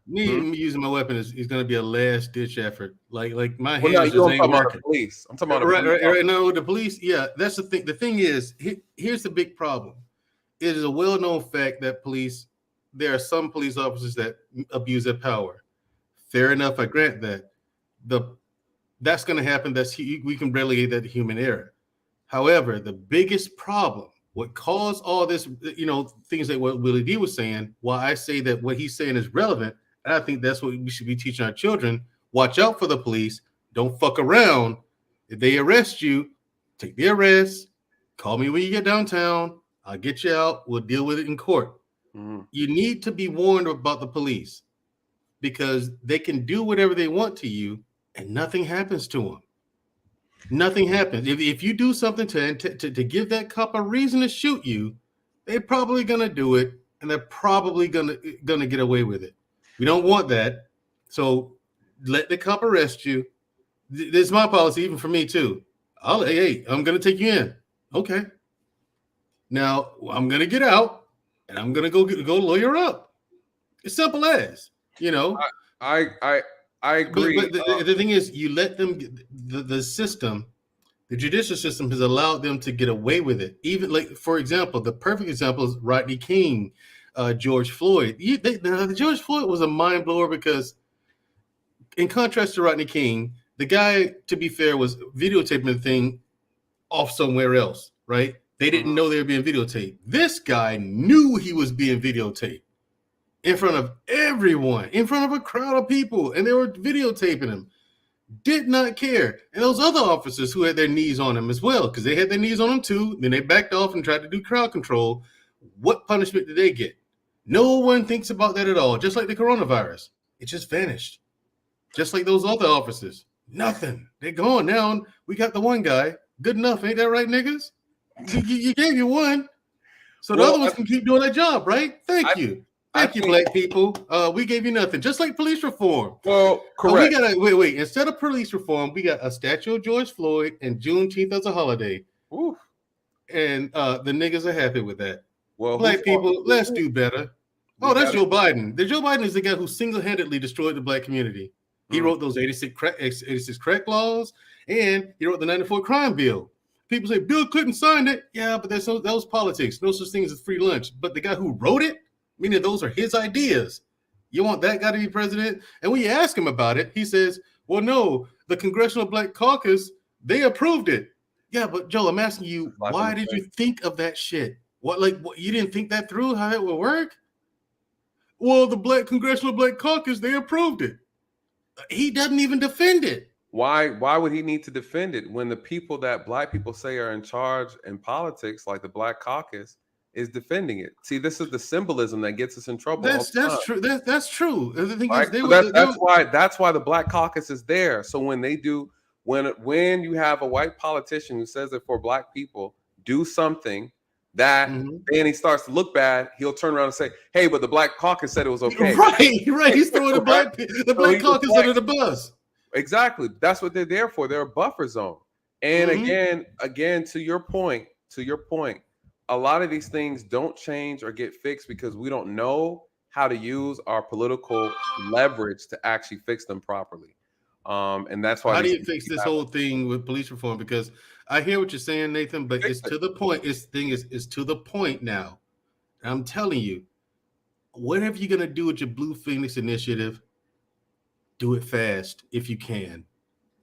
using my weapon is going to be a last ditch effort. Like my hands just ain't working. I'm talking about right. No, the police. Yeah, that's the thing. The thing is, here's the big problem. It is a well-known fact that there are some police officers that abuse their power. Fair enough, I grant that. That's going to happen. We can relegate that to human error. However, the biggest problem, what caused all this, things that what Willie D was saying, why I say that what he's saying is relevant, and I think that's what we should be teaching our children. Watch out for the police. Don't fuck around. If they arrest you, take the arrest. Call me when you get downtown. I'll get you out. We'll deal with it in court. You need to be warned about the police because they can do whatever they want to you and nothing happens to them. Nothing happens. If you do something to give that cop a reason to shoot you, they're probably gonna do it, and they're probably gonna get away with it. We don't want that. So let the cop arrest you. This is my policy, even for me too. Hey, I'm gonna take you in. Okay. Now I'm gonna get out, and I'm gonna go lawyer up. It's simple as, I agree. But the thing is, you let them, the system, the judicial system has allowed them to get away with it. Even for example, the perfect example is Rodney King, George Floyd. The George Floyd was a mind blower because in contrast to Rodney King, the guy, to be fair, was videotaping the thing off somewhere else, right? They didn't know they were being videotaped. This guy knew he was being videotaped. In front of everyone, in front of a crowd of people, and they were videotaping him. Did not care. And those other officers who had their knees on him as well, because they had their knees on him too, then they backed off and tried to do crowd control. What punishment did they get? No one thinks about that at all. Just like the coronavirus. It just vanished. Just like those other officers. Nothing. They're gone now. We got the one guy. Good enough, ain't that right, niggas? You gave you one. So the other ones can keep doing their job, right? Thank you. Thank you, black people. We gave you nothing. Just like police reform. Well, correct. We got wait. Instead of police reform, we got a statue of George Floyd and Juneteenth as a holiday. Oof. And the niggas are happy with that. Well, black people, let's do better. Oh, that's Joe Biden. Joe Biden is the guy who single-handedly destroyed the black community. He wrote those 86 crack laws, and he wrote the 94 crime bill. People say Bill Clinton signed it. Yeah, but that was politics. No such thing as a free lunch. But the guy who wrote it, meaning those are his ideas. You want that guy to be president? And when you ask him about it, he says, well, no, the Congressional Black Caucus, they approved it. Yeah, but Joe, I'm asking you, why did you think of that shit? What you didn't think that through, how it would work? Well, the Congressional Black Caucus, they approved it. He doesn't even defend it. Why would he need to defend it when the people that black people say are in charge in politics, like the Black Caucus, is defending it? See, this is the symbolism that gets us in trouble all the That's time. true. That's true. And the thing Right? is, they So were that's why the Black Caucus is there. So when they do when you have a white politician who says that for black people do something that then he starts to look bad, he'll turn around and say, "Hey, but the Black Caucus said it was okay." Right. He's throwing the Right? Black Caucus under the bus. Exactly. That's what they're there for. They're a buffer zone. And again, to your point, a lot of these things don't change or get fixed because we don't know how to use our political leverage to actually fix them properly. And that's why. How do you fix this whole thing with police reform? Because I hear what you're saying, Nathan, but it's to the point. It's to the point now. And I'm telling you, whatever you're gonna do with your Blue Phoenix initiative, do it fast if you can.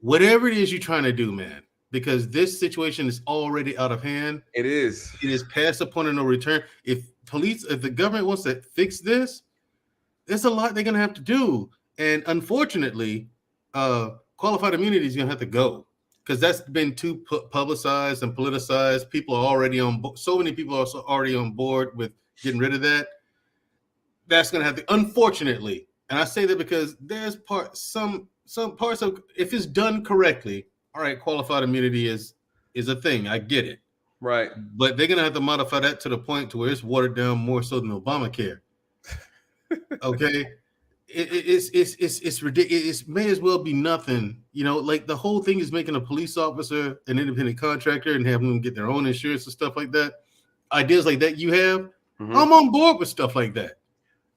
Whatever it is you're trying to do, man, because this situation is already out of hand. It is. It is past the point of no return. If the government wants to fix this, there's a lot they're gonna have to do. And unfortunately, qualified immunity is gonna have to go because that's been too publicized and politicized. People are already on board. So many people are already on board with getting rid of that. That's gonna have to, unfortunately. And I say that because there's some parts of, if it's done correctly, all right, qualified immunity is a thing. I get it. Right. But they're gonna have to modify that to the point to where it's watered down more so than Obamacare. Okay. It's ridiculous. It may as well be nothing. You know, like the whole thing is making a police officer an independent contractor and having them get their own insurance and stuff like that. Ideas like that you have, I'm on board with stuff like that.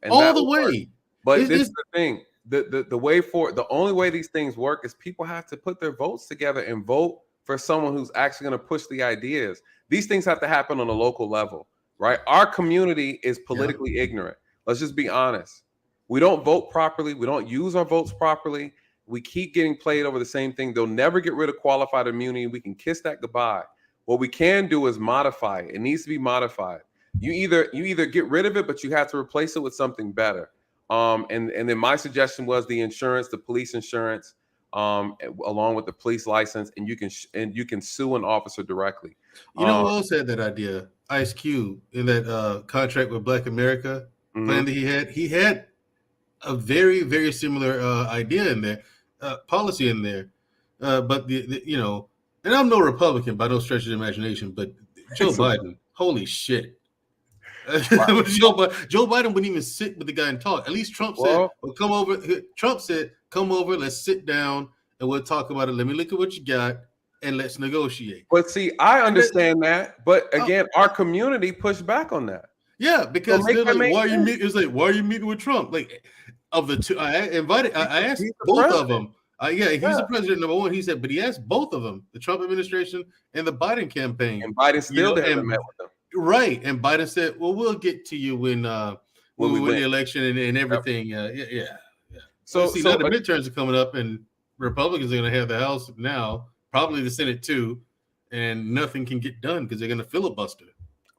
And all the way. But this is the thing. The only way these things work is people have to put their votes together and vote for someone who's actually going to push the ideas. These things have to happen on a local level, right? Our community is politically ignorant. Let's just be honest. We don't vote properly. We don't use our votes properly. We keep getting played over the same thing. They'll never get rid of qualified immunity. We can kiss that goodbye. What we can do is modify it. It needs to be modified. You either get rid of it, but you have to replace it with something better. And then my suggestion was the insurance, the police insurance, along with the police license, and you can sue an officer directly. You know who else had that idea? Ice Cube in that contract with Black America plan that he had a very, very similar idea in there, policy in there. But the you know, and I'm no Republican by no stretch of the imagination, but Joe Biden, holy shit. Joe Biden wouldn't even sit with the guy and talk. At least Trump said, well, come over. Trump said, come over, let's sit down and we'll talk about it. Let me look at what you got and let's negotiate. But see, I understand that. But again, our community pushed back on that. Yeah, because they're like, why are you meeting? It's like, why are you meeting with Trump? Like, of the two, I asked both of them. He's the president, number one. He said, but he asked both of them, the Trump administration and the Biden campaign. And Biden still haven't met with them. Right. And Biden said, well, we'll get to you when we win the election and everything. Yeah. So now the midterms are coming up and Republicans are going to have the House now, probably the Senate too, and nothing can get done because they're going to filibuster.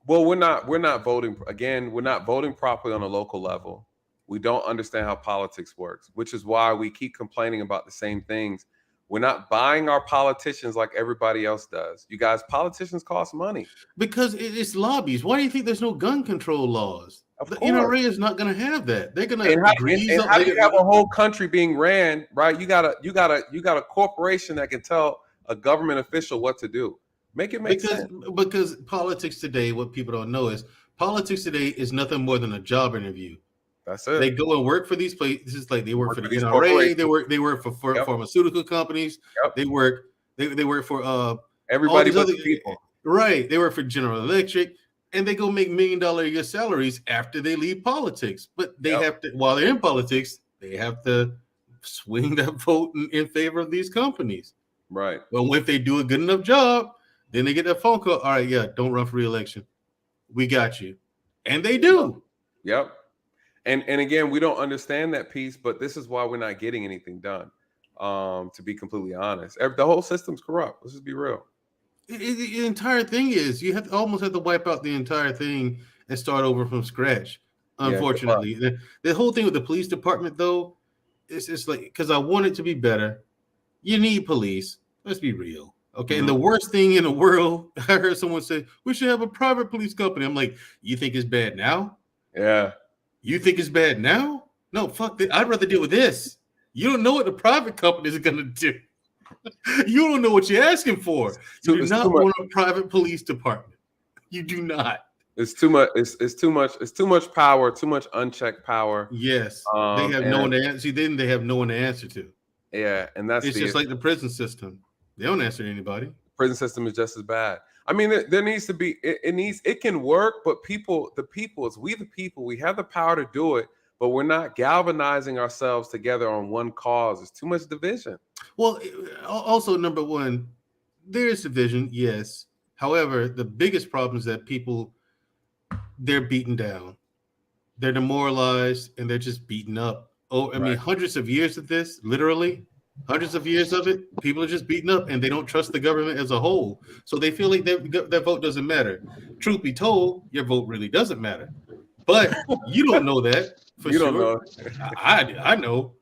Well, we're not voting. Again, we're not voting properly on a local level. We don't understand how politics works, which is why we keep complaining about the same things. We're not buying our politicians like everybody else does. You guys, politicians cost money. Because it's lobbies. Why do you think there's no gun control laws? The NRA is not going to have that. They're going to agree. And how do you have a whole country being ran, right? You got a corporation that can tell a government official what to do. Make it make sense. Because politics today, what people don't know is politics today is nothing more than a job interview. That's it. They go and work for these places, like they work for the NRA. They work for pharmaceutical companies. They work for everybody but the people. Right. They work for General Electric, and they go make $1 million a year salaries after they leave politics. But they have to, while they're in politics, they have to swing that vote in favor of these companies. Right. Well, if they do a good enough job, then they get that phone call. All right, don't run for re-election. We got you, and they do. Yep. And again, we don't understand that piece, but this is why we're not getting anything done. To be completely honest, the whole system's corrupt. Let's just be real. The entire thing is you almost have to wipe out the entire thing and start over from scratch. Unfortunately, the whole thing with the police department, though, it's like because I want it to be better. You need police. Let's be real. Okay. And the worst thing in the world, I heard someone say, we should have a private police company. I'm like, you think it's bad now? Yeah. You think it's bad now? No, fuck that. I'd rather deal with this. You don't know what the private companies are going to do. You don't know what you're asking for. You do not want a private police department. You do not. It's too much. It's too much. It's too much power. Too much unchecked power. Yes, they have no one to answer. Then they have no one to answer to. Yeah, and that's just like the prison system. They don't answer to anybody. Prison system is just as bad. I mean, there needs to be. It can work, but we the people, we have the power to do it, but we're not galvanizing ourselves together on one cause. It's too much division. Well, also number one, there is division. Yes, however, the biggest problem is that people, they're beaten down, they're demoralized, and they're just beaten up. Oh, I mean, hundreds of years of this, literally, hundreds of years of it, people are just beaten up, and they don't trust the government as a whole. So they feel like their vote doesn't matter. Truth be told, your vote really doesn't matter. But you don't know that for you sure. Don't know. I know.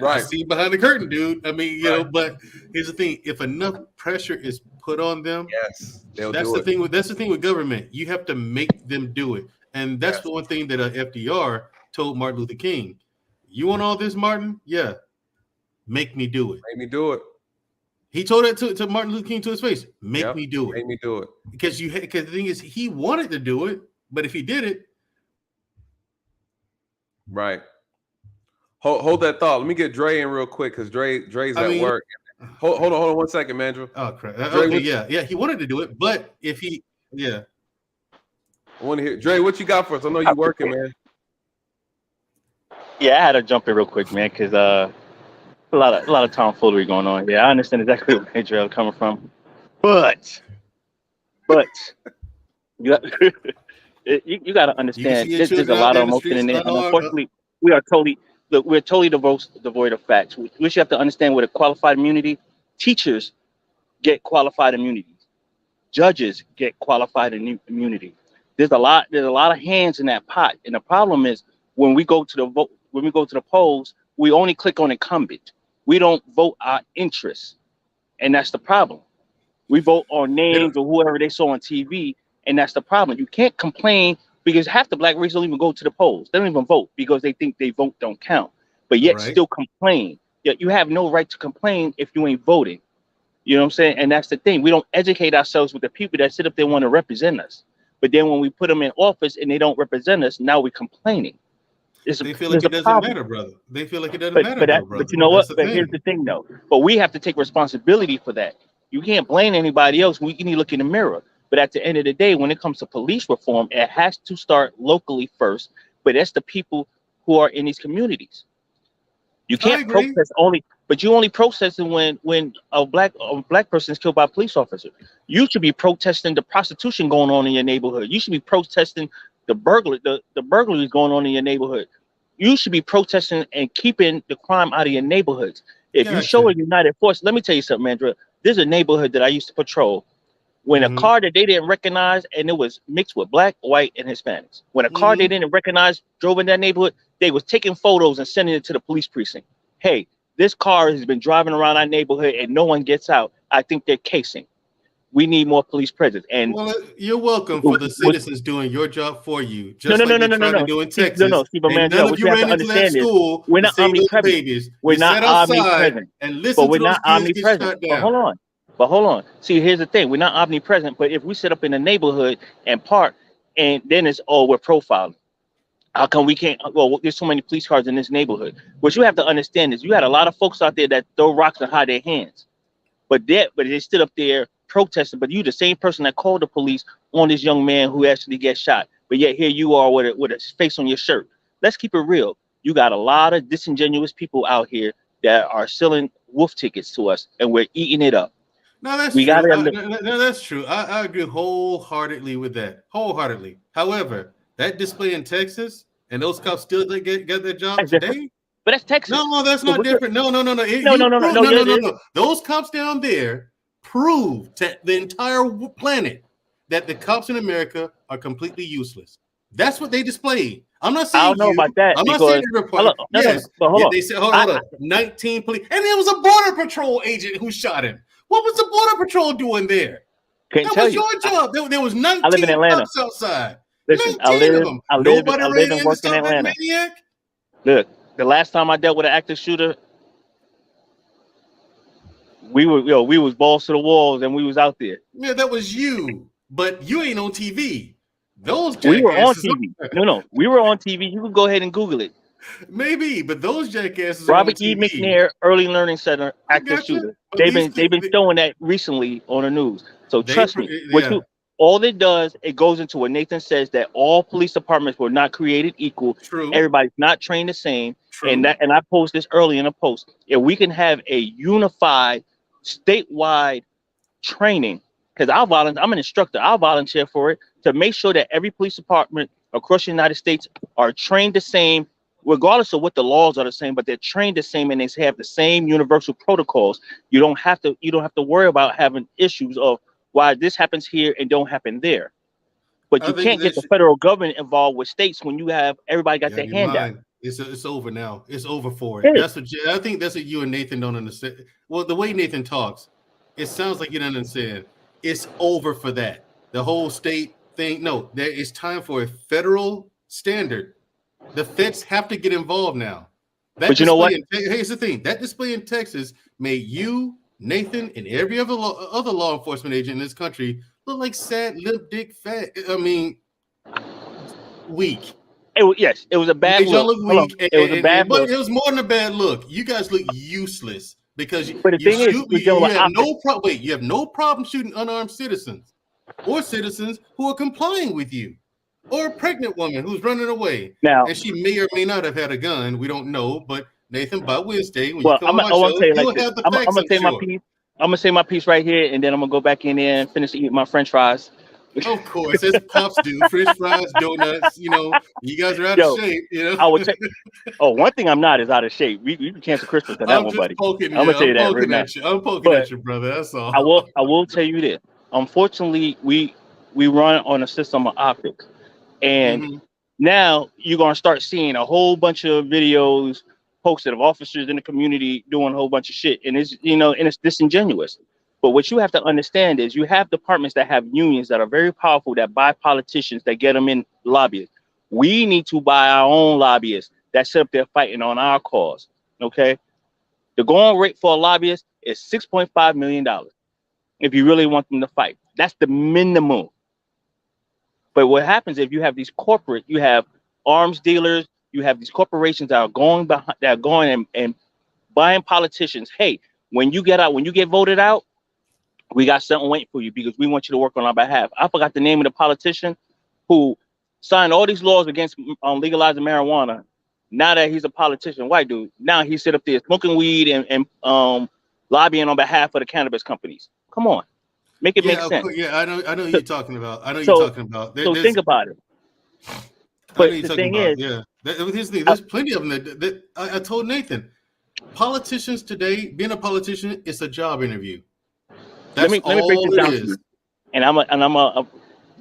I see behind the curtain, dude. I mean, you know, but here's the thing: if enough pressure is put on them, yes, that's the thing. That's the thing with government. You have to make them do it, and that's the one thing that FDR told Martin Luther King. You want all this, Martin? Yeah, make me do it. Make me do it. He told it to Martin Luther King to his face. Make me do it. Make me do it. Because the thing is, he wanted to do it, but if he did it, right. Hold that thought. Let me get Dre in real quick because Dre's at work. Hold on 1 second, Mandrew. Oh crap. Okay, yeah. He wanted to do it, but if he, I want to hear Dre. What you got for us? I know you're working, man. Yeah, I had to jump in real quick, man, because a lot of tomfoolery going on. Yeah, I understand exactly where Dre is coming from, but you got you got to understand. There's a lot of emotion in it, and unfortunately, we're totally devoid of facts. We should have to understand what a qualified immunity. Teachers get qualified immunity. Judges get qualified immunity. There's a lot of hands in that pot, and the problem is when we go to the polls, we only click on incumbent. We don't vote our interests, and that's the problem. We vote on names or whoever they saw on TV, and that's the problem. You can't complain because half the black race don't even go to the polls. They don't even vote because they think they vote don't count, but yet still complain. Yet you have no right to complain if you ain't voting. You know what I'm saying? And that's the thing. We don't educate ourselves with the people that sit up there want to represent us. But then when we put them in office and they don't represent us, now we're complaining. They feel like it doesn't matter, brother. They feel like it doesn't matter, brother. But you know what? But here's the thing, though. But we have to take responsibility for that. You can't blame anybody else. We need to look in the mirror. But at the end of the day, when it comes to police reform, it has to start locally first. But that's the people who are in these communities. You can't protest but you only protesting when a black person is killed by a police officer. You should be protesting the prostitution going on in your neighborhood. You should be protesting the burglaries going on in your neighborhood. You should be protesting and keeping the crime out of your neighborhoods. If you show a united force, let me tell you something, Andrew. There's a neighborhood that I used to patrol. When a car that they didn't recognize, and it was mixed with black, white, and Hispanics. When a car they didn't recognize drove in that neighborhood, they was taking photos and sending it to the police precinct. Hey, this car has been driving around our neighborhood and no one gets out. I think they're casing. We need more police presence. And well, you're welcome for the citizens doing your job for you. Just like they tried to do in Texas. None of you ran into that school. We're not omnipresent. We're not omnipresent. And listen to those kids get shut down. But hold on. See, here's the thing. We're not omnipresent, but if we sit up in the neighborhood and park, and then it's, we're profiling. How come we can't? Well, there's so many police cars in this neighborhood. What you have to understand is you had a lot of folks out there that throw rocks and hide their hands. But they stood up there protesting. But you the same person that called the police on this young man who actually gets shot. But yet here you are with a face on your shirt. Let's keep it real. You got a lot of disingenuous people out here that are selling wolf tickets to us, and we're eating it up. No, that's true. No, that's true. I agree wholeheartedly with that. Wholeheartedly. However, that display in Texas and those cops still get their job today. But that's Texas. No, that's not different. No. Those cops down there prove to the entire planet that the cops in America are completely useless. That's what they displayed. I'm not I saying don't know you. about that I'm not because saying every hold part. on, no, Yes. but hold Yeah, on. they said, hold up. 19 police. And there was a Border Patrol agent who shot him. What was the Border Patrol doing there? Couldn't That tell was you. your job. There was I live in 19 Atlanta. cops outside. Listen, 19 of them. I Nobody live ran and in to work in stop that Atlanta. maniac. Look, the last time I dealt with an active shooter, we was balls to the walls and we was out there. Yeah, that was you. But you ain't on TV. Those We were on jackasses. TV. No, we were on TV. You can go ahead and Google it. Maybe, but those jackasses are on Robert E. TV. McNair, Early Learning Center, I active got you. shooter. But They've been showing that recently on the news. So trust me, yeah. all it does, it goes into what Nathan says that all police departments were not created equal. True. Everybody's not trained the same. True. And I posted this early in a post. If we can have a unified statewide training, because I'm an instructor, I'll volunteer for it to make sure that every police department across the United States are trained the same, regardless of what the laws are the same, but they're trained the same and they have the same universal protocols. You don't have to worry about having issues of why this happens here and don't happen there. But you can't get the federal government involved with states when you have everybody got their hand out. It's over now. It's over for it. That's what I think. That's what you and Nathan don't understand. Well, the way Nathan talks, it sounds like you don't understand. It's over for that. The whole state thing. No, there is time for a federal standard. The feds have to get involved now. But you know what? Here's the thing. That display in Texas made you, Nathan, and every other law enforcement agent in this country look like sad, limp dick, fat. I mean, weak. Yes, it was a bad look. Look weak. It was a bad look. But it was more than a bad look. You guys look useless because you have no problem. Wait, you have no problem shooting unarmed citizens or citizens who are complying with you, or a pregnant woman who's running away. Now, and she may or may not have had a gun. We don't know. But Nathan, by Wednesday, when you come I'm on my show, you'll have the facts. I'm gonna say my piece. I'm gonna say my piece right here, and then I'm gonna go back in there and finish eating my French fries. Of course, as cops do, French fries, donuts. You know, you guys are out of shape. You know, I would say. Oh, one thing I'm not is out of shape. We can cancel Christmas on that one, buddy. I'm gonna tell you that right now. I'm poking at you, brother. That's all. I will tell you this. Unfortunately, we run on a system of optics, and now you're gonna start seeing a whole bunch of videos posted of officers in the community doing a whole bunch of shit, and it's disingenuous. But what you have to understand is you have departments that have unions that are very powerful that buy politicians that get them in lobbyists. We need to buy our own lobbyists that sit up there fighting on our cause. Okay, the going rate for a lobbyist is $6.5 million. If you really want them to fight, that's the minimum. But what happens if you have these you have arms dealers, you have these corporations that are going behind, that are going and buying politicians. Hey, when you get voted out, we got something waiting for you because we want you to work on our behalf. I forgot the name of the politician who signed all these laws against legalizing marijuana. Now that he's a politician, white dude, now he sit up there smoking weed and lobbying on behalf of the cannabis companies. Come on, make it make sense. Yeah, I know who you're talking about. So think about it. But the thing is, there's plenty of them that I told Nathan. Politicians today, being a politician, it's a job interview. Let me break this down to you. And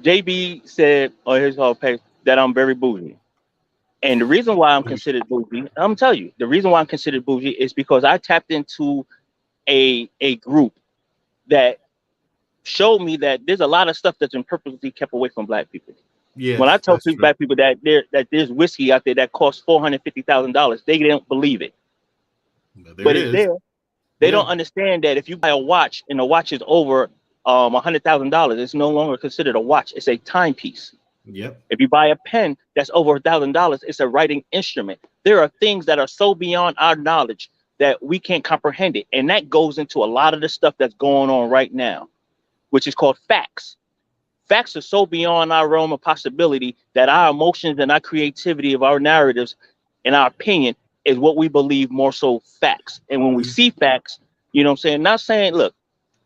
JB said on his whole page that I'm very bougie. And the reason why I'm considered bougie, I'm gonna tell you, the reason why I'm considered bougie is because I tapped into a group that showed me that there's a lot of stuff that's been purposely kept away from black people. Yeah. When I tell black people that there's whiskey out there that costs $450,000, they don't believe it. But it's there. They don't understand that if you buy a watch and the watch is over $100,000, it's no longer considered a watch. It's a timepiece. Yep. If you buy a pen that's over $1,000, it's a writing instrument. There are things that are so beyond our knowledge that we can't comprehend it. And that goes into a lot of the stuff that's going on right now, which is called facts. Facts are so beyond our realm of possibility that our emotions and our creativity of our narratives and our opinion is what we believe more so facts. And when we see facts, you know what I'm saying? Not saying, look,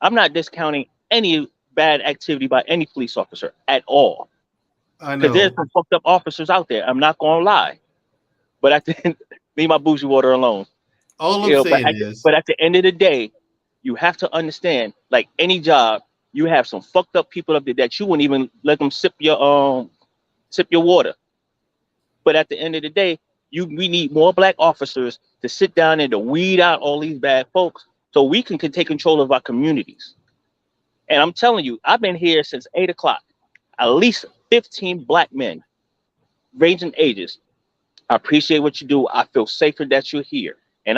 I'm not discounting any bad activity by any police officer at all. I know. Because there's some fucked up officers out there. I'm not going to lie. But at the end, leave my bougie water alone. All I'm saying is. But at the end of the day, you have to understand, like any job, you have some fucked up people up there that you wouldn't even let them sip your water. But at the end of the day, we need more black officers to sit down and to weed out all these bad folks so we can take control of our communities. And I'm telling you, I've been here since 8 o'clock. At least 15 black men, ranging ages. I appreciate what you do. I feel safer that you're here. And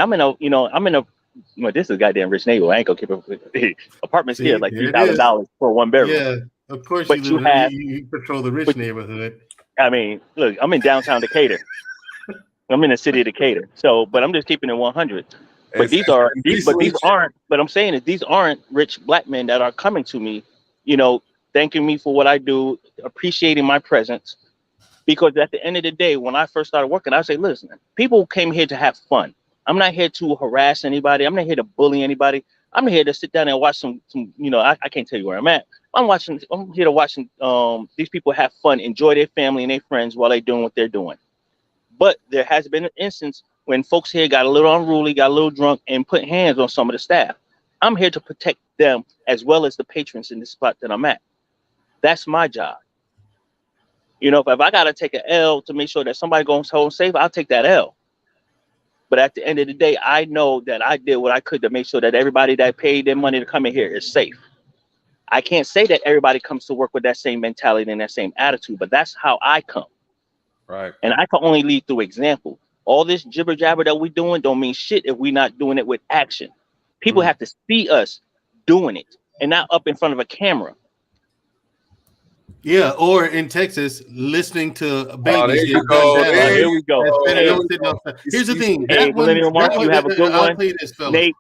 this is a goddamn rich neighborhood. I ain't gonna keep it. Apartments here See, like there it is. $3,000 for one bedroom. Yeah, of course But you control the rich neighborhood. I mean, look, I'm in downtown Decatur. I'm in the city of Decatur. So, but I'm just keeping it 100. But these aren't. But I'm saying is these aren't rich black men that are coming to me, thanking me for what I do, appreciating my presence. Because at the end of the day, when I first started working, I say, listen, people came here to have fun. I'm not here to harass anybody. I'm not here to bully anybody. I'm here to sit down and watch some I can't tell you where I'm at. I'm here to watch these people have fun, enjoy their family and their friends while they're doing what they're doing. But there has been an instance when folks here got a little unruly, got a little drunk, and put hands on some of the staff. I'm here to protect them as well as the patrons in the spot that I'm at. That's my job. If I got to take an L to make sure that somebody goes home safe, I'll take that L. But at the end of the day, I know that I did what I could to make sure that everybody that paid their money to come in here is safe. I can't say that everybody comes to work with that same mentality and that same attitude, but that's how I come. Right. And I can only lead through example. All this jibber jabber that we're doing don't mean shit if we're not doing it with action. People have to see us doing it and not up in front of a camera. Yeah, or in Texas, listening to There babies. you go. Here we go. Here's the thing. Hey, Millennial Mark, you have a good one. I'll play this, fellas. Nate,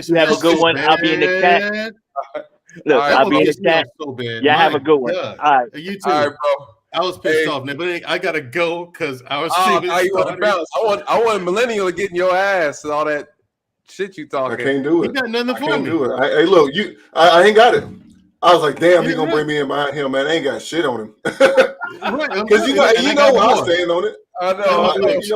you have a good one. I'll be in the chat. Look, I'll be in the chat. So bad. Yeah, have a good one. God. All right. You too. All right, bro. I was pissed off, man, but I gotta go because I was. You want to bounce? I want Millennial to get in your ass and all that shit you talking. I can't do it. He got nothing for can't me. do it. Hey, look, I ain't got it. I was like, damn, he gonna bring me in behind him, man. I ain't got shit on him. Because you know I stand on it. I know.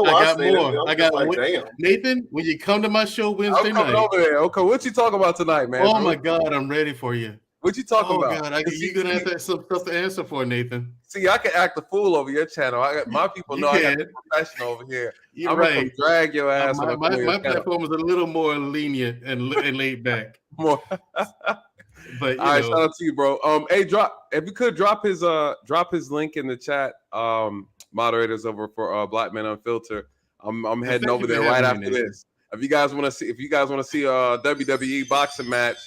I got more. I got like, damn. Nathan, when you come to my show Wednesday I'm night. coming over there. Okay, what you talking about tonight, man? Oh my God, I'm ready for you. What you talking about? God, you're gonna have some stuff to answer for, Nathan. See, I can act a fool over your channel. My people know I got the professional over here. You're right. Gonna drag your ass. My platform is a little more lenient and laid back. More. But all right, shout out to you, bro. Hey, if you could drop his link in the chat, moderators over for Black Men Unfiltered. I'm heading over there right after this. If you guys want to see a WWE boxing match,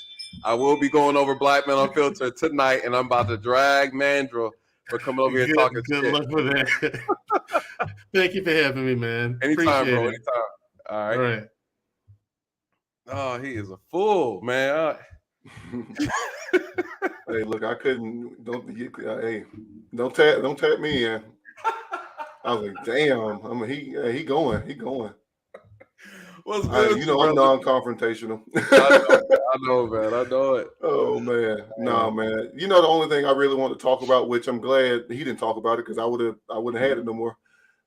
I will be going over Black Men Unfiltered tonight, and I'm about to drag Mandrill for coming over here talking shit. Good luck with that. Thank you for having me, man. Anytime, Appreciate bro. it. Anytime. All right. All right. Oh, he is a fool, man. Hey, look, I couldn't. Don't tap me in. I was like, damn. I mean, he going. What's good? I'm non-confrontational. I know, man. I know it. Oh man, no, man. The only thing I really want to talk about, which I'm glad he didn't talk about it because I wouldn't have had it no more.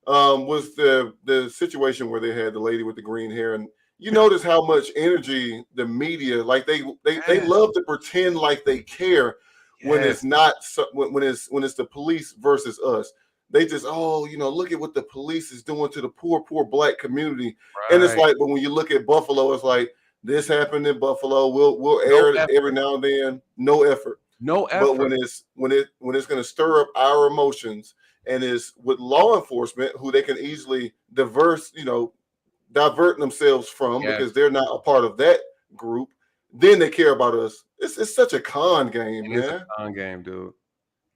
Was the situation where they had the lady with the green hair, and you notice how much energy the media, like they love to pretend like they care when it's not when it's the police versus us. They just look at what the police is doing to the poor Black community, and it's like, but when you look at Buffalo, it's like this happened in Buffalo. We'll air it every now and then. No effort. But when it's going to stir up our emotions, and it's with law enforcement who they can easily divert themselves from because they're not a part of that group, then they care about us. It's such a con game, man. It's a con game, dude.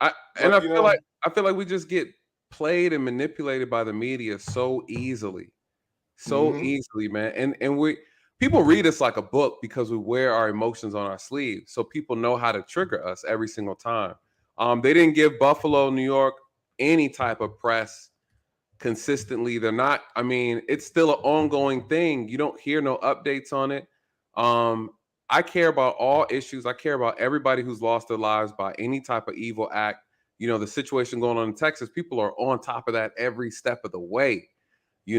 I feel like we just get played and manipulated by the media so easily, man. And people read us like a book because we wear our emotions on our sleeves, so people know how to trigger us every single time. They didn't give Buffalo, New York, any type of press consistently. They're not. I mean, it's still an ongoing thing. You don't hear no updates on it. I care about all issues. I care about everybody who's lost their lives by any type of evil act. The situation going on in Texas, people are on top of that every step of the way. Every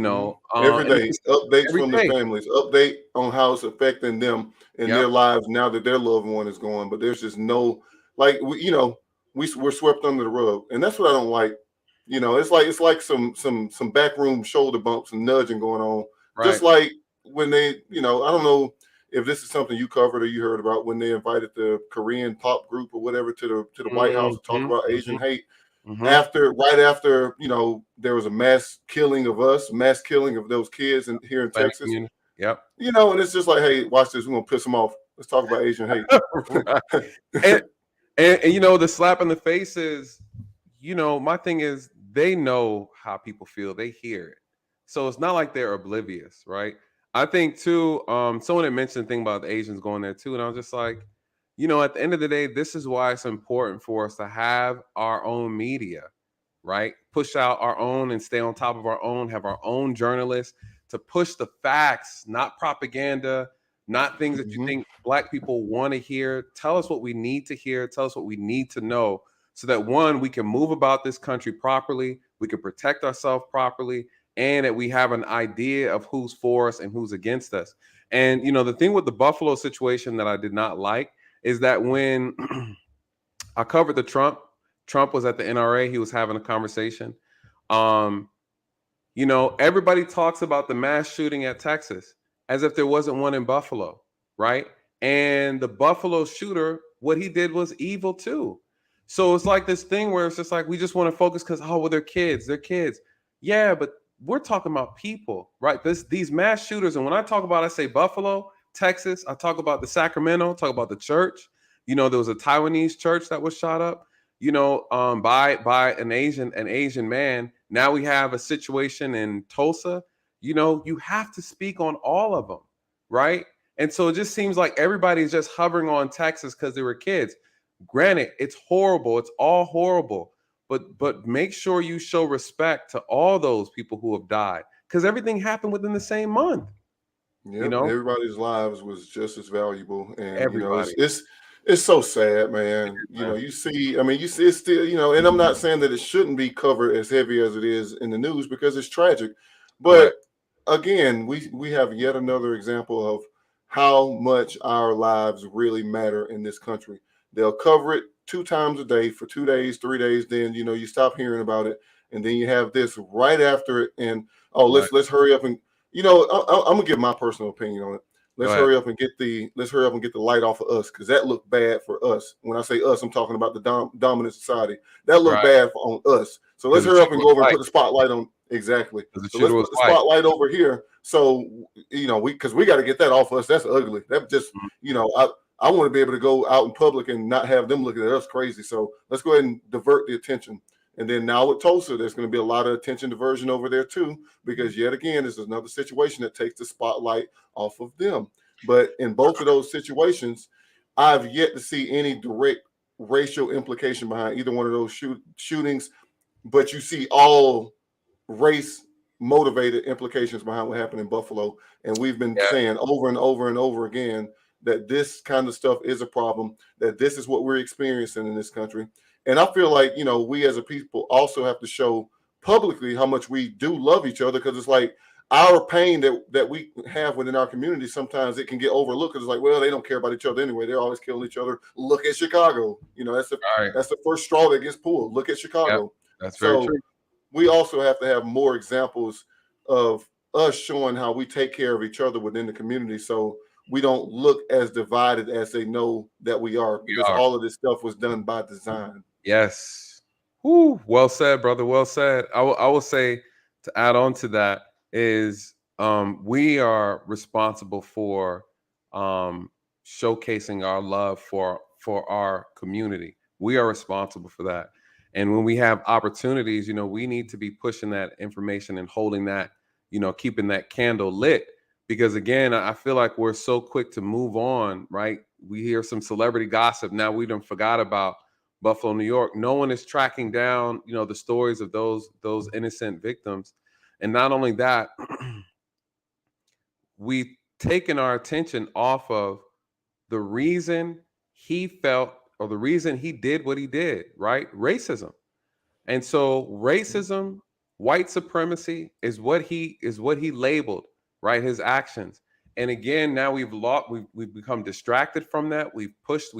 day, updates from their families, update on how it's affecting them in their lives now that their loved one is gone. But there's just no, we're swept under the rug, and that's what I don't like. You know, it's like some backroom shoulder bumps and nudging going on. Just Right. like when they, you know, I don't know if this is something you covered or you heard about when they invited the Korean pop group or whatever to the White House to talk about Asian hate. Right after, you know, there was a mass killing of those kids here in Hispanic Texas. community. Yep. You know, and it's just like, hey, watch this. We're gonna piss them off. Let's talk about Asian hate. Right. And you know, the slap in the face is, you know, my thing is they know how people feel. They hear it. So it's not like they're oblivious, right? I think too, someone had mentioned the thing about the Asians going there too. And I was just like, you know, at the end of the day, this is why it's important for us to have our own media, right? Push out our own and stay on top of our own, have our own journalists to push the facts, not propaganda, not things that you think Black people want to hear. Tell us what we need to hear. Tell us what we need to know so that one, we can move about this country properly, we can protect ourselves properly, and that we have an idea of who's for us and who's against us. And, you know, the thing with the Buffalo situation that I did not like is that when I covered the Trump was at the NRA, he was having a conversation. You know, everybody talks about the mass shooting at Texas as if there wasn't one in Buffalo, right? And the Buffalo shooter, what he did was evil too. So it's like this thing where it's just like we just want to focus because well, they're kids. Yeah, but we're talking about people, right? These mass shooters, and when I talk about, I say Buffalo, Texas, I talk about the Sacramento, talk about the church. You know, there was a Taiwanese church that was shot up, you know, by an Asian man. Now we have a situation in Tulsa. You know, you have to speak on all of them, right? And so it just seems like everybody's just hovering on Texas because they were kids. Granted, it's horrible. It's all horrible. But make sure you show respect to all those people who have died because everything happened within the same month. Yep, you know, everybody's lives was just as valuable, and you know, everybody. it's so sad, man. You know, you see it's still, you know, and I'm not saying that it shouldn't be covered as heavy as it is in the news because it's tragic, but again, we have yet another example of how much our lives really matter in this country. They'll cover it 2 times a day for 2 days, 3 days, then you know you stop hearing about it, and then you have this right after it, and let's hurry up and, you know, I'm gonna give my personal opinion on it. Let's hurry up and get the light off of us, because that looked bad for us. When I say us, I'm talking about the dominant society. That looked bad on us. So let's hurry up and go over and put the spotlight on. Exactly. So let's put the spotlight over here. So, you know, because we got to get that off us. That's ugly. That just, you know, I want to be able to go out in public and not have them looking at us crazy. So let's go ahead and divert the attention. And then now with Tulsa, there's going to be a lot of attention diversion over there too, because yet again, this is another situation that takes the spotlight off of them. But in both of those situations, I've yet to see any direct racial implication behind either one of those shootings, but you see all race motivated implications behind what happened in Buffalo. And we've been saying over and over and over again that this kind of stuff is a problem, that this is what we're experiencing in this country. And I feel like, you know, we as a people also have to show publicly how much we do love each other, because it's like our pain that we have within our community, sometimes it can get overlooked because it's like, well, they don't care about each other anyway. They're always killing each other. Look at Chicago. You know, that's the first straw that gets pulled. Look at Chicago. Yep. That's very true. We also have to have more examples of us showing how we take care of each other within the community, so we don't look as divided as they know that we are, because all of this stuff was done by design. Yes. Whew, well said, brother. Well said. I will say, to add on to that, is we are responsible for showcasing our love for our community. We are responsible for that. And when we have opportunities, you know, we need to be pushing that information and holding that, you know, keeping that candle lit. Because again, I feel like we're so quick to move on, right? We hear some celebrity gossip. Now we done forgot about Buffalo, New York. No one is tracking down, you know, the stories of those innocent victims. And not only that, we've taken our attention off of the reason he felt, or the reason he did what he did, right? Racism. And so racism, white supremacy is what he labeled, right? His actions. And again, now we've become distracted from that. We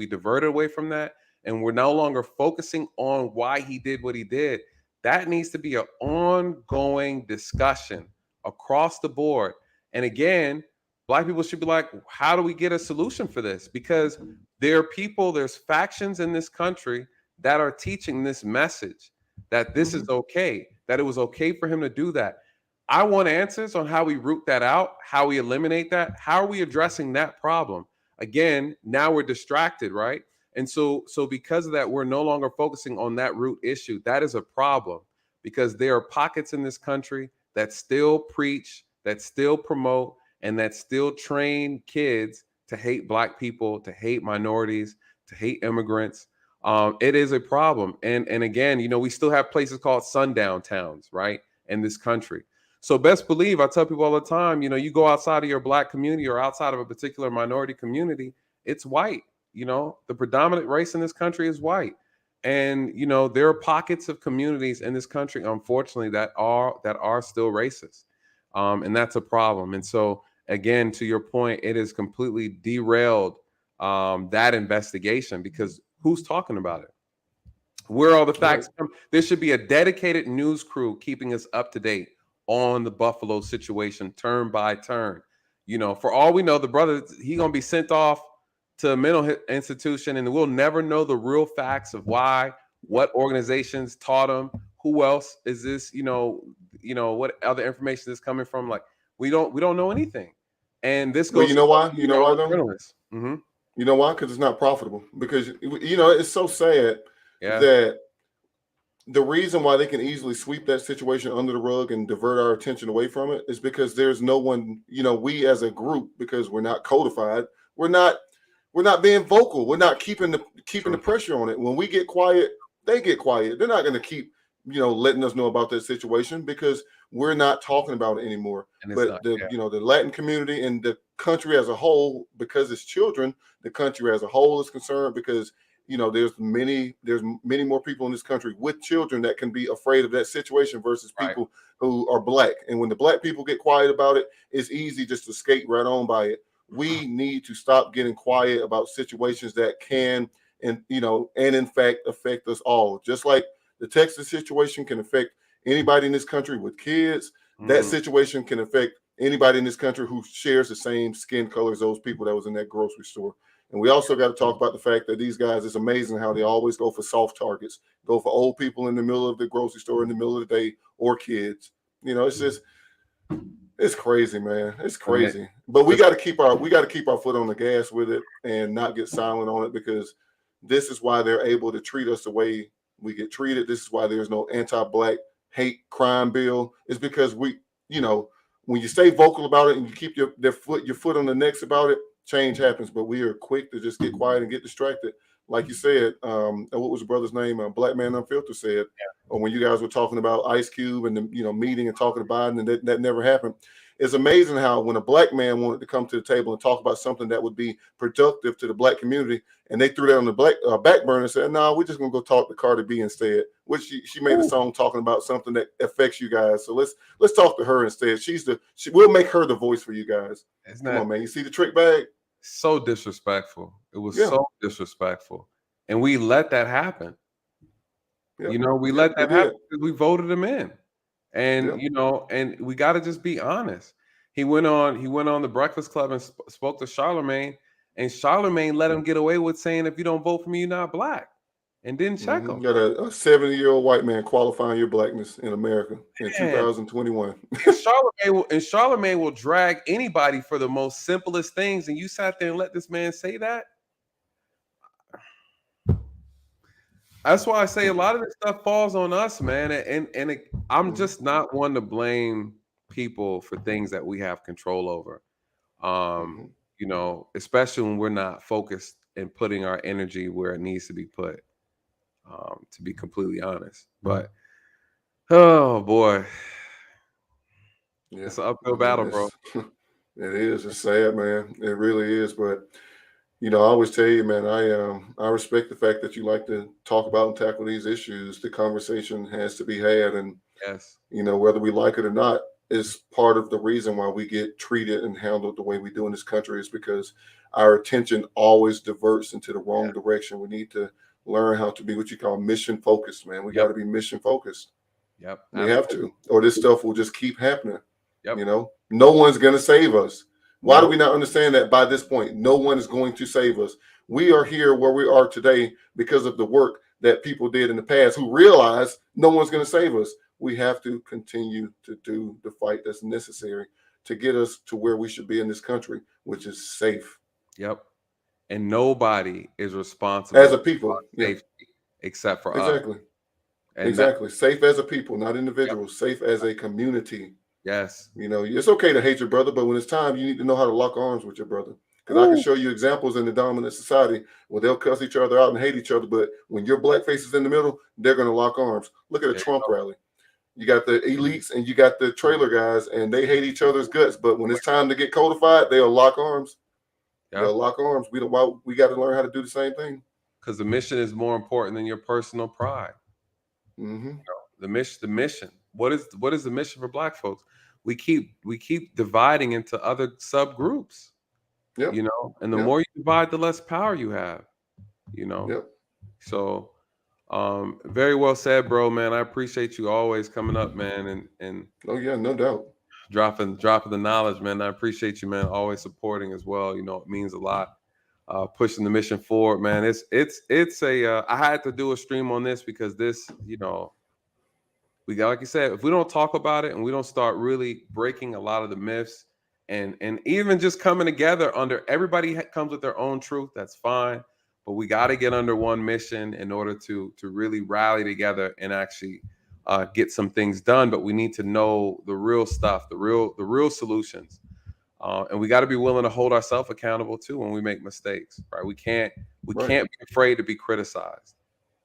diverted away from that. And we're no longer focusing on why he did what he did. That needs to be an ongoing discussion across the board. And again, Black people should be like, how do we get a solution for this? Because there are people, there's factions in this country that are teaching this message that this is okay, that it was okay for him to do that. I want answers on how we root that out, how we eliminate that, how are we addressing that problem? Again, now we're distracted, right? And so because of that, we're no longer focusing on that root issue. That is a problem because there are pockets in this country that still preach, that still promote, and that still train kids to hate Black people, to hate minorities, to hate immigrants. It is a problem. And again, we still have places called sundown towns, right, in this country. So best believe, I tell people all the time, you go outside of your Black community or outside of a particular minority community, it's white. The predominant race in this country is white. And there are pockets of communities in this country, unfortunately, that are still racist. And that's a problem. And so again, to your point, it has completely derailed that investigation because who's talking about it? Where are all the facts? There should be a dedicated news crew keeping us up to date on the Buffalo situation, turn by turn. For all we know, the brother, he's gonna be sent off to a mental institution, and we'll never know the real facts of why, what organizations taught him, who else is this, what other information is coming from. Like we don't know anything. And this goes. Well, you know why? You know why though? Mm-hmm. You know why? Because it's not profitable. Because it's so sad that the reason why they can easily sweep that situation under the rug and divert our attention away from it is because there's no one, we as a group, because we're not codified, we're not being vocal. We're not keeping the pressure on it. When we get quiet, they get quiet. They're not going to keep, letting us know about that situation because we're not talking about it anymore. But the Latin community and the country as a whole, because it's children, the country as a whole is concerned because there's many more people in this country with children that can be afraid of that situation versus people who are Black. And when the Black people get quiet about it, it's easy just to skate right on by it. We need to stop getting quiet about situations that can and in fact affect us all. Just like the Texas situation can affect anybody in this country with kids, that situation can affect anybody in this country who shares the same skin color as those people that was in that grocery store. And we also got to talk about the fact that these guys, it's amazing how they always go for soft targets, go for old people in the middle of the grocery store in the middle of the day or kids. It's just, it's crazy, man. It's crazy. But we got to keep our foot on the gas with it and not get silent on it because this is why they're able to treat us the way we get treated. This is why there's no anti-Black hate crime bill. It's because we, when you stay vocal about it and you keep your foot on the necks about it, change happens. But we are quick to just get quiet and get distracted. Like you said, what was the brother's name? Black Man Unfiltered said, or when you guys were talking about Ice Cube and the meeting and talking to Biden, and that never happened. It's amazing how when a Black man wanted to come to the table and talk about something that would be productive to the Black community, and they threw that on the back burner and said, "No, we're just gonna go talk to Cardi B instead." Which she made a song talking about something that affects you guys. So let's talk to her instead. We'll make her the voice for you guys. Come on, man. You see the trick bag? So disrespectful. It was so disrespectful. And we let that happen. We let that happen because we voted him in. And and we got to just be honest. He went on the Breakfast Club and spoke to Charlemagne, and Charlemagne let him get away with saying, "If you don't vote for me, you're not Black," and didn't check him. You got a 70-year-old white man qualifying your Blackness in America in 2021. And Charlemagne will drag anybody for the most simplest things, and you sat there and let this man say that. That's why I say a lot of this stuff falls on us, man. And I'm just not one to blame people for things that we have control over. Especially when we're not focused and putting our energy where it needs to be put. To be completely honest, but oh boy, it's an uphill battle, bro. It is. It's sad, man. It really is. But I always tell you, man, I respect the fact that you like to talk about and tackle these issues. The conversation has to be had, and whether we like it or not, is part of the reason why we get treated and handled the way we do in this country is because our attention always diverts into the wrong direction. We need to learn how to be what you call mission focused, man. We got to be mission focused. Yep. We have to, or this stuff will just keep happening. Yep. You know, no one's going to save us. Why do Nope. we not understand that by this point? No one is going to save us. We are here where we are today because of the work that people did in the past who realized no one's going to save us. We have to continue to do the fight that's necessary to get us to where we should be in this country, which is safe. Yep. And nobody is responsible As a for people. our Yeah, safety except for us. exactly. And Exactly. Safe as a people, not Yep. individuals. Safe as a community. Yes. You know, it's okay to hate your brother, but when it's time, you need to know how to lock arms with your brother. Because I can show you examples in the dominant society where they'll cuss each other out and hate each other, but when your blackface is in the middle, they're going to lock arms. Look at a There you Trump go. rally. You got the elites and you got the trailer guys, and they hate each other's guts. But when it's time to get codified, they'll lock arms. Yep. They'll lock arms. We got to learn how to do the same thing. Because the mission is more important than your personal pride. Mm-hmm. The mission. What is the mission for Black folks? We keep dividing into other subgroups. Yep. You know, and the Yep. more you divide, the less power you have. You know. Yep. So, very well said, bro, man. I appreciate you always coming up, man, and Oh yeah, no doubt. dropping the knowledge, man. I appreciate you, man. Always supporting as well. You know, it means a lot. Pushing the mission forward, man. It's a. I had to do a stream on this because this, you know, we got, like you said, if we don't talk about it and we don't start really breaking a lot of the myths and even just coming together under everybody comes with their own truth, that's fine. But we got to get under one mission in order to really rally together and actually get some things done. But we need to know the real stuff, the real solutions. And we got to be willing to hold ourselves accountable too when we make mistakes, right? We can't be afraid to be criticized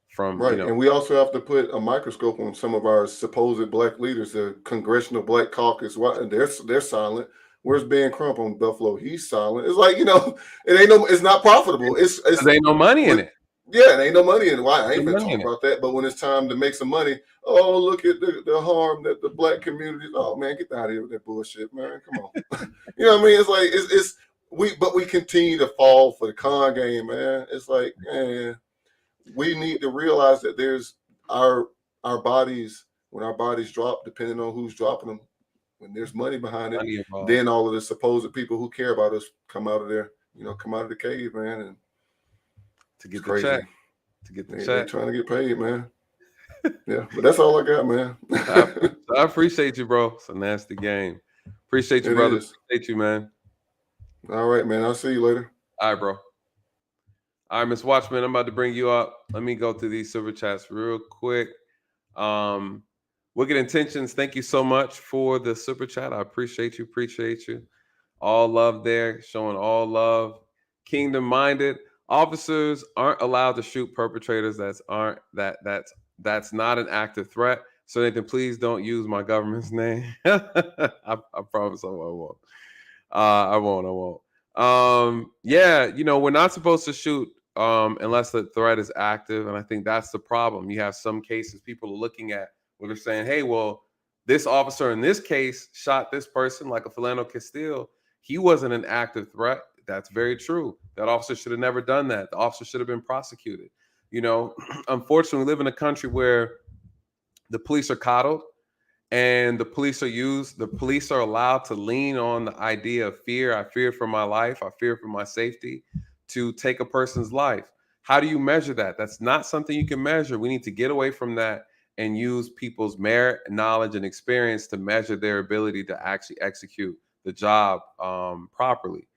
from, Right. you know. And we also have to put a microscope on some of our supposed black leaders, the Congressional Black Caucus. Why they're silent. Where's Ben Crump on Buffalo? He's silent. It's like, you know, it's not profitable. It's there ain't no money in it. Yeah, there ain't no money in it. Why? I ain't No gonna money talk in it. about that. But when it's time to make some money, oh, look at the harm that the black community. Oh man, get out of here with that bullshit, man. Come on. You know what I mean? It's like but we continue to fall for the con game, man. It's like, man, we need to realize that there's our bodies, when our bodies drop, depending on who's dropping them, when there's money behind it, Money involved. then all of the supposed people who care about us come out of there, come out of the cave, man, and to get it's the crazy. check. To get the They're check. trying to get paid, man. Yeah, but that's all I got, man. I appreciate you, bro. It's a nasty game. Appreciate you, It brother. is. Appreciate you, man. All right, man. I'll see you later. All right, bro. All right, Miss Watchman, I'm about to bring you up. Let me go through these super chats real quick. Wicked Intentions, thank you so much for the super chat. I appreciate you. Appreciate you. All love there, showing all love. Kingdom minded. Officers aren't allowed to shoot perpetrators that's not an active threat. So Nathan, please don't use my government's name. I promise I won't. I won't. Yeah, we're not supposed to shoot unless the threat is active, and I think that's the problem. You have some cases people are looking at where they're saying, "Hey, well, this officer in this case shot this person, like a Philando Castile. He wasn't an active threat." That's very true. That officer should have never done that. The officer should have been prosecuted. Unfortunately, we live in a country where the police are coddled and the police are allowed to lean on the idea of fear. I fear for my life. I fear for my safety to take a person's life. How do you measure that? That's not something you can measure. We need to get away from that and use people's merit, knowledge, and experience to measure their ability to actually execute the job properly.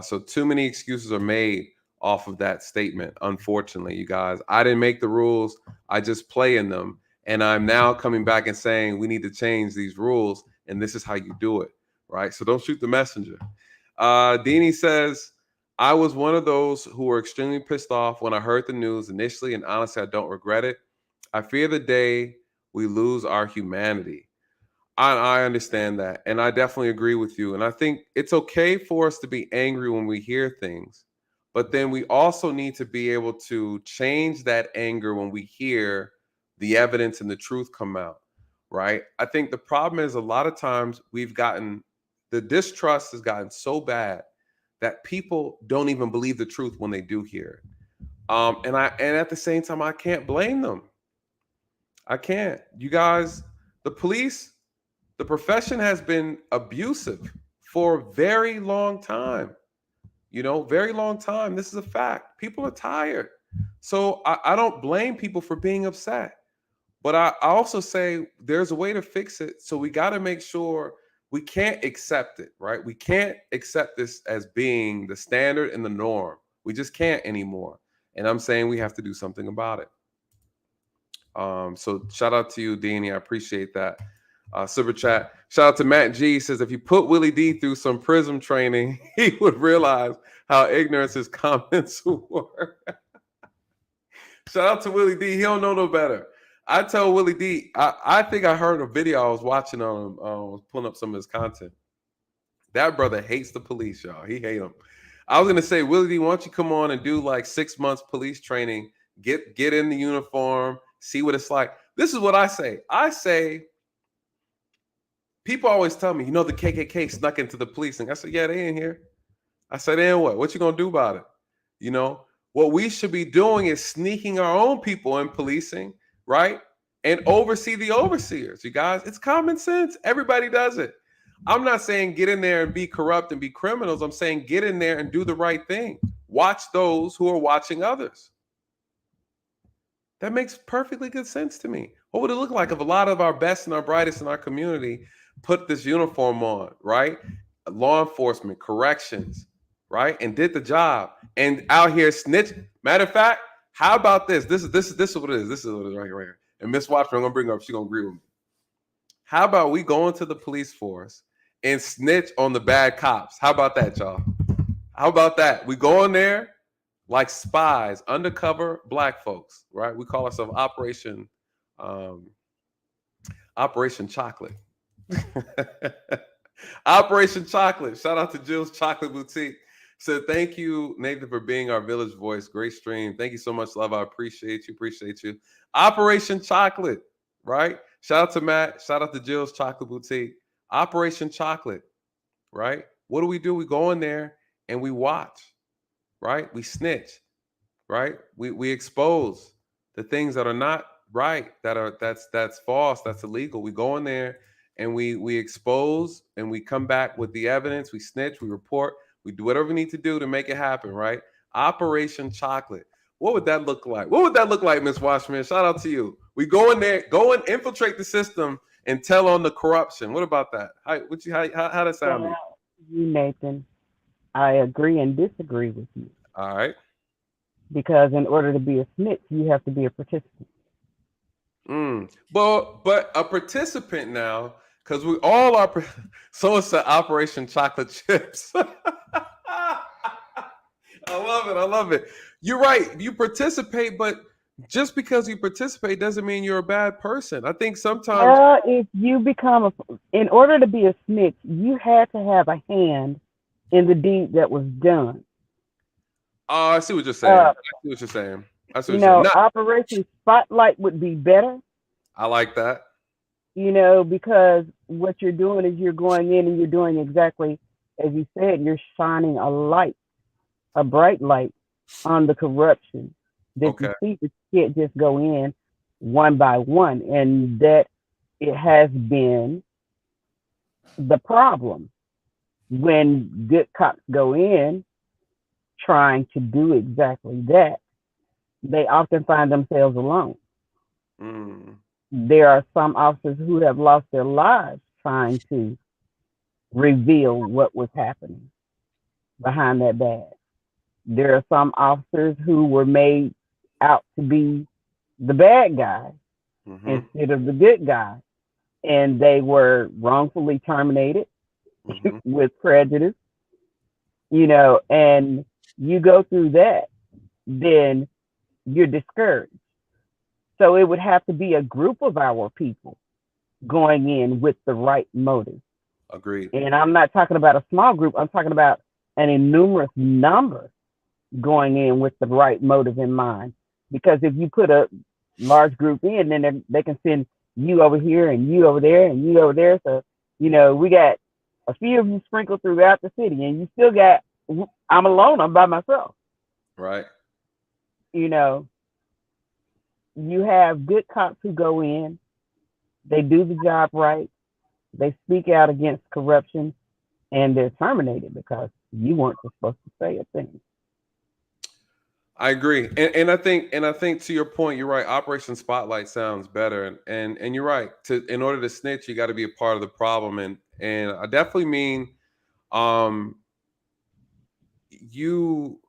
So too many excuses are made off of that statement. Unfortunately, you guys, I didn't make the rules. I just play in them. And I'm now coming back and saying we need to change these rules. And this is how you do it. Right. So don't shoot the messenger. Deanie says, I was one of those who were extremely pissed off when I heard the news initially. And honestly, I don't regret it. I fear the day we lose our humanity. I understand that. And I definitely agree with you. And I think it's okay for us to be angry when we hear things. But then we also need to be able to change that anger when we hear the evidence and the truth come out. Right. I think the problem is a lot of times the distrust has gotten so bad that people don't even believe the truth when they do hear it. And at the same time, I can't blame them. I can't. You guys, the police, the profession has been abusive for a very long time. Very long time. This is a fact. People are tired. So I don't blame people for being upset. But I also say there's a way to fix it. So we got to make sure we can't accept it, right? We can't accept this as being the standard and the norm. We just can't anymore. And I'm saying we have to do something about it. So shout out to you, Deanie. I appreciate that. Super chat. Shout out to Matt G. Says if you put Willie D through some prism training, he would realize how ignorant his comments were. Shout out to Willie D. He don't know no better. I tell Willie D. I think I heard a video I was watching on him. I was pulling up some of his content. That brother hates the police, y'all. He hate them. I was gonna say, Willie D, why don't you come on and do like 6 months police training? Get in the uniform, see what it's like. This is what I say. I say, people always tell me, the KKK snuck into the policing. I said, yeah, they ain't here. I said, then what? What you gonna do about it? What we should be doing is sneaking our own people in policing, right? And oversee the overseers. You guys, it's common sense. Everybody does it. I'm not saying get in there and be corrupt and be criminals. I'm saying get in there and do the right thing. Watch those who are watching others. That makes perfectly good sense to me. What would it look like if a lot of our best and our brightest in our community put this uniform on, right? Law enforcement, corrections, right? And did the job and out here snitch. Matter of fact, how about this? This is what it is. This is what it is right here. And Miss Watson, I'm gonna bring her up. She's gonna agree with me. How about we go into the police force and snitch on the bad cops? How about that, y'all? How about that? We go in there like spies, undercover black folks, right? We call ourselves Operation Chocolate. Operation Chocolate. Shout out to Jill's Chocolate Boutique. Said, thank you, Nathan, for being our village voice. Great stream. Thank you so much, love. I appreciate you. Appreciate you. Operation Chocolate, right? Shout out to Matt. Shout out to Jill's Chocolate Boutique. Operation Chocolate, right? What do? We go in there and we watch, right? We snitch, right? We expose the things that are not right, that's false, that's illegal. We go in there and we expose and we come back with the evidence. We snitch, we report, we do whatever we need to do to make it happen, right? Operation Chocolate. What would that look like? What would that look like, Ms. Washman? Shout out to you. We go in there, go and infiltrate the system and tell on the corruption. What about that? How does that sound? Well, you, Nathan, I agree and disagree with you. All right. Because in order to be a snitch, you have to be a participant. But a participant now, because we all are. So it's the Operation Chocolate Chips. I love it. You're right. You participate, but just because you participate doesn't mean you're a bad person. I think sometimes. If you become in order to be a snitch, you had to have a hand in the deed that was done. Oh, I see what you're saying. Operation Spotlight would be better. I like that. Because what you're doing is you're going in and you're doing exactly as you said. You're shining a bright light on the corruption that you see. That you can't just go in one by one, and that it has been the problem when good cops go in trying to do exactly that. They often find themselves alone. There are some officers who have lost their lives trying to reveal what was happening behind that badge. There are some officers who were made out to be the bad guy instead of the good guy, and they were wrongfully terminated with prejudice. And you go through that, then you're discouraged. So it would have to be a group of our people going in with the right motive. Agreed. And I'm not talking about a small group. I'm talking about an innumerous number going in with the right motive in mind. Because if you put a large group in, then they can send you over here and you over there and you over there. So, we got a few of you sprinkled throughout the city, and you still got, I'm alone, I'm by myself. Right. you have good cops who go in, they do the job right, they speak out against corruption, and they're terminated because you weren't supposed to say a thing. I agree, and I think to your point, you're right. Operation Spotlight sounds better, and you're right. In order to snitch, you got to be a part of the problem, and I definitely mean, you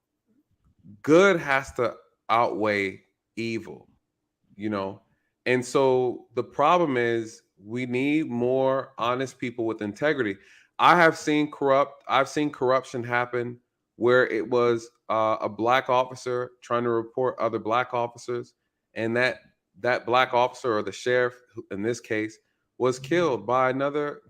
good has to outweigh evil, you know, and so the problem is we need more honest people with integrity. I've seen corruption happen where it was a black officer trying to report other black officers, and that black officer, or the sheriff in this case, was killed by another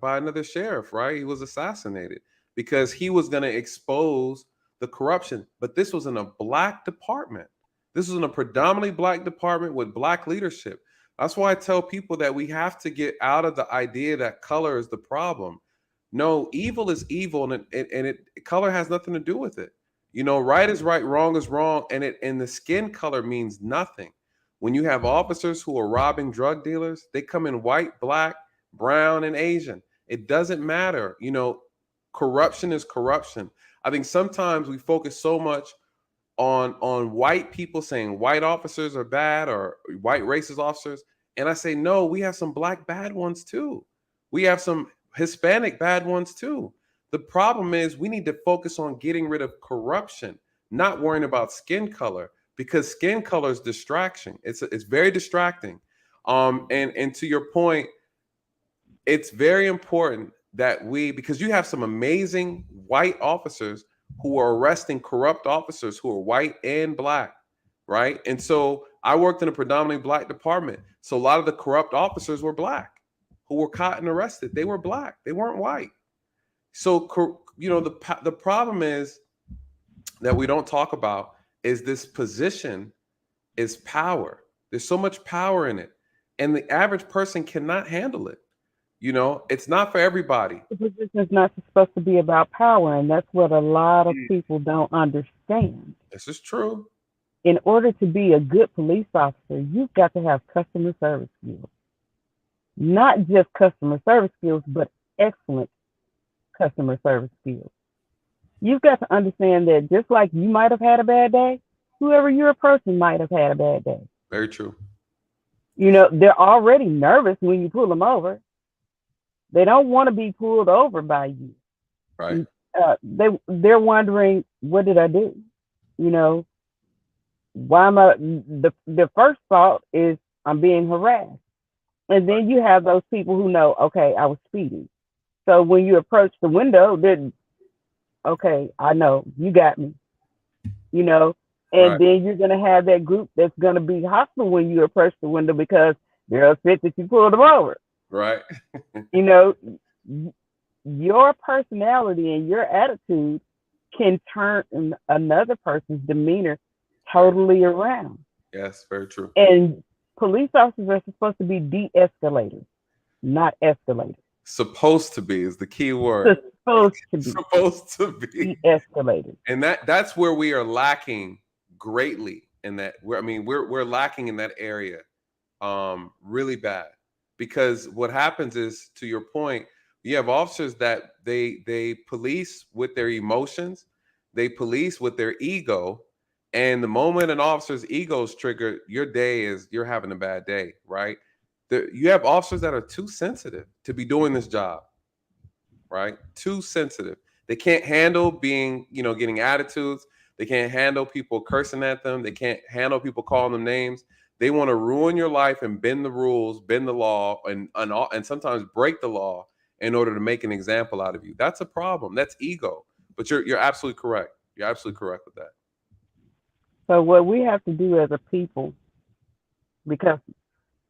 sheriff. Right, he was assassinated because he was going to expose the corruption. But this was in a black department. This was in a predominantly black department with black leadership. That's why I tell people that we have to get out of the idea that color is the problem. No, evil is evil, and color has nothing to do with it. You know, right is right, wrong is wrong, and the skin color means nothing. When you have officers who are robbing drug dealers, they come in white, black, brown, and Asian. It doesn't matter. You know, corruption is corruption. I think sometimes we focus so much on white people saying white officers are bad, or white racist officers, and I say no, we have some black bad ones too. We have some Hispanic bad ones too. The problem is we need to focus on getting rid of corruption, not worrying about skin color, because skin color is distraction. It's very distracting. And to your point, it's very important that because you have some amazing white officers who are arresting corrupt officers who are white and black, right? And so I worked in a predominantly black department. So a lot of the corrupt officers were black who were caught and arrested. They were black. They weren't white. So, you know, the problem is that we don't talk about is this position is power. There's so much power in it, and the average person cannot handle it. You know, it's not for everybody. The position is not supposed to be about power, and that's what a lot of people don't understand. This is true. In order to be a good police officer, you've got to have customer service skills. Not just customer service skills, but excellent customer service skills. You've got to understand that just like you might have had a bad day, whoever you're approaching might have had a bad day. Very true. You know, they're already nervous when you pull them over. They don't want to be pulled over by you. Right. They're wondering, what did I do? You know, why am I? The first thought is I'm being harassed, and then you have those people who know, okay, I was speeding. So when you approach the window, then okay, I know you got me. You know, and Right. then you're gonna have that group that's gonna be hostile when you approach the window because they're upset that you pulled them over. Right. You know, your personality and your attitude can turn another person's demeanor totally around. Yes, very true. And police officers are supposed to be de-escalators, not escalators. Supposed to be is the key word. Supposed to be. Supposed to be. De-escalators. And that's where we are lacking greatly in that. We're lacking in that area really bad. Because what happens is, to your point, you have officers that they police with their emotions, they police with their ego, and the moment an officer's ego is triggered, you're having a bad day, right? You have officers that are too sensitive to be doing this job, right? Too sensitive. They can't handle getting attitudes. They can't handle people cursing at them. They can't handle people calling them names. They want to ruin your life and bend the rules, bend the law, and sometimes break the law in order to make an example out of you. That's a problem. That's ego. But you're absolutely correct. You're absolutely correct with that. So what we have to do as a people, because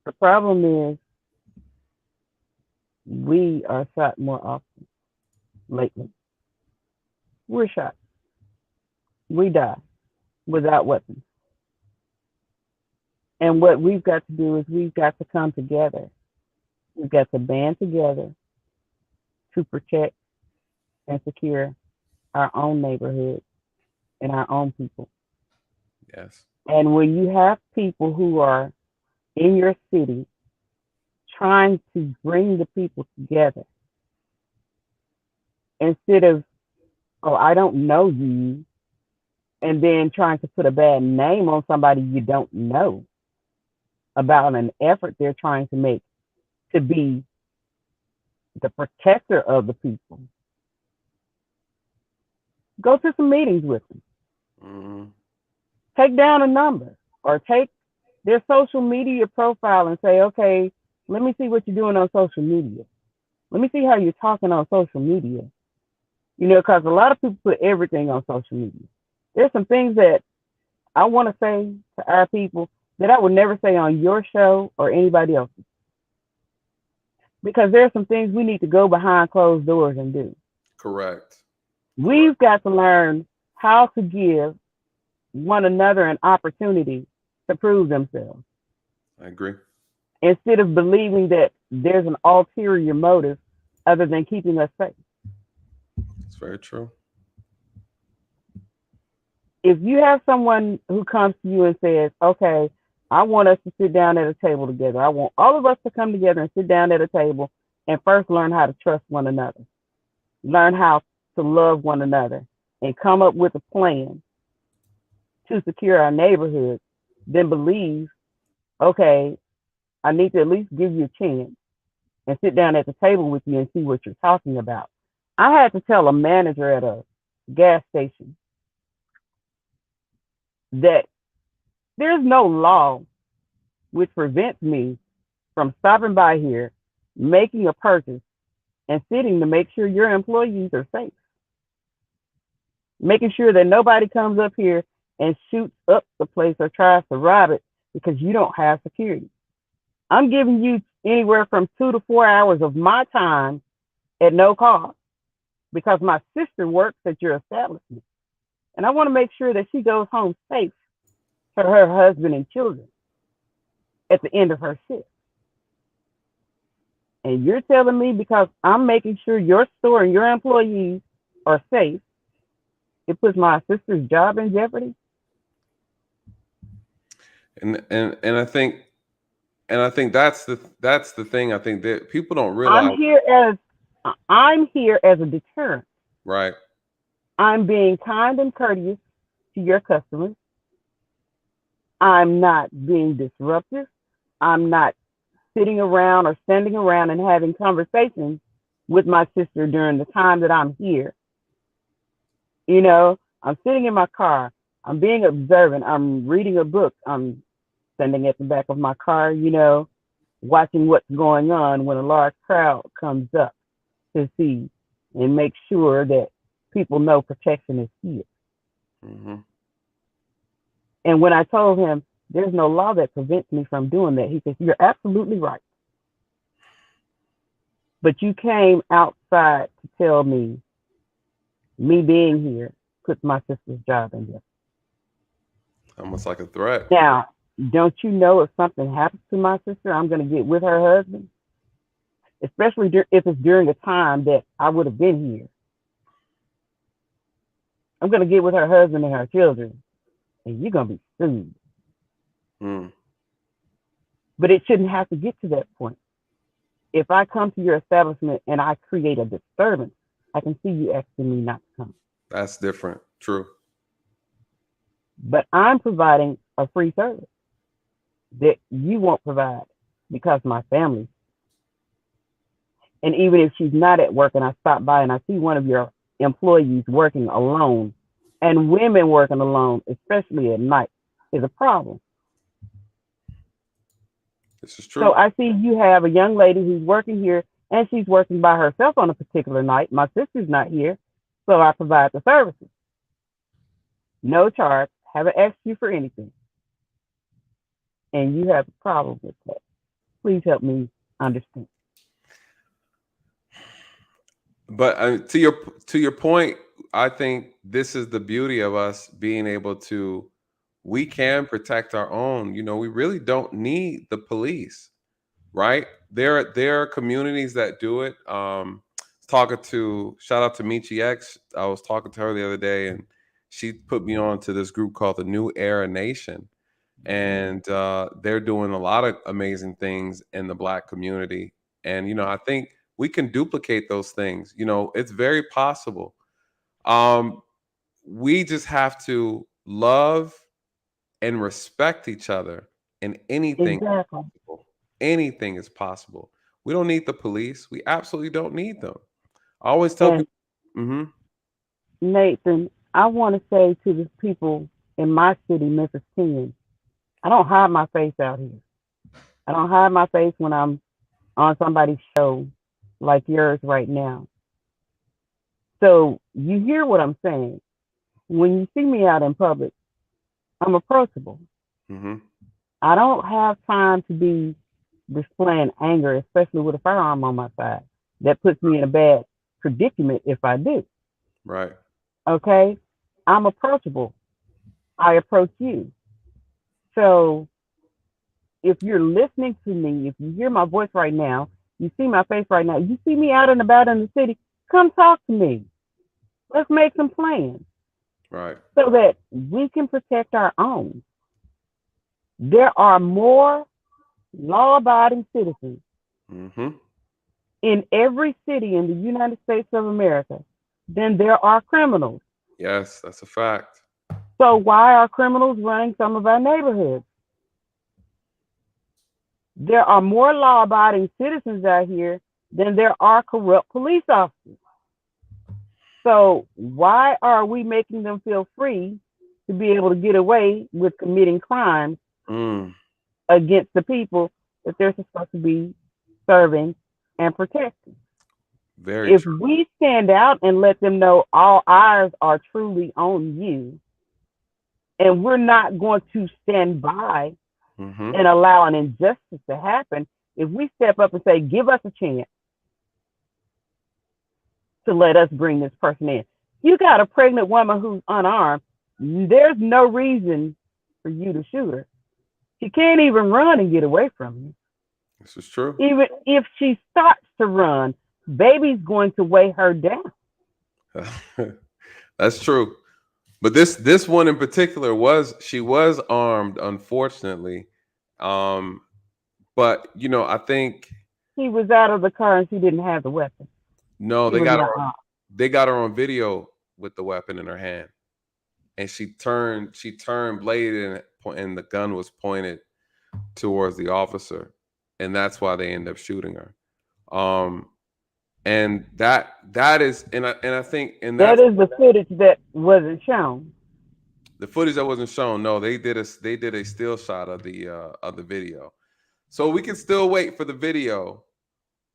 the problem is we are shot more often lately. We're shot. We die without weapons. And what we've got to do is we've got to come together. We've got to band together to protect and secure our own neighborhood and our own people. Yes. And when you have people who are in your city trying to bring the people together instead of, oh, I don't know you, and then trying to put a bad name on somebody you don't know about an effort they're trying to make to be the protector of the people. Go to some meetings with them. Mm-hmm. Take down a number or take their social media profile and say, okay, let me see what you're doing on social media. Let me see how you're talking on social media. You know, because a lot of people put everything on social media. There's some things that I want to say to our people that I would never say on your show or anybody else's. Because there's some things we need to go behind closed doors and do. Correct. We've got to learn how to give one another an opportunity to prove themselves I agree. instead of believing that there's an ulterior motive other than keeping us safe. It's very true. If you have someone who comes to you and says, okay, I want us to sit down at a table together. I want all of us to come together and sit down at a table and first learn how to trust one another, learn how to love one another, and come up with a plan to secure our neighborhood, then believe, okay, I need to at least give you a chance and sit down at the table with you and see what you're talking about. I had to tell a manager at a gas station that there's no law which prevents me from stopping by here, making a purchase, and sitting to make sure your employees are safe. Making sure that nobody comes up here and shoots up the place or tries to rob it because you don't have security. I'm giving you anywhere from 2 to 4 hours of my time at no cost because my sister works at your establishment. And I want to make sure that she goes home safe to her husband and children at the end of her shift. And you're telling me because I'm making sure your store and your employees are safe, it puts my sister's job in jeopardy? And I think that's the thing. I think that people don't realize. I'm here as a deterrent. Right. I'm being kind and courteous to your customers. I'm not being disruptive. I'm not sitting around or standing around and having conversations with my sister during the time that I'm here. You know, I'm sitting in my car. I'm being observant. I'm reading a book. I'm standing at the back of my car, you know, watching what's going on when a large crowd comes up to see and make sure that people know protection is here. Mm-hmm. And when I told him there's no law that prevents me from doing that, he says, you're absolutely right. But you came outside to tell me being here puts my sister's job in jeopardy. Almost like a threat. Now, don't you know if something happens to my sister, I'm going to get with her husband? Especially if it's during a time that I would have been here. I'm going to get with her husband and her children, and you're going to be sued. Mm. But it shouldn't have to get to that point. If I come to your establishment and I create a disturbance, I can see you asking me not to come. That's different. True. But I'm providing a free service that you won't provide because my family. And even if she's not at work and I stop by and I see one of your employees working alone, and women working alone, especially at night, is a problem. This is true. So I see you have a young lady who's working here and she's working by herself on a particular night. My sister's not here, so I provide the services. No charge, haven't asked you for anything. And you have a problem with that. Please help me understand. But to your point, I think this is the beauty of us being able to, we can protect our own. You know, we really don't need the police, right? There are communities that do it. Shout out to Michi X. I was talking to her the other day, and she put me on to this group called the New Era Nation. and they're doing a lot of amazing things in the Black community. And I think we can duplicate those things. It's very possible. Um, we just have to love and respect each other, and anything is Exactly. possible. Anything is possible. We don't need the police. We absolutely don't need them. I always tell And people, hmm Nathan, I want to say to the people in my city, Memphis 10, I don't hide my face out here. I don't hide my face when I'm on somebody's show like yours right now. So you hear what I'm saying. When you see me out in public, I'm approachable. hmm I don't have time to be displaying anger, especially with a firearm on my side. That puts me in a bad predicament if I do. right. Okay? I'm approachable. I approach you. So if you're listening to me, if you hear my voice right now, you see my face right now, you see me out and about in the city, come talk to me. Let's make some plans Right. so that we can protect our own. There are more law abiding citizens hmm in every city in the United States of America than there are criminals. Yes, that's a fact. So why are criminals running some of our neighborhoods? There are more law abiding citizens out here than there are corrupt police officers. So why are we making them feel free to be able to get away with committing crimes Mm, against the people that they're supposed to be serving and protecting? very If true. we stand out and let them know all eyes are truly on you, and we're not going to stand by hmm and allow an injustice to happen, if we step up and say, give us a chance to let us bring this person in. You got a pregnant woman who's unarmed. There's no reason for you to shoot her. She can't even run and get away from you. This is true. Even if she starts to run, baby's going to weigh her down. That's true. But this one in particular she was armed, unfortunately. Um, but I think He was out of the car and she didn't have the weapon. no, He was not armed. they got her on video with the weapon in her hand, and she turned blade and the gun was pointed towards the officer, and that's why they end up shooting her. Um, and that is, and I think, and That that's is the footage that wasn't shown. the footage that wasn't shown. No, they did a still shot of the video, so we can still wait for the video,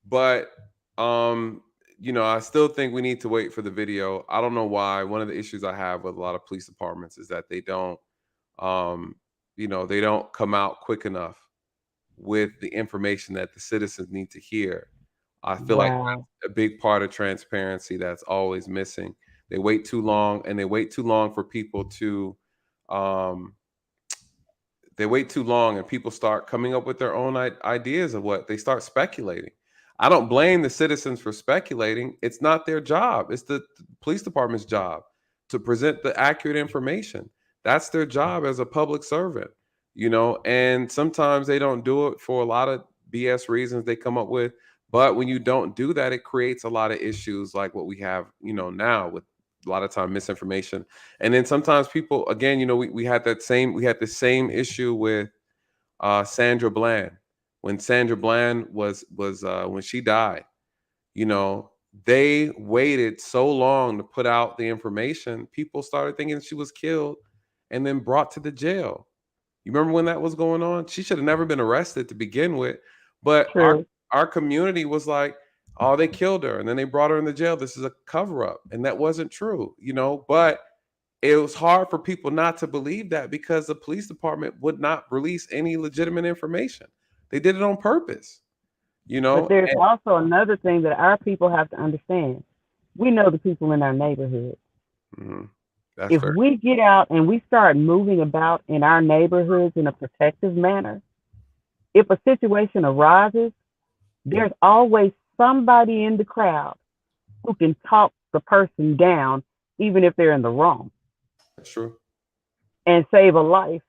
but I still think we need to wait for the video. I don't know why. One of the issues I have with a lot of police departments is that um, they don't come out quick enough with the information that the citizens need to hear. I feel like Wow. that's a big part of transparency that's always missing. They wait too long, and they wait too long for people to um, they wait too long, and people start coming up with their own ideas of what they start speculating. I don't blame the citizens for speculating. It's not their job. It's the police department's job to present the accurate information. That's their job as a public servant, and sometimes they don't do it for a lot of BS reasons they come up with. But when you don't do that, it creates a lot of issues like what we have, now with a lot of time misinformation. And then sometimes people, again, we had the same issue with Sandra Bland. When Sandra Bland was when she died, you know, they waited so long to put out the information. People started thinking she was killed and then brought to the jail. You remember when that was going on? She should have never been arrested to begin with. But True. our community was like, oh, they killed her and then they brought her in the jail. This is a cover up. And that wasn't true, but it was hard for people not to believe that because the police department would not release any legitimate information. They did it on purpose, But there's and also another thing that our people have to understand. We know the people in our neighborhood. mhm, that's If fair. we get out and we start moving about in our neighborhoods in a protective manner, if a situation arises, there's always somebody in the crowd who can talk the person down, even if they're in the wrong, That's true. and save a life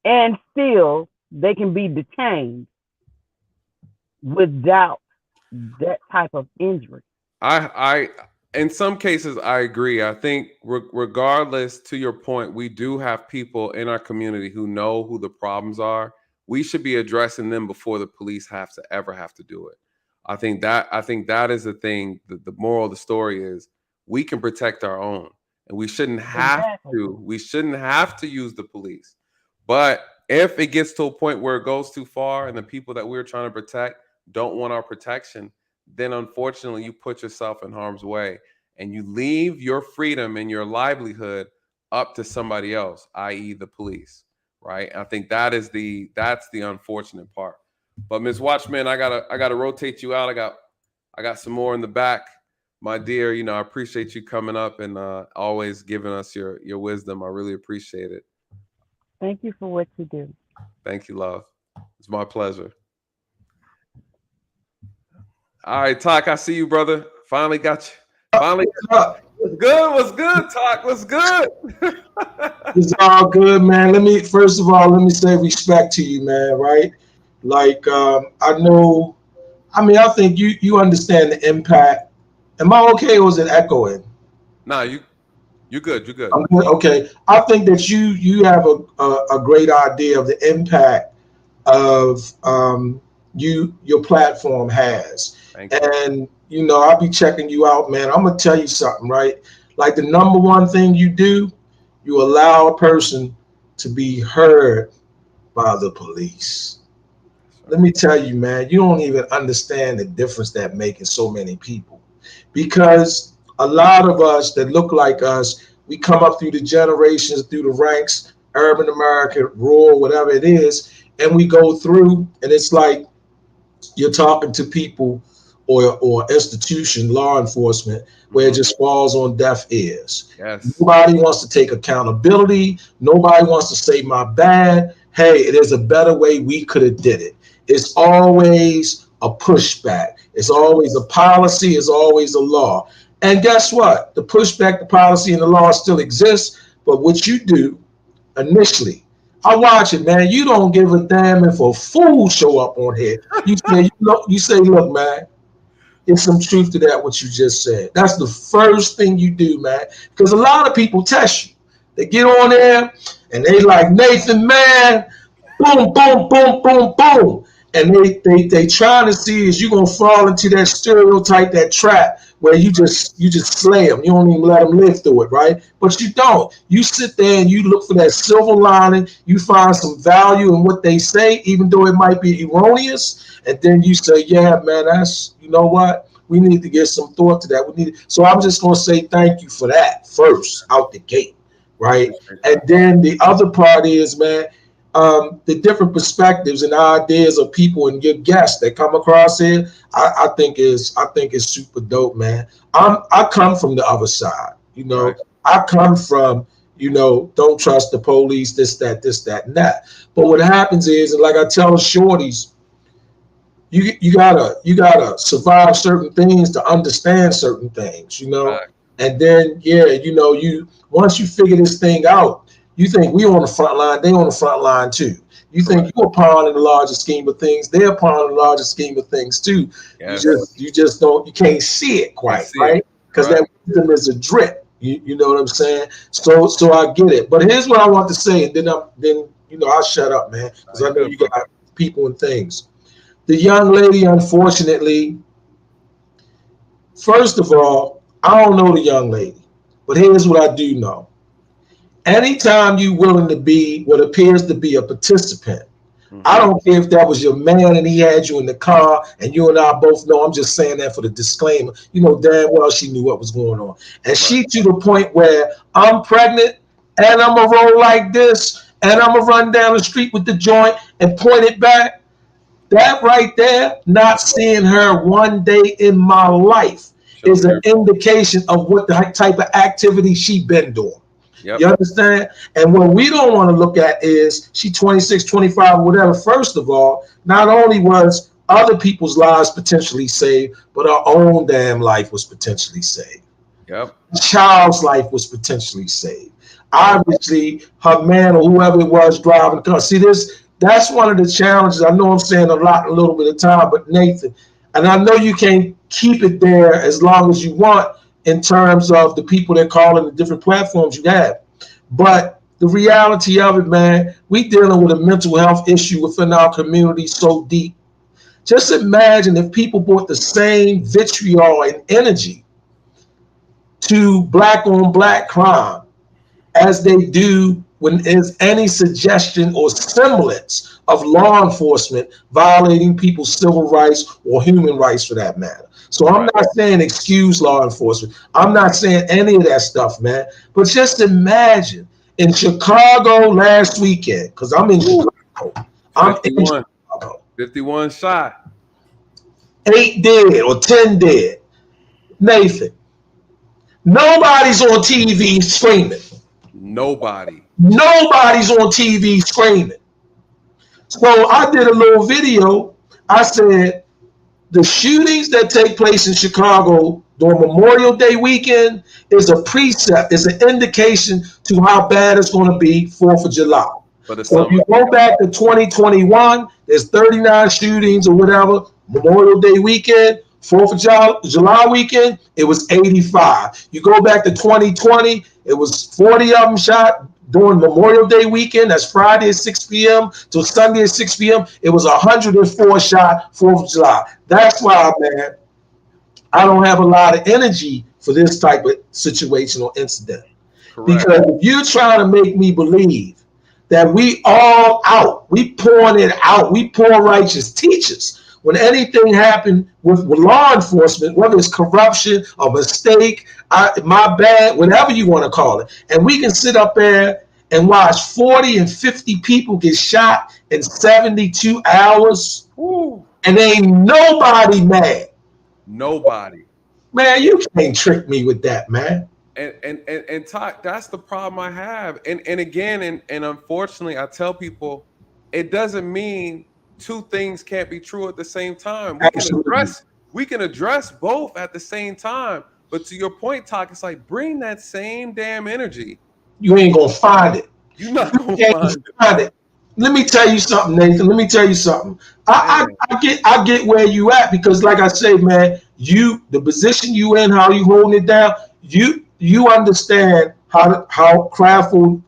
and still they can be detained without that type of injury. I in some cases I agree. I think regardless, to your point, we do have people in our community who know who the problems are. We should be addressing them before the police have to do it. I think that is the thing. The moral of the story is we can protect our own, and we shouldn't have to. We shouldn't have to use the police. But if it gets to a point where it goes too far, and the people that we're trying to protect don't want our protection, then unfortunately you put yourself in harm's way and you leave your freedom and your livelihood up to somebody else, i.e. the police, right? I think that's the unfortunate part. But Ms. Watchman, I gotta rotate you out. I got some more in the back. My dear, I appreciate you coming up and always giving us your wisdom. I really appreciate it. Thank you for what you do. Thank you, love. It's my pleasure. All right, Talk, I see you, brother. Finally got you. Finally. What's good? What's good, Talk? What's good? It's all good, man. Let me say respect to you, man, right? Like, I think you understand the impact. Am I okay or is it echoing? Nah, you're good. You're good. I'm good. Okay. I think that you have a great idea of the impact of your platform has. And I'll be checking you out, man. I'm gonna tell you something, right? Like the number one thing you do, you allow a person to be heard by the police. Let me tell you, man, you don't even understand the difference that makes in so many people. Because a lot of us that look like us, we come up through the generations, through the ranks, urban America, rural, whatever it is, and we go through, and it's like you're talking to people or institution, law enforcement, where it just falls on deaf ears. Yes. Nobody wants to take accountability. Nobody wants to say my bad. Hey, there's a better way we could have did it. It's always a pushback. It's always a policy. It's always a law. And guess what? The pushback, the policy, and the law still exists. But what you do initially, I watch it, man. You don't give a damn if a fool show up on here. You say, look, man, there's some truth to that, what you just said. That's the first thing you do, man. Because a lot of people test you. They get on there and they like, Nathan, man, boom, boom, boom, boom, boom. And they trying to see is you gonna fall into that stereotype, that trap where you just slay them. You don't even let them live through it, right? But you don't. You sit there and you look for that silver lining. You find some value in what they say, even though it might be erroneous. And then you say, yeah, man, that's, you know what? We need to give some thought to that. So I'm just gonna say thank you for that first out the gate, right? And then the other part is, man, the different perspectives and ideas of people and your guests that come across here, I think is super dope, man. I come from the other side, Right. I come from, don't trust the police, this, that, and that. But what happens is, and like I tell shorties, you gotta survive certain things to understand certain things, Right. And then once you figure this thing out, you think we on the front line, they on the front line too. You think you're a pawn in the larger scheme of things, they're a pawn in the larger scheme of things too. Yes. You can't see it quite, right? Because that wisdom is a drip. You know what I'm saying? So I get it. But here's what I want to say, and then I'll shut up, man, because I know you got people and things. The young lady, unfortunately, first of all, I don't know the young lady, but here's what I do know. Anytime you're willing to be what appears to be a participant, I don't care if that was your man and he had you in the car, and you and I both know, I'm just saying that for the disclaimer, damn well she knew what was going on. And she to the point where I'm pregnant and I'm going to roll like this and I'm going to run down the street with the joint and point it back. That right there, not seeing her one day in my life is an indication of what the type of activity she been doing. Yep. You understand? And what we don't want to look at is she 26, 25, or whatever. First of all, not only was other people's lives potentially saved, but our own damn life was potentially saved. Yep. A child's life was potentially saved. Obviously, her man or whoever it was driving the car. See, that's one of the challenges. I know I'm saying a little bit of time, but Nathan, and I know you can't keep it there as long as you want in terms of the people that call in the different platforms you have. But the reality of it, man, we dealing with a mental health issue within our community so deep. Just imagine if people brought the same vitriol and energy to black on black crime as they do when there's any suggestion or semblance of law enforcement violating people's civil rights or human rights for that matter. So I'm not saying excuse law enforcement. I'm not saying any of that stuff, man. But just imagine in Chicago last weekend, because I'm in Chicago. I'm in Chicago. 51 shot. 8 dead or 10 dead. Nathan, nobody's on TV screaming. Nobody's on TV screaming. So I did a little video. I said, the shootings that take place in Chicago during Memorial Day weekend is a precept, is an indication to how bad it's going to be 4th of July. So if you go back to 2021, there's 39 shootings or whatever. Memorial Day weekend, 4th of July weekend, it was 85. You go back to 2020, it was 40 of them shot during Memorial Day weekend. That's Friday at 6 p.m. to Sunday at 6 p.m. It was 104 shot 4th of July. That's why, man, I don't have a lot of energy for this type of situation or incident. Correct. Because if you're trying to make me believe that we all out, we pouring it out, we poor righteous teachers. When anything happened with law enforcement, whether it's corruption, a mistake, my bad, whatever you want to call it, and we can sit up there and watch 40 and 50 people get shot in 72 hours, and ain't nobody mad. Nobody. Man, you can't trick me with that, man. And Todd, that's the problem I have. And again, and unfortunately, I tell people, it doesn't mean two things can't be true at the same time. We can address both at the same time. But to your point, Todd, it's like, bring that same damn energy. You ain't gonna find it. You're not gonna find it. Let me tell you something, Nathan. Let me tell you something. I get where you at, because like I say, man, the position you in, how you holding it down, you understand how craftful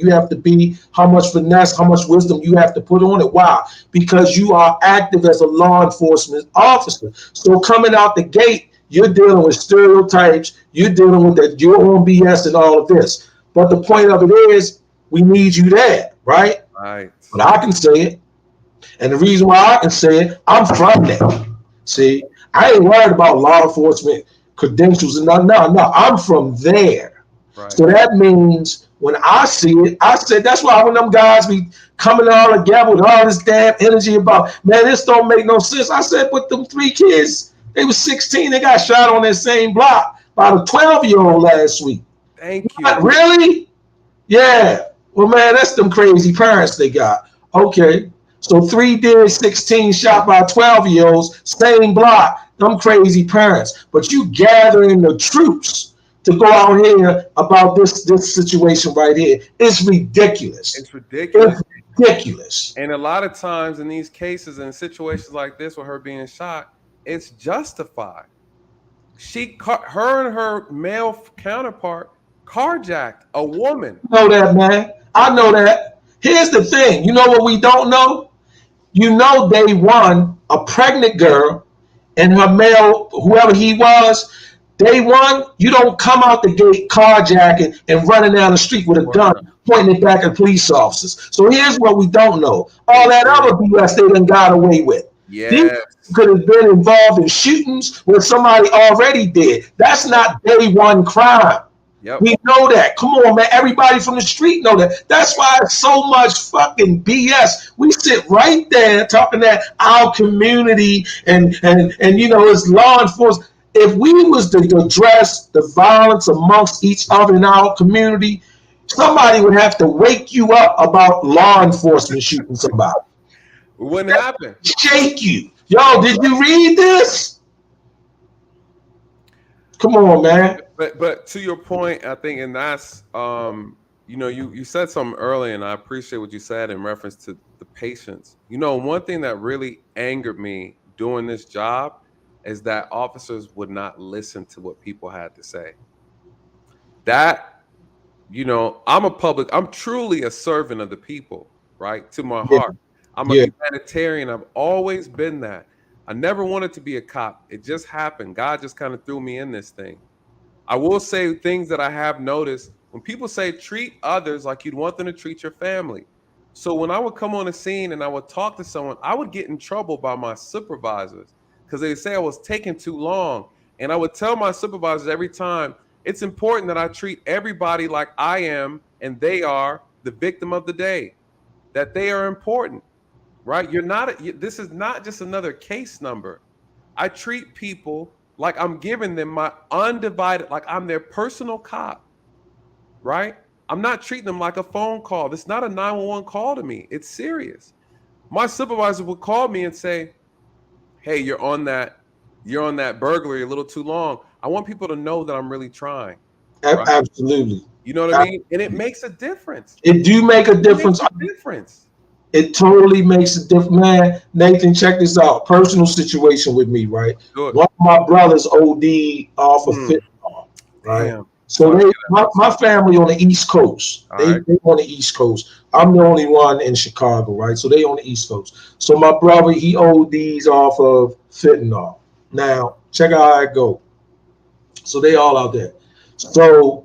you have to be, how much finesse, how much wisdom you have to put on it. Why? Because you are active as a law enforcement officer. So coming out the gate, you're dealing with stereotypes, you're dealing with that your own BS and all of this. But the point of it is, we need you there, right? Right. But I can say it. And the reason why I can say it, I'm from there. See, I ain't worried about law enforcement credentials and nothing. No, I'm from there. Right. So that means when I see it, I said, that's why when them guys be coming all together with all this damn energy about, man, this don't make no sense. I said, but them 3 kids, they was 16, they got shot on that same block by the 12-year-old last week. Thank you. What, really? Yeah. Well, man, that's them crazy parents they got. Okay. So 3 dead, 16 shot by 12-year-olds, same block, them crazy parents. But you gathering the troops to go out here about this situation right here. It's ridiculous. It's ridiculous. It's ridiculous. And a lot of times in these cases and situations like this with her being shot, it's justified. Her and her male counterpart carjacked a woman. I know that, man. I know that. Here's the thing. You know what we don't know? You know, day one, a pregnant girl and her male, whoever he was, day one, you don't come out the gate carjacking and running down the street with a gun, pointing it back at police officers. So here's what we don't know. All that other BS they done got away with. Yeah. These could have been involved in shootings where somebody already did. That's not day one crime. Yep. We know that. Come on, man. Everybody from the street know that. That's why it's so much fucking BS. We sit right there talking that our community and you know, it's law enforcement. If we was to address the violence amongst each other in our community, somebody would have to wake you up about law enforcement shooting somebody. It wouldn't happen. Shake you. Yo, did you read this? Come on, man. But to your point, I think, and that's you said something earlier, and I appreciate what you said in reference to the patience. One thing that really angered me doing this job is that officers would not listen to what people had to say. That I'm truly a servant of the people, right? To my Yeah. heart. I'm a Yeah. humanitarian. I've always been that. I never wanted to be a cop. It just happened. God just kind of threw me in this thing. I will say things that I have noticed when people say treat others like you'd want them to treat your family. So when I would come on a scene and I would talk to someone, I would get in trouble by my supervisors because they say I was taking too long. And I would tell my supervisors every time, it's important that I treat everybody like I am and they are the victim of the day, that they are important, right? This is not just another case number. I treat people like I'm giving them my undivided, like I'm their personal cop, right? I'm not treating them like a phone call. This is not a 911 call to me. It's serious. My supervisor would call me and say, "Hey, you're on that burglary a little too long. I want people to know that I'm really trying." Right? Absolutely. You know what I mean? And it makes a difference. It do make a difference. It totally makes a difference, man. Nathan, check this out. Personal situation with me, right? Good. One of my brothers OD off of fentanyl, right? Damn. So my family on the East Coast. They on the East Coast. I'm the only one in Chicago, right? So they on the East Coast. So my brother, he ODs off of fentanyl. Now, check out how it go. So they all out there. So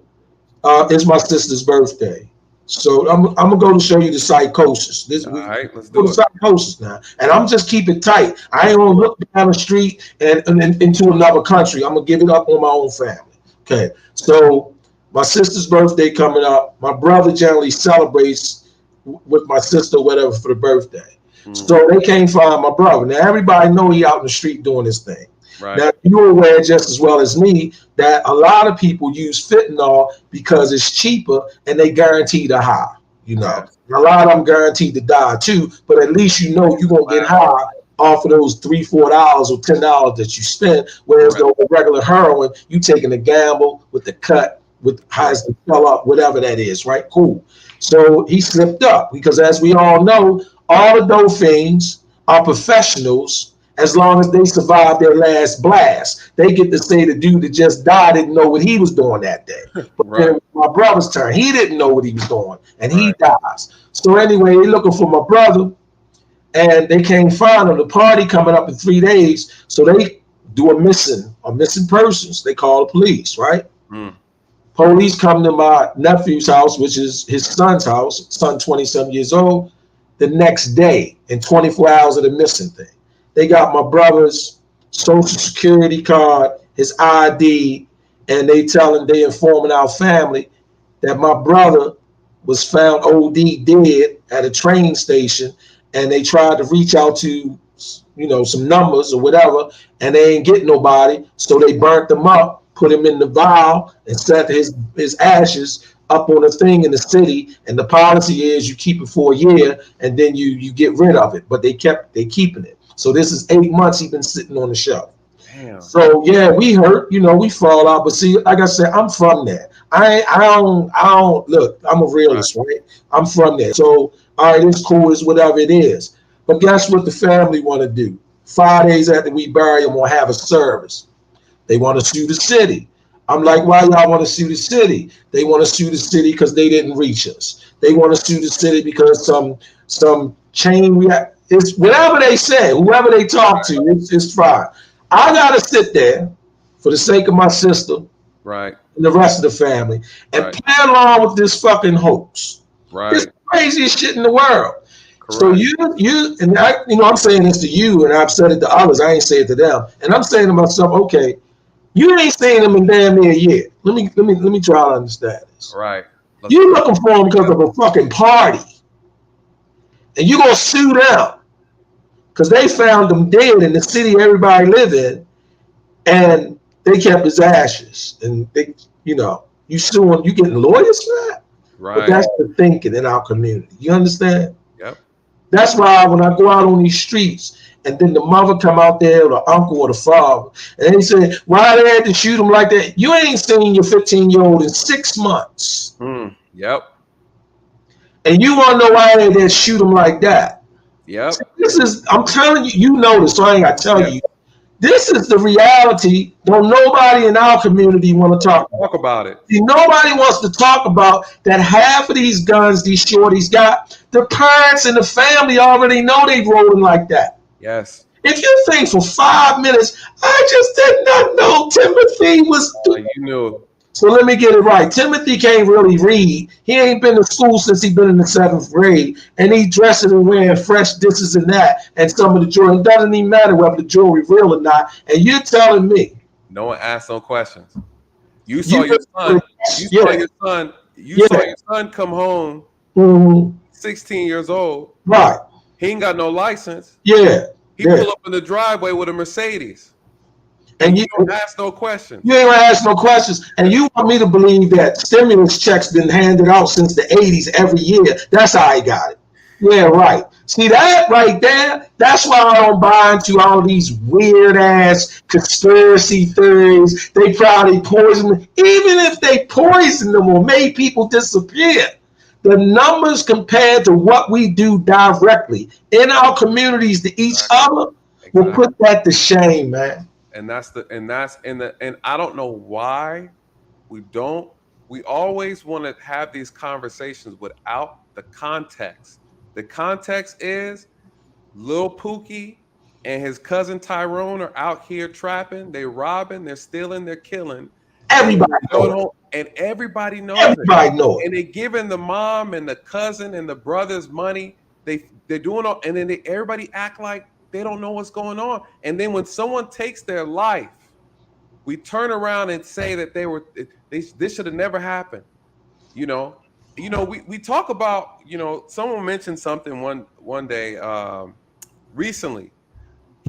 it's my sister's birthday. So I'm gonna go to show you the psychosis. This week, let's do it. Psychosis now, and I'm just keep it tight. I ain't gonna look down the street and into another country. I'm gonna give it up on my own family. Okay, so my sister's birthday coming up. My brother generally celebrates with my sister, whatever, for the birthday. So they can't find my brother. Now everybody know he out in the street doing his thing. Right. Now you're aware just as well as me that a lot of people use fentanyl because it's cheaper and they guarantee the high. A lot of them guaranteed to die too, but at least you're gonna get high off of those $3-4 or $10 that you spent. Whereas the regular heroin, you taking a gamble with the cut, with highs and fell up, whatever that is, right? Cool. So he slipped up because, as we all know, all the dope fiends are professionals. As long as they survive their last blast, they get to say the dude that just died didn't know what he was doing that day. But then my brother's turn, he didn't know what he was doing, and he dies. So anyway, they're looking for my brother, and they can't find him. The party coming up in 3 days, so they do a missing persons. They call the police, right? Police come to my nephew's house, which is his son's house, son 27 years old, the next day, in 24 hours of the missing thing. They got my brother's social security card, his ID, and they informing our family that my brother was found OD dead at a train station, and they tried to reach out to some numbers or whatever, and they ain't get nobody, so they burnt them up, put him in the vial, and set his ashes up on a thing in the city. And the policy is you keep it for a year and then you get rid of it, but they keeping it. So this is 8 months he's been sitting on the shelf. Damn. So yeah, we hurt, we fall out. But see, like I said, I'm from there. I don't look, I'm a realist, right? I'm from there. So all right, it's cool, it's whatever it is. But guess what the family want to do? 5 days after we bury him, we'll have a service. They want to sue the city. I'm like, why y'all want to sue the city? They want to sue the city because they didn't reach us. They want to sue the city because some chain react. It's whatever they say, whoever they talk to, it's fine. I gotta sit there for the sake of my sister, right, and the rest of the family, and play along with this fucking hoax. Right. It's the craziest shit in the world. Correct. So you and I, I'm saying this to you, and I've said it to others. I ain't say it to them, and I'm saying to myself, okay, you ain't seen them in damn near a year. Let me try to understand this. Right. You looking for them because of a fucking party, and you gonna sue them because they found him dead in the city everybody live in, and they kept his ashes. And they, you suing, you getting lawyers for that? Right. But that's the thinking in our community. You understand? Yep. That's why when I go out on these streets, and then the mother come out there, or the uncle or the father, and they say, why they had to shoot him like that? You ain't seen your 15-year-old in 6 months. Yep. And you want to know why they had to shoot him like that? Yep. So this is, I'm telling you, you know this, so I ain't got to tell you. This is the reality. Don't nobody in our community want to talk about it. See, nobody wants to talk about that half of these guns these shorties got, the parents and the family already know they rolling like that. Yes. If you think for 5 minutes, I just did not know Timothy was. You knew. So let me get it right. Timothy can't really read. He ain't been to school since he been in the 7th grade, and he dressing and wearing fresh this and that, and some of the jewelry. It doesn't even matter whether the jewelry real or not. And you're telling me. No one asked no questions. You saw your son. You saw your son come home. 16 years old. Right. He ain't got no license. Yeah. He pull up in the driveway with a Mercedes. And you don't ask no questions. You ain't gonna ask no questions. And you want me to believe that stimulus checks been handed out since the 80s every year. That's how I got it. Yeah, right. See that right there? That's why I don't buy into all these weird ass conspiracy theories. They probably poisoned them. Even if they poisoned them or made people disappear, the numbers compared to what we do directly in our communities to each other will put that to shame, man. And I don't know why we always want to have these conversations without the context. The context is Lil Pookie and his cousin Tyrone are out here trapping, they're robbing, they're stealing, they're killing. Everybody knows it. And everybody knows Everybody it. knows it. And they're giving the mom and the cousin and the brothers money. They're doing all, and then everybody act like they don't know what's going on. And then when someone takes their life, we turn around and say that this should have never happened. We talk about, someone mentioned something one day recently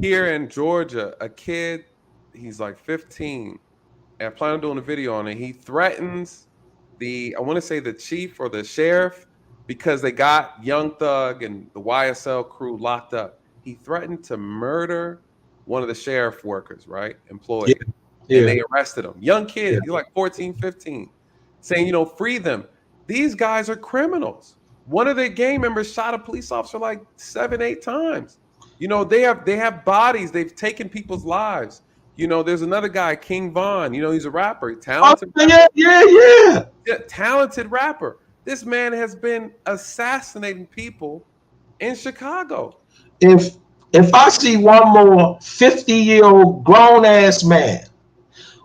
here in Georgia, a kid, he's like 15, and I plan on doing a video on it. He threatens I want to say the chief or the sheriff because they got Young Thug and the YSL crew locked up. He threatened to murder one of the sheriff workers, right? Employee. Yeah. And they arrested him. Young kid, he's like 14, 15, saying, free them. These guys are criminals. One of their gang members shot a police officer like 7, 8 times. They have bodies. They've taken people's lives. There's another guy, King Von. He's a rapper, talented. Yeah. Talented rapper. This man has been assassinating people in Chicago. If I see one more 50-year-old grown-ass man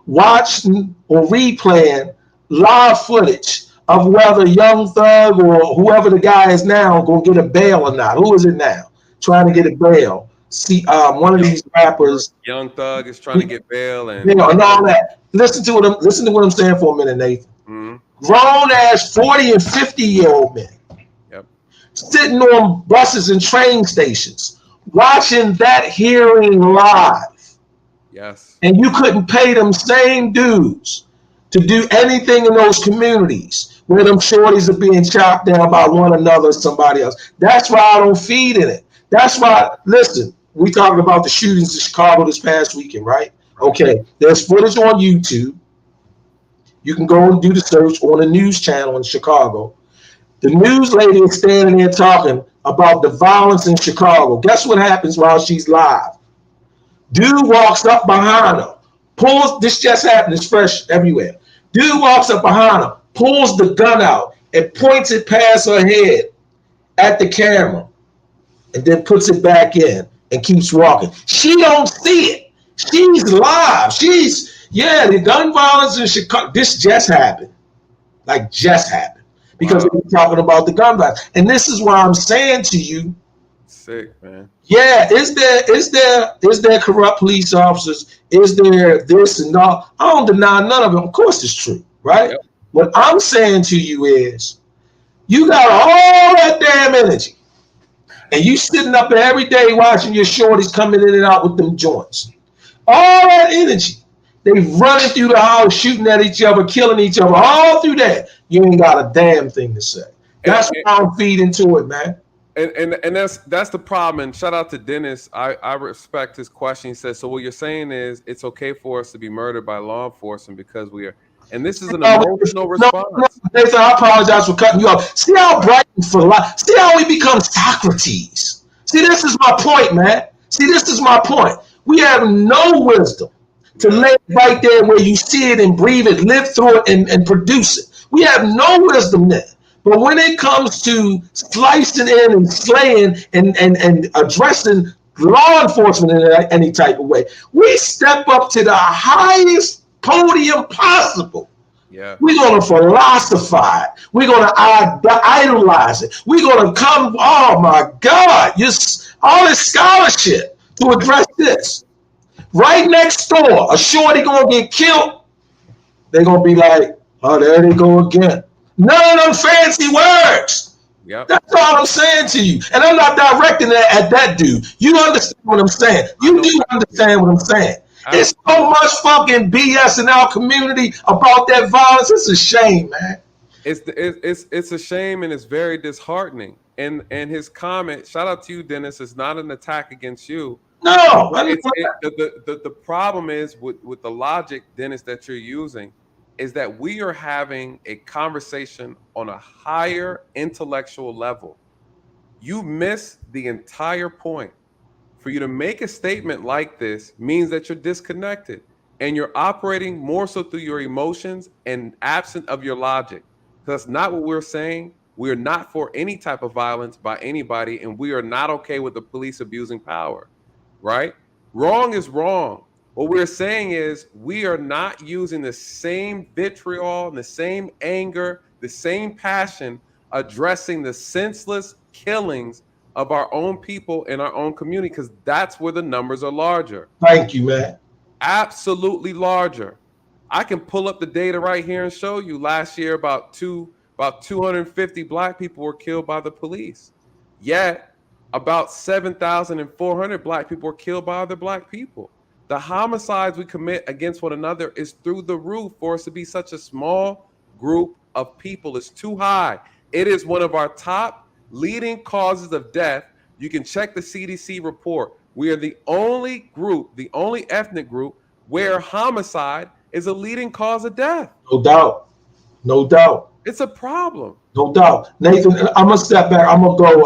watching or replaying live footage of whether Young Thug or whoever the guy is now gonna get a bail or not. Who is it now? Trying to get a bail. See, one of these rappers. Young Thug is trying to get bail and all that. Listen to what I'm saying for a minute, Nathan. Mm-hmm. Grown-ass 40 and 50-year-old men. Yep. Sitting on buses and train stations, watching that hearing live. Yes. And you couldn't pay them same dudes to do anything in those communities where them shorties are being chopped down by one another or somebody else. That's why I don't feed in it. That's why, listen, we talking about the shootings in Chicago this past weekend, right? Okay, there's footage on YouTube. You can go and do the search on a news channel in Chicago. The news lady is standing there talking about the violence in Chicago. Guess what happens while she's live? Dude walks up behind her, this just happened, it's fresh everywhere. Dude walks up behind her, pulls the gun out and points it past her head at the camera and then puts it back in and keeps walking. She don't see it. She's live. The gun violence in Chicago, this just happened. Because we're talking about the gun violence. And this is why I'm saying to you, sick, man. Yeah, is there corrupt police officers? Is there this and all? I don't deny none of it. Of course it's true, right? Yep. What I'm saying to you is you got all that damn energy. And you sitting up there every day watching your shorties coming in and out with them joints. All that energy. They running through the house, shooting at each other, killing each other, all through that. You ain't got a damn thing to say. That's why I'm feeding to it, man. And that's the problem. And shout out to Dennis. I respect his question. He says, so what you're saying is it's okay for us to be murdered by law enforcement because we are, and this is an emotional response. Nathan, I apologize for cutting you off. See how bright and see how we become Socrates. See, this is my point, man. See, this is my point. We have no wisdom to lay it right there where you see it and breathe it, live through it, and produce it. We have no wisdom there. But when it comes to slicing in and slaying and addressing law enforcement in any type of way, we step up to the highest podium possible. Yeah. We're going to philosophize. We're going to idolize it. We're going to come, oh my God, just all this scholarship to address this. Right next door, a shorty going to get killed. They're going to be like, oh, there they go again. None of them fancy words. Yep. That's all I'm saying to you. And I'm not directing that at that dude. You understand what I'm saying. You do understand what I'm saying. It's so much fucking BS in our community about that violence. It's a shame, man. It's a shame and it's very disheartening. And his comment, shout out to you, Dennis, it's not an attack against you. No. The problem is with the logic, Dennis, that you're using is that we are having a conversation on a higher intellectual level. You miss the entire point. For you to make a statement like this means that you're disconnected and you're operating more so through your emotions and absent of your logic. Because that's not what we're saying. We're not for any type of violence by anybody, and we are not okay with the police abusing power, right? Wrong is wrong. What we're saying is we are not using the same vitriol and the same anger, the same passion addressing the senseless killings of our own people in our own community, because that's where the numbers are larger. Thank you, man. Absolutely larger. I can pull up the data right here and show you last year about 250 Black people were killed by the police. Yet about 7,400 Black people were killed by other Black people. The homicides we commit against one another is through the roof for us to be such a small group of people. It's too high. It is one of our top leading causes of death. You can check the CDC report. We are the only group, the only ethnic group where homicide is a leading cause of death. No doubt. No doubt. It's a problem. No doubt. Nathan, I'm going to step back. I'm going to go.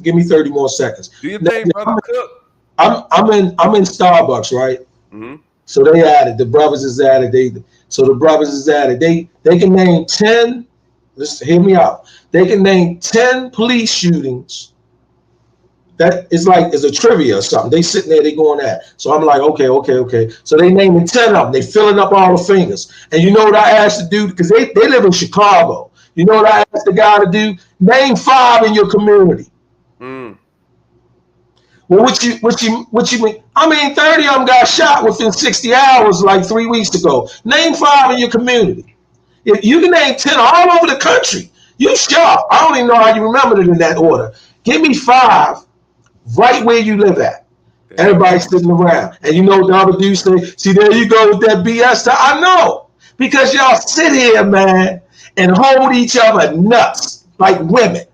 Give me 30 more seconds. Do you think, brother Cook? I'm in Starbucks, right? Mm-hmm. So they added, the brothers is added. They can name 10, listen, hear me out. They can name 10 police shootings. That is like, it's a trivia or something. They sitting there, they going at. So I'm like, okay. So they naming 10 of them. They filling up all the fingers. And you know what I asked the dude? Because they live in Chicago. You know what I asked the guy to do? Name 5 in your community. Mm. Well, what you mean? I mean, 30 of them got shot within 60 hours like 3 weeks ago. Name 5 in your community. If you can name 10 all over the country, you sharp. I don't even know how you remembered it in that order. Give me 5 right where you live at. Everybody's sitting around. And you know what the other dude say? See, there you go with that BS. I know. Because y'all sit here, man, and hold each other nuts like women.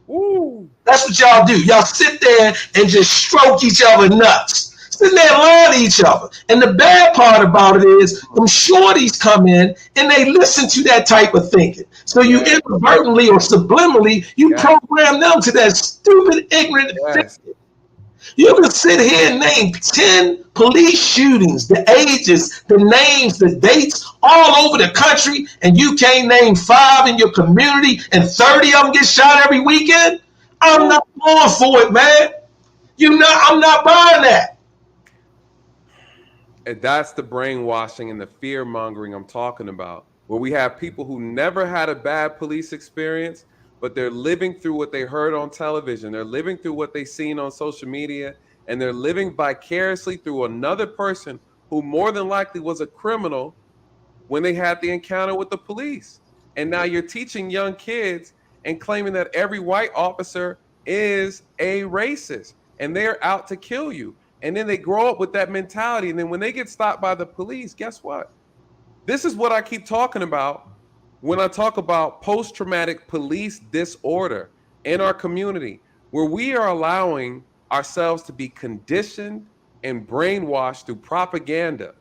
Ooh. That's what y'all do. Y'all sit there and just stroke each other nuts. Sitting there and lie to each other. And the bad part about it is them shorties come in and they listen to that type of thinking. So you inadvertently or subliminally, you program them to that stupid, ignorant thinking. You can sit here and name 10 police shootings, the ages, the names, the dates, all over the country, and you can't name 5 in your community, and 30 of them get shot every weekend? I'm not going for it, man. I'm not buying that. And that's the brainwashing and the fear mongering I'm talking about, where we have people who never had a bad police experience, but they're living through what they heard on television. They're living through what they've seen on social media, and they're living vicariously through another person who more than likely was a criminal when they had the encounter with the police. And now you're teaching young kids and claiming that every white officer is a racist and they're out to kill you. And then they grow up with that mentality. And then when they get stopped by the police, guess what? This is what I keep talking about when I talk about post-traumatic police disorder in our community. where we are allowing ourselves to be conditioned and brainwashed through propaganda,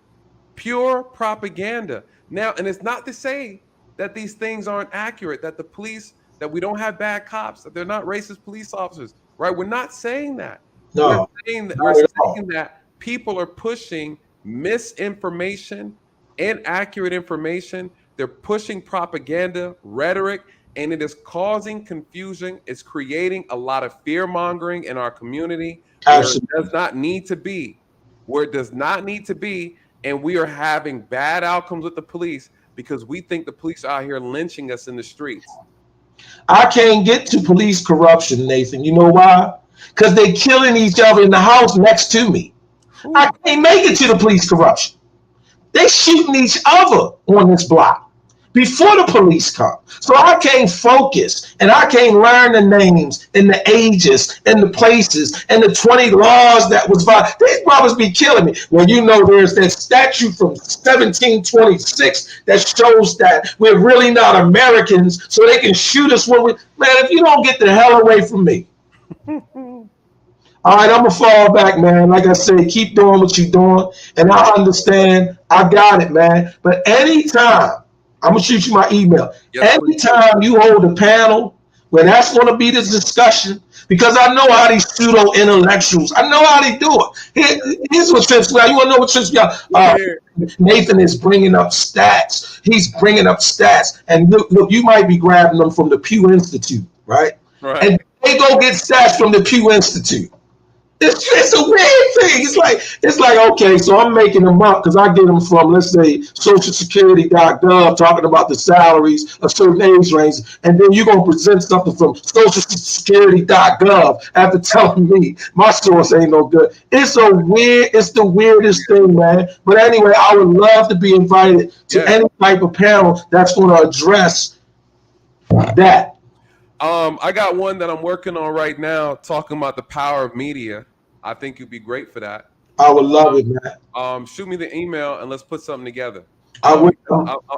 pure propaganda. Now, and it's not to say that these things aren't accurate, that the police, that we don't have bad cops, that they're not racist police officers, right? We're not saying that. We're No, saying that, not at all. people are pushing misinformation, inaccurate information. They're pushing propaganda, rhetoric, and it is causing confusion. It's creating a lot of fear mongering in our community where it Absolutely. does not need to be, where it does not need to be. And we are having bad outcomes with the police because we think the police are out here lynching us in the streets. I can't get to police corruption, Nathan. You know why? Because they killing each other in the house next to me. I can't make it to the police corruption. They shooting each other on this block before the police come. So I can't focus and I can't learn the names and the ages and the places and the 20 laws that was violated. These brothers be killing me. Well, you know, there's that statute from 1726 that shows that we're really not Americans, so they can shoot us when we, man, if you don't get the hell away from me. All right, I'm gonna fall back, man. Like I said, keep doing what you're doing, and I understand. I got it, man. But anytime, I'm gonna shoot you my email. Yes, anytime you hold a panel where that's gonna be the discussion, because I know how these pseudo intellectuals, I know how they do it. Here's what trips me out. You wanna know what trips me out? Nathan is bringing up stats. He's bringing up stats, and look, you might be grabbing them from the Pew Institute, right? Right. And they go get stats from the Pew Institute. It's a weird thing. It's like okay, so I'm making them up because I get them from, let's say, socialsecurity.gov talking about the salaries of certain age ranges, and then you're gonna present something from socialsecurity.gov after telling me my source ain't no good. It's the weirdest thing, man. But anyway, I would love to be invited to any type of panel that's gonna address that. I got one that I'm working on right now, talking about the power of media. I think you'd be great for that. I would love it, man. Shoot me the email and let's put something together. I would.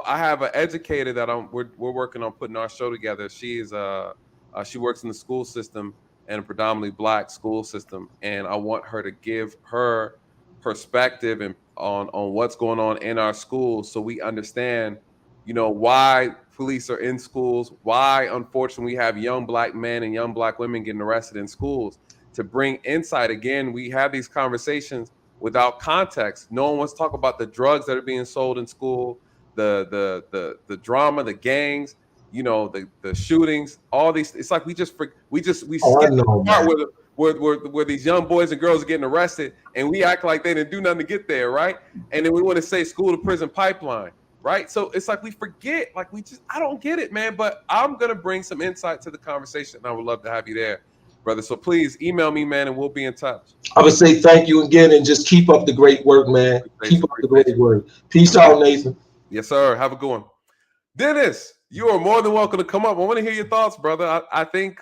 I have an educator that we're working on putting our show together. She works in the school system and a predominantly Black school system, and I want her to give her perspective and on what's going on in our schools, so we understand, you know, why police are in schools, why unfortunately we have young Black men and young Black women getting arrested in schools. To bring insight, again, we have these conversations without context. No one wants to talk about the drugs that are being sold in school, the drama, the gangs, you know, the shootings, all these. It's like we skip the part where these young boys and girls are getting arrested, and we act like they didn't do nothing to get there, right? And then we want to say school to prison pipeline, right? So it's like we forget, I don't get it, man. But I'm gonna bring some insight to the conversation, and I would love to have you there, brother. So please email me, man, and we'll be in touch. I would say thank you again and just keep up the great work, man. Keep up the great work. Peace out, Nathan. Yes, sir. Have a good one. Dennis, you are more than welcome to come up. I want to hear your thoughts, brother. I think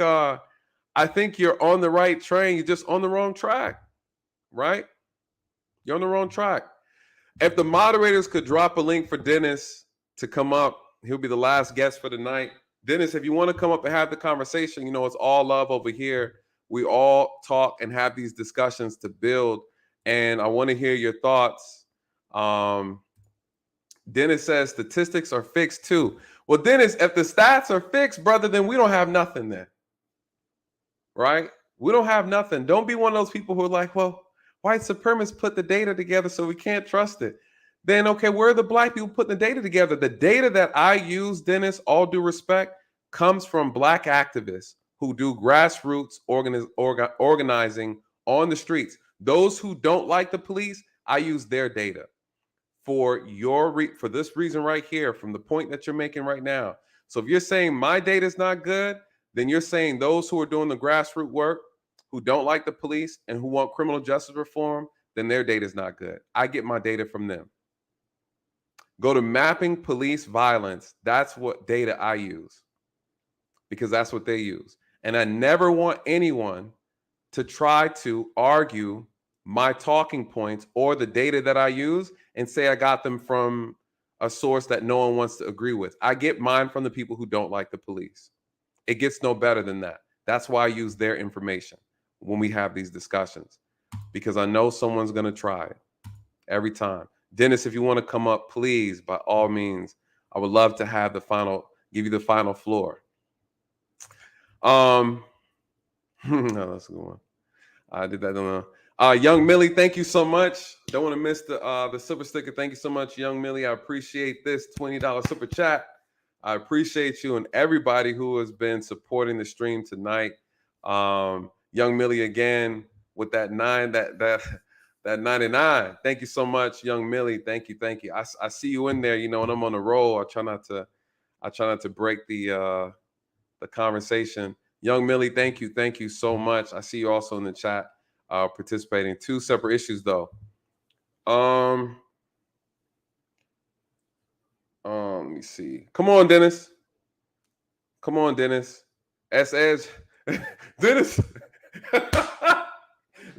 you're on the right train. You're just on the wrong track, right? You're on the wrong track. If the moderators could drop a link for Dennis to come up, he'll be the last guest for the night. Dennis, if you want to come up and have the conversation, you know, it's all love over here. We all talk and have these discussions to build. And I want to hear your thoughts. Dennis says statistics are fixed too. Well, Dennis, if the stats are fixed, brother, then we don't have nothing then. Right? We don't have nothing. Don't be one of those people who are like, well, white supremacists put the data together so we can't trust it. Then, okay, where are the Black people putting the data together? The data that I use, Dennis, all due respect, comes from Black activists who do grassroots organizing on the streets. Those who don't like the police, I use their data for for this reason right here, from the point that you're making right now. So if you're saying my data is not good, then you're saying those who are doing the grassroots work, who don't like the police and who want criminal justice reform, then their data is not good. I get my data from them. Go to mapping police violence. That's what data I use, because that's what they use. And I never want anyone to try to argue my talking points or the data that I use and say I got them from a source that no one wants to agree with. I get mine from the people who don't like the police. It gets no better than that. That's why I use their information when we have these discussions, because I know someone's going to try it every time. Dennis, if you want to come up, please, by all means, I would love to have give you the final floor. No, that's a good one. I did that. Don't know. Young Millie, thank you so much. Don't want to miss the super sticker. Thank you so much, Young Millie. I appreciate this $20 super chat. I appreciate you and everybody who has been supporting the stream tonight. Young Millie again with that 99. Thank you so much, Young Millie. Thank you. I see you in there. You know, when I'm on the roll, I try not to break the conversation. Young Millie, thank you so much. I see you also in the chat participating. 2 separate issues though. Let me see. Come on, Dennis. S. Edge. Dennis.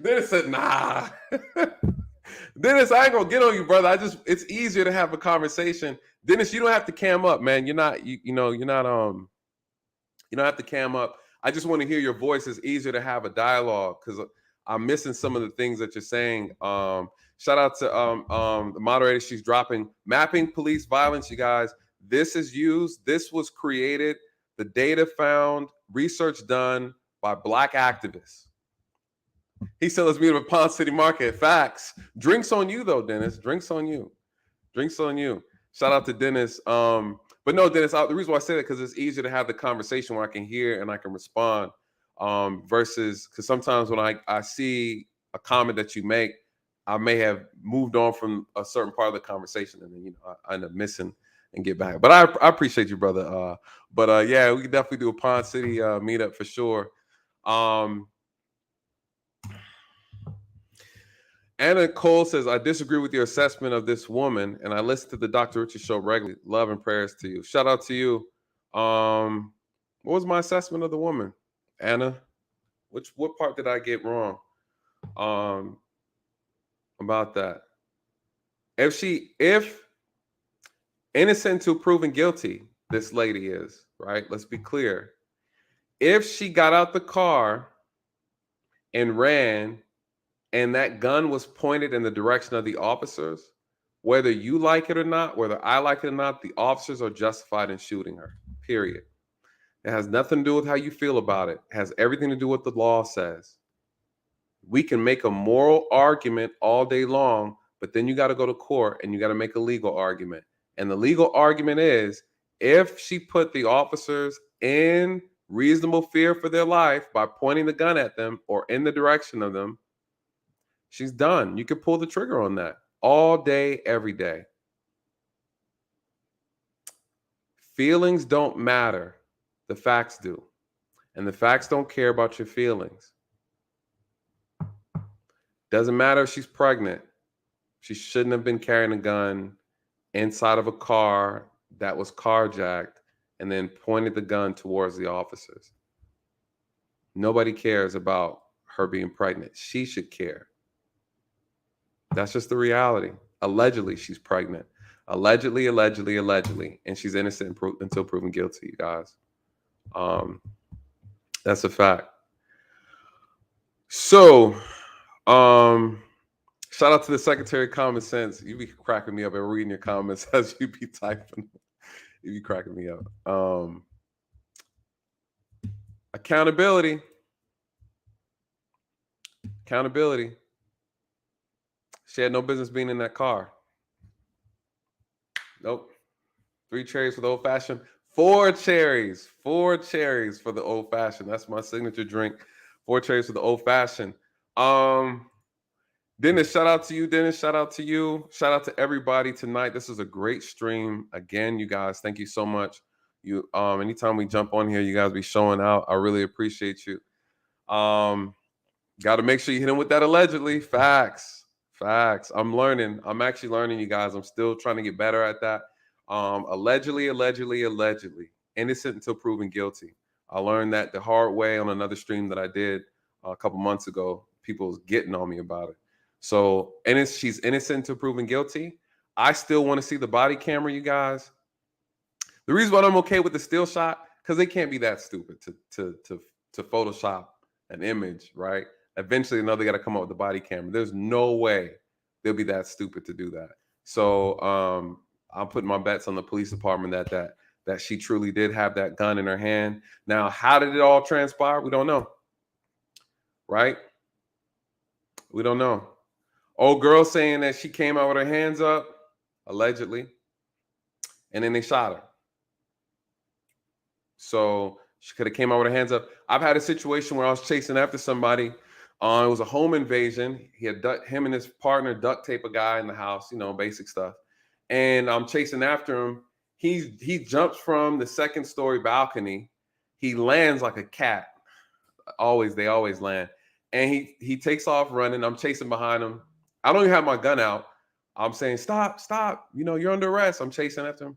Dennis said, nah. Dennis, I ain't gonna get on you, brother. It's easier to have a conversation. Dennis, you don't have to cam up, man. You don't have to cam up. I just want to hear your voice. It's easier to have a dialogue because I'm missing some of the things that you're saying. Shout out to the moderator. She's dropping mapping police violence, you guys. This was created, the data found, research done by Black activists. He said, let's meet at Pond City Market. Facts. Drinks on you, though, Dennis. Drinks on you. Shout out to Dennis. But no, Dennis, the reason why I say that because it's easier to have the conversation where I can hear and I can respond versus because sometimes when I see a comment that you make, I may have moved on from a certain part of the conversation and then, I end up missing and get back. But I appreciate you, brother. Yeah, we can definitely do a Pond City meetup for sure. Anna Cole says, I disagree with your assessment of this woman, and I listen to the Dr. Richard show regularly. Love and prayers to you. Shout out to you. What was my assessment of the woman, Anna? What part did I get wrong about that? If innocent until proven guilty, this lady is, right? Let's be clear. If she got out the car and ran, and that gun was pointed in the direction of the officers, whether you like it or not, whether I like it or not, the officers are justified in shooting her, period. It has nothing to do with how you feel about it. It has everything to do with what the law says. We can make a moral argument all day long, but then you got to go to court and you got to make a legal argument. And the legal argument is, if she put the officers in reasonable fear for their life by pointing the gun at them or in the direction of them, she's done. You can pull the trigger on that all day, every day. Feelings don't matter. The facts do. And the facts don't care about your feelings. Doesn't matter if she's pregnant. She shouldn't have been carrying a gun inside of a car that was carjacked and then pointed the gun towards the officers. Nobody cares about her being pregnant. She should care. That's just the reality. Allegedly, she's pregnant. Allegedly. And she's innocent until proven guilty, you guys. That's a fact. So, shout out to the Secretary of Common Sense. You be cracking me up and reading your comments as you be typing. You be cracking me up. Accountability. She had no business being in that car. Nope. 3 cherries for the old fashioned. 4 cherries. 4 cherries for the old fashioned. That's my signature drink. 4 cherries for the old fashioned. Dennis, shout out to you. Dennis, shout out to you. Shout out to everybody tonight. This is a great stream. Again, you guys, thank you so much. You anytime we jump on here, you guys be showing out. I really appreciate you. Got to make sure you hit him with that allegedly. Facts. I'm learning. I'm actually learning, you guys. I'm still trying to get better at that. Allegedly. Innocent until proven guilty. I learned that the hard way on another stream that I did a couple months ago. People was getting on me about it. So, she's innocent until proven guilty. I still want to see the body camera, you guys. The reason why I'm okay with the still shot, because they can't be that stupid to to Photoshop an image, right? Eventually, they got to come up with the body camera. There's no way they'll be that stupid to do that. So I'm putting my bets on the police department that she truly did have that gun in her hand. Now, how did it all transpire? We don't know, right? We don't know. Old girl saying that she came out with her hands up, allegedly, and then they shot her. So she could have came out with her hands up. I've had a situation where I was chasing after somebody. It was a home invasion. He had him and his partner duct tape a guy in the house, basic stuff. And I'm chasing after him. He jumps from the second story balcony. He lands like a cat. They always land. And he takes off running. I'm chasing behind him. I don't even have my gun out. I'm saying, stop. You're under arrest. I'm chasing after him.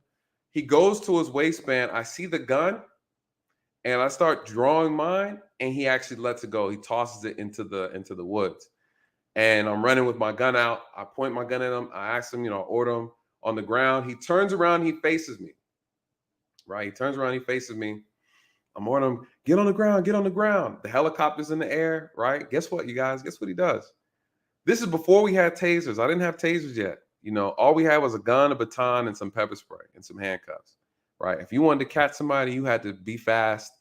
He goes to his waistband. I see the gun. And I start drawing mine, and he actually lets it go. He tosses it into the woods. And I'm running with my gun out. I point my gun at him. I ask him, order him on the ground. He turns around, he faces me. Right? He turns around, he faces me. I'm ordering him, get on the ground, get on the ground. The helicopter's in the air, right? Guess what, you guys? Guess what he does? This is before we had tasers. I didn't have tasers yet. All we had was a gun, a baton, and some pepper spray and some handcuffs. Right. If you wanted to catch somebody, you had to be fast.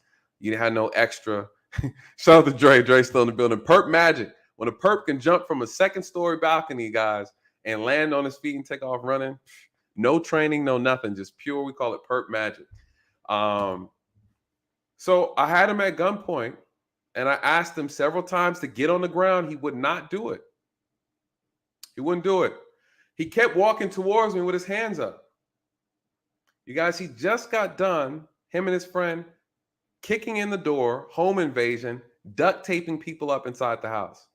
You had no extra. Shout out to Dre. Dre's still in the building. Perp magic. When a perp can jump from a second story balcony, guys, and land on his feet and take off running, no training, no nothing, just pure. We call it perp magic. So I had him at gunpoint, and I asked him several times to get on the ground. He would not do it. He wouldn't do it. He kept walking towards me with his hands up. You guys, he just got done, him and his friend, kicking in the door, home invasion, duct taping people up inside the house.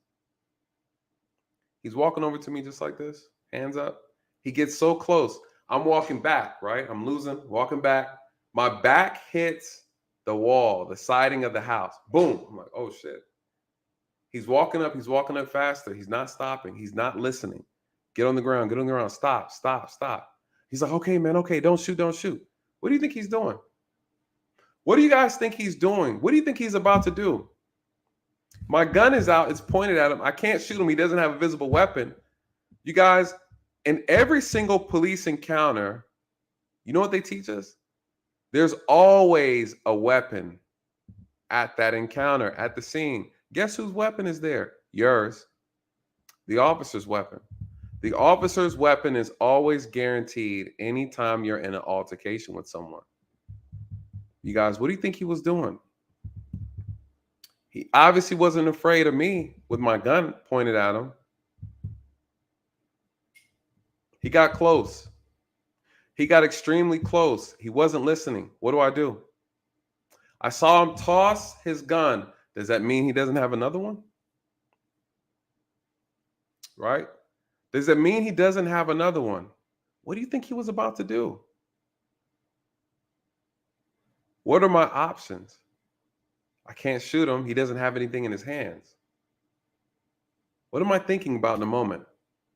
He's walking over to me just like this, hands up. He gets so close. I'm walking back, right? I'm walking back. My back hits the wall, the siding of the house. Boom. I'm like, oh shit. He's walking up faster. He's not stopping. He's not listening. Get on the ground, stop. He's like, okay, man, okay, don't shoot. What do you think he's doing? What do you guys think he's doing? What do you think he's about to do? My gun is out. It's pointed at him. I can't shoot him. He doesn't have a visible weapon. You guys, in every single police encounter, you know what they teach us? There's always a weapon at that encounter, at the scene. Guess whose weapon is there? Yours. The officer's weapon. The officer's weapon is always guaranteed anytime you're in an altercation with someone. You guys, what do you think he was doing? He obviously wasn't afraid of me with my gun pointed at him. He got close. He got extremely close. He wasn't listening. What do? I saw him toss his gun. Does that mean he doesn't have another one? Right? Does that mean he doesn't have another one? What do you think he was about to do? What are my options? I can't shoot him. He doesn't have anything in his hands. What am I thinking about in the moment?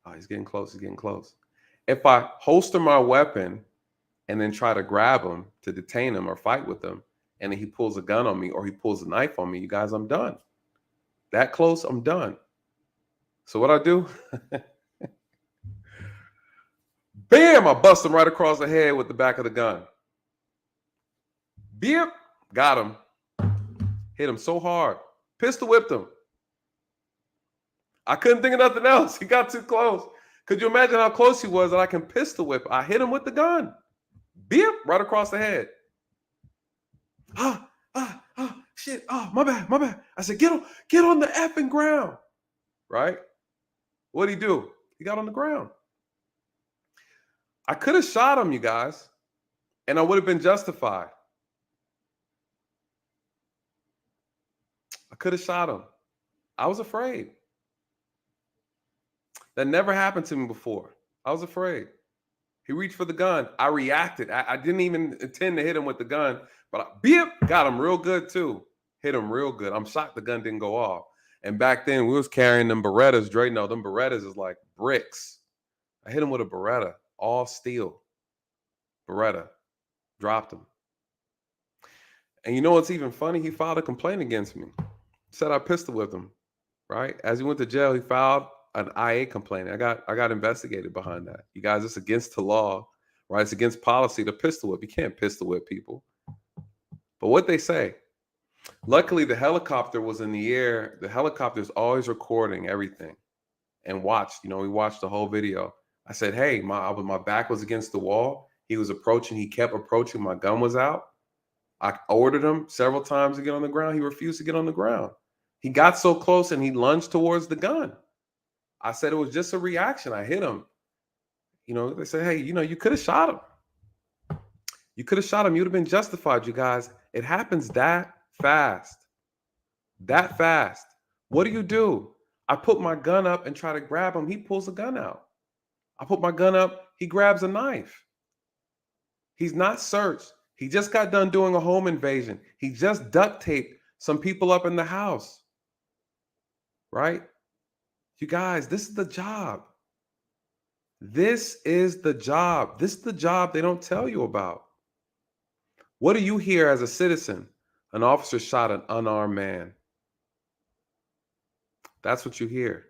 Oh, he's getting close. If I holster my weapon and then try to grab him to detain him or fight with him, and then he pulls a gun on me or he pulls a knife on me, you guys, I'm done. That close, I'm done. So what I do? Bam! I bust him right across the head with the back of the gun. Beep! Got him. Hit him so hard. Pistol whipped him. I couldn't think of nothing else. He got too close. Could you imagine how close he was that I can pistol whip? I hit him with the gun. Beep! Right across the head. Shit. Oh, my bad. I said, get on the effing ground. Right? What'd he do? He got on the ground. I could have shot him, you guys, and I would have been justified. I could have shot him. I was afraid. That never happened to me before. I was afraid. He reached for the gun. I reacted. I didn't even intend to hit him with the gun, but got him real good too. Hit him real good. I'm shocked the gun didn't go off. And back then we was carrying them Berettas. Dre, no, them Berettas is like bricks. I hit him with a Beretta, all steel. Beretta. Dropped him. And you know what's even funny? He filed a complaint against me. Said I pistol whipped him. Right? As he went to jail, he filed an IA complaint. I got investigated behind that. You guys, it's against the law, right? It's against policy to pistol whip. You can't pistol whip people. But what they say, luckily the helicopter was in the air. The helicopter's always recording everything and watched. We watched the whole video. I said, hey, my back was against the wall. He was approaching. He kept approaching. My gun was out. I ordered him several times to get on the ground. He refused to get on the ground. He got so close and he lunged towards the gun. I said it was just a reaction. I hit him. They said, hey, you could have shot him. You could have shot him. You'd have been justified, you guys. It happens that fast. That fast. What do? I put my gun up and try to grab him. He pulls the gun out. I put my gun up. He grabs a knife. He's not searched. He just got done doing a home invasion. He just duct taped some people up in the house. Right? You guys, this is the job. This is the job. This is the job they don't tell you about. What do you hear as a citizen? An officer shot an unarmed man. That's what you hear.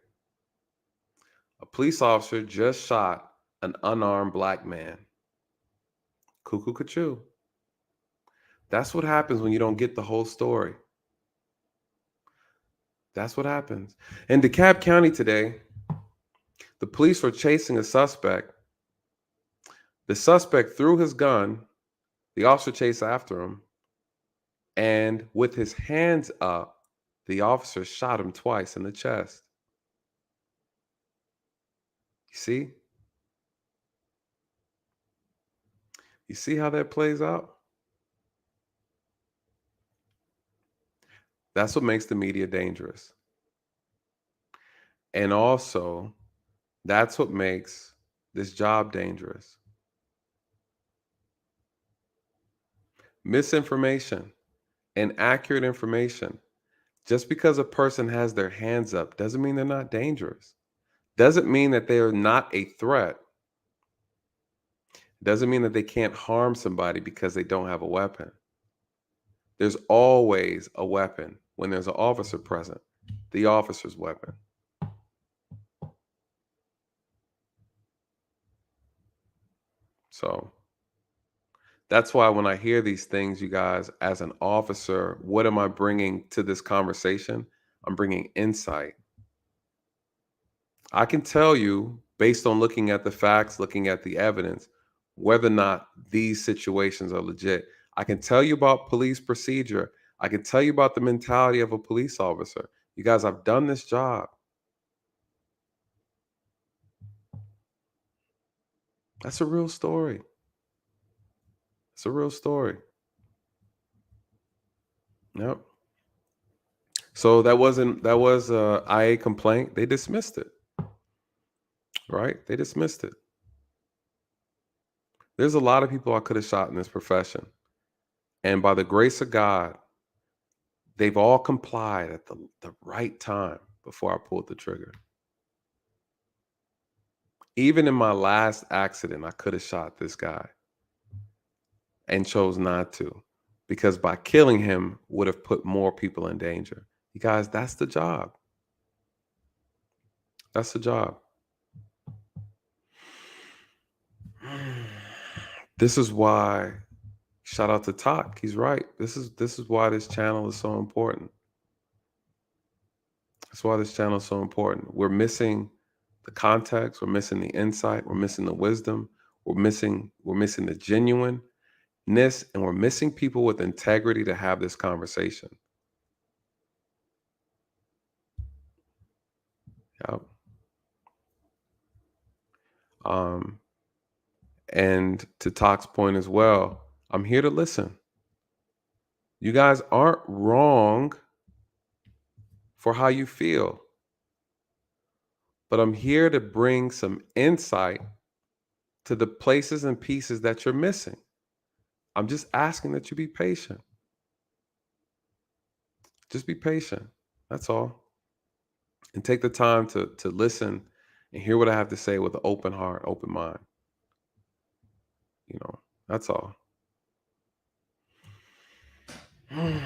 A police officer just shot an unarmed black man. Cuckoo cuckoo. That's what happens when you don't get the whole story. That's what happens. In DeKalb County today, the police were chasing a suspect. The suspect threw his gun. The officer chased after him. And with his hands up, the officer shot him twice in the chest. You see? You see how that plays out? That's what makes the media dangerous. And also, that's what makes this job dangerous. Misinformation, inaccurate information. Just because a person has their hands up doesn't mean they're not dangerous. Doesn't mean that they are not a threat. Doesn't mean that they can't harm somebody because they don't have a weapon. There's always a weapon when there's an officer present. The officer's weapon. So that's why when I hear these things, you guys, as an officer, what am I bringing to this conversation? I'm bringing insight. I can tell you, based on looking at the facts, looking at the evidence, whether or not these situations are legit. I can tell you about police procedure. I can tell you about the mentality of a police officer. You guys, I've done this job. That's a real story. It's a real story. Yep. So that was a IA complaint. They dismissed it. Right? They dismissed it. There's a lot of people I could have shot in this profession. And by the grace of God, they've all complied at the right time before I pulled the trigger. Even in my last accident, I could have shot this guy and chose not to, because by killing him would have put more people in danger. You guys, that's the job. That's the job. This is why, shout out to Talk. He's right. This is why this channel is so important. That's why this channel is so important. We're missing the context. We're missing the insight. We're missing the wisdom. We're missing the genuineness, and we're missing people with integrity to have this conversation. Yep. And to Talk's point as well, I'm here to listen. You guys aren't wrong for how you feel, but I'm here to bring some insight to the places and pieces that you're missing. I'm just asking that you be patient. Just be patient. That's all. And take the time to listen and hear what I have to say with an open heart, open mind. That's all. Well,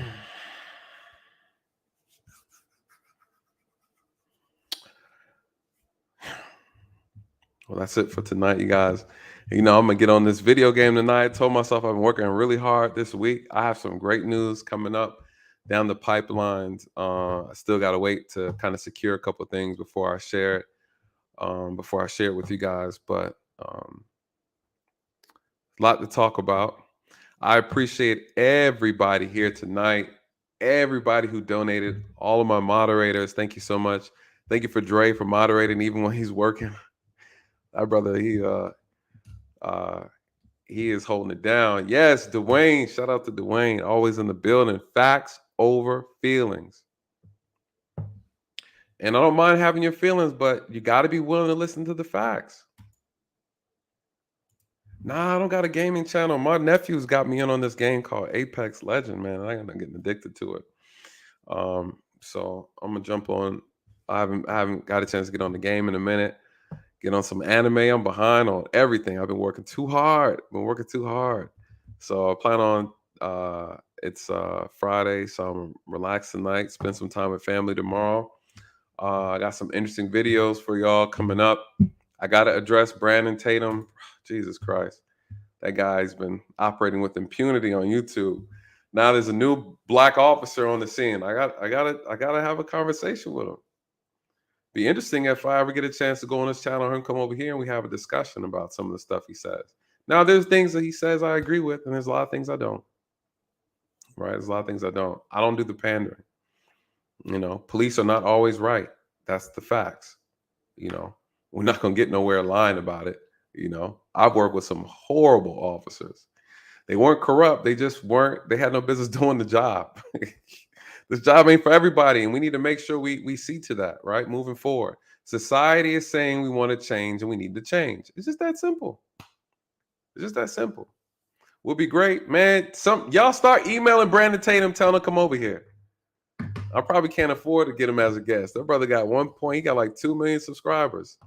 that's it for tonight, you guys. I'm gonna get on this video game tonight. I told myself I've been working really hard this week. I have some great news coming up down the pipelines. I still gotta wait to kind of secure a couple things before I share it. Before I share it with you guys, but a lot to talk about. I appreciate everybody here tonight. Everybody who donated, all of my moderators. Thank you so much. Thank you for Dre for moderating even when he's working. That brother, he is holding it down. Yes, Dwayne. Shout out to Dwayne. Always in the building. Facts over feelings. And I don't mind having your feelings, but you got to be willing to listen to the facts. Nah, I don't got a gaming channel. My nephew's got me in on this game called Apex Legend, man. I'm getting addicted to it. So I'm gonna jump on. I haven't got a chance to get on the game in a minute. Get on some anime. I'm behind on everything. I've been working too hard. So I plan on it's Friday, so I'm relaxed tonight. Spend some time with family tomorrow. I got some interesting videos for y'all coming up. I gotta address Brandon Tatum. Jesus Christ. That guy's been operating with impunity on YouTube. Now there's a new black officer on the scene. I gotta have a conversation with him. Be interesting if I ever get a chance to go on his channel and come over here and we have a discussion about some of the stuff he says. Now there's things that he says I agree with, and there's a lot of things I don't. Right? There's a lot of things I don't. I don't do the pandering. Police are not always right. That's the facts. We're not gonna get nowhere lying about it. I've worked with some horrible officers. They weren't corrupt. They just weren't. They had no business doing the job. This job ain't for everybody, and we need to make sure we see to that, right? Moving forward, society is saying we want to change, and we need to change. It's just that simple. Would be great, man. Y'all start emailing Brandon Tatum, telling him to come over here. I probably can't afford to get him as a guest. That brother got 1 point. He got like 2 million subscribers.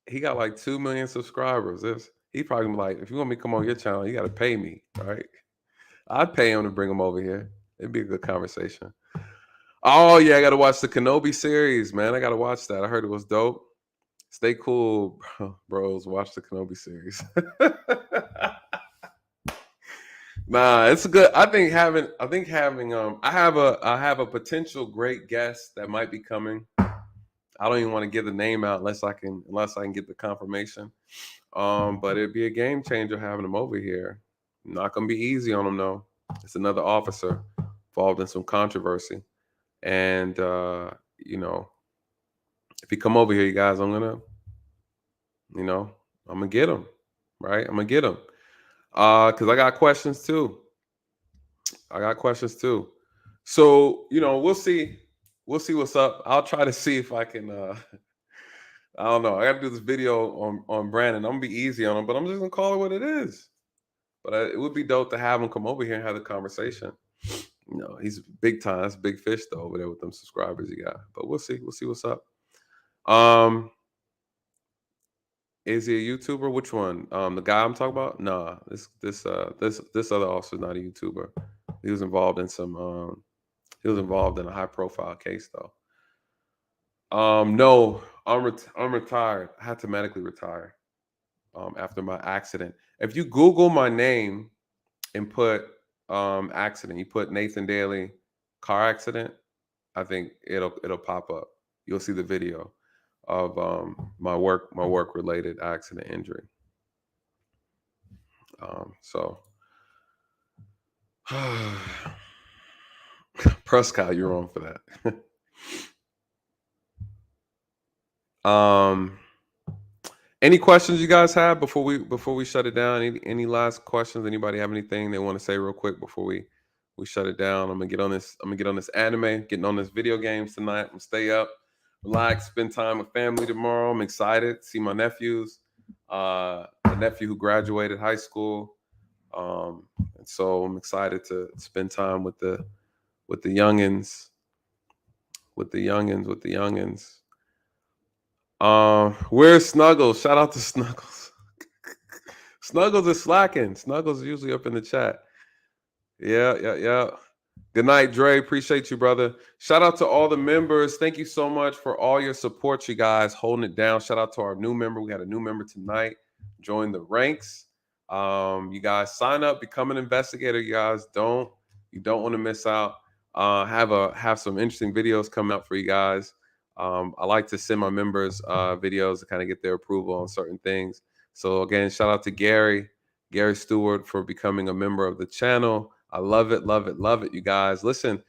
He got like 2 million subscribers. He probably like, if you want me to come on your channel, you got to pay me, right? I'd pay him to bring him over here. It'd be a good conversation. Oh yeah, I got to watch the Kenobi series, man. I got to watch that. I heard it was dope. Stay cool, bros. Watch the Kenobi series. Nah, it's good. I have a potential great guest that might be coming. I don't even want to give the name out unless I can get the confirmation. But it'd be a game changer having him over here. Not gonna be easy on him though. It's another officer involved in some controversy. And if he come over here, you guys, I'm gonna get him. Right? I'm gonna get him. Because I got questions too. So, we'll see. We'll see what's up. I'll try to see if I can I don't know. I gotta do this video on Brandon. I'm gonna be easy on him, but I'm just gonna call it what it is. But it would be dope to have him come over here and have the conversation. He's big time. That's big fish though over there with them subscribers he got. But we'll see. We'll see what's up. Is he a YouTuber? Which one? The guy I'm talking about? Nah. This other officer's not a YouTuber. He was involved in some. He was involved in a high profile case though. No, I'm retired. I had to medically retire after my accident. If you Google my name and put accident, you put Nathan Daly car accident, I think it'll pop up. You'll see the video of my work related accident injury. So Prescott, you're wrong for that. Any questions you guys have before we shut it down? Any last questions? Anybody have anything they want to say real quick before we shut it down? I'm gonna get on this anime, getting on this video games tonight. I'm gonna stay up, relax, spend time with family tomorrow. I'm excited to see my nephews. A nephew who graduated high school. And so I'm excited to spend time with the youngins. Where's Snuggles? Shout out to Snuggles. Snuggles is slacking. Snuggles is usually up in the chat. Yeah. Good night, Dre. Appreciate you, brother. Shout out to all the members. Thank you so much for all your support, you guys, holding it down. Shout out to our new member. We had a new member tonight. Join the ranks. You guys sign up, become an investigator. You guys don't want to miss out. Have some interesting videos coming up for you guys. I like to send my members videos to kind of get their approval on certain things. So again, shout out to Gary Stewart for becoming a member of the channel. I love it, you guys. Listen,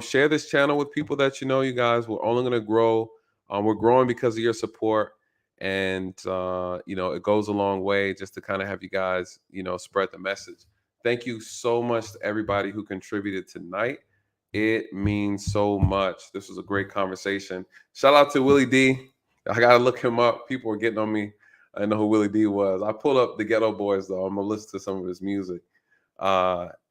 share this channel with people that you know, you guys. We're only going to grow. We're growing because of your support. And, it goes a long way just to kind of have you guys, spread the message. Thank you so much to everybody who contributed tonight. It means so much. This was a great conversation. Shout out to Willie D. I got to look him up. People are getting on me. I know who Willie D was. I pulled up the Ghetto Boys, though. I'm going to listen to some of his music.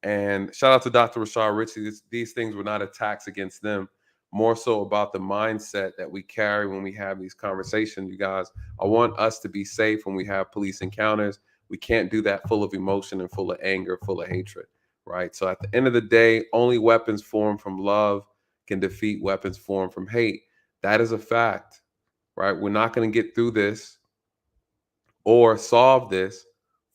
And shout out to Dr. Rashad Ritchie. These things were not attacks against them, more so about the mindset that we carry when we have these conversations, you guys. I want us to be safe when we have police encounters. We can't do that full of emotion and full of anger, full of hatred, right? So at the end of the day, only weapons formed from love can defeat weapons formed from hate. That is a fact, right? We're not going to get through this or solve this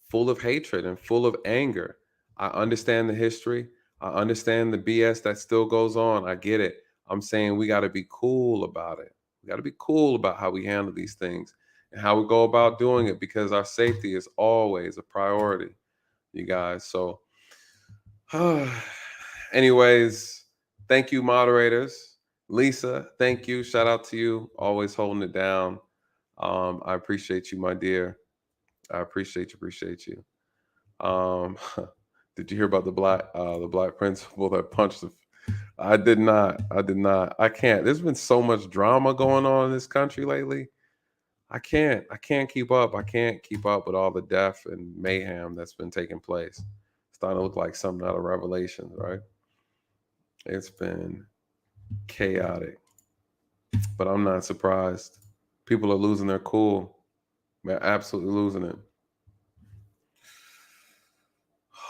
full of hatred and full of anger. I understand the history. I understand the BS that still goes on. I get it. I'm saying we got to be cool about it. We got to be cool about how we handle these things and how we go about doing it, because our safety is always a priority, you guys. So anyways, thank you, moderators. Lisa, thank you. Shout out to you. Always holding it down. I appreciate you, my dear. I appreciate you. Did you hear about the black principal that punched the? I did not. I can't. There's been so much drama going on in this country lately. I can't keep up. I can't keep up with all the death and mayhem that's been taking place. It's starting to look like something out of Revelation, right? It's been chaotic, but I'm not surprised. People are losing their cool. They're absolutely losing it.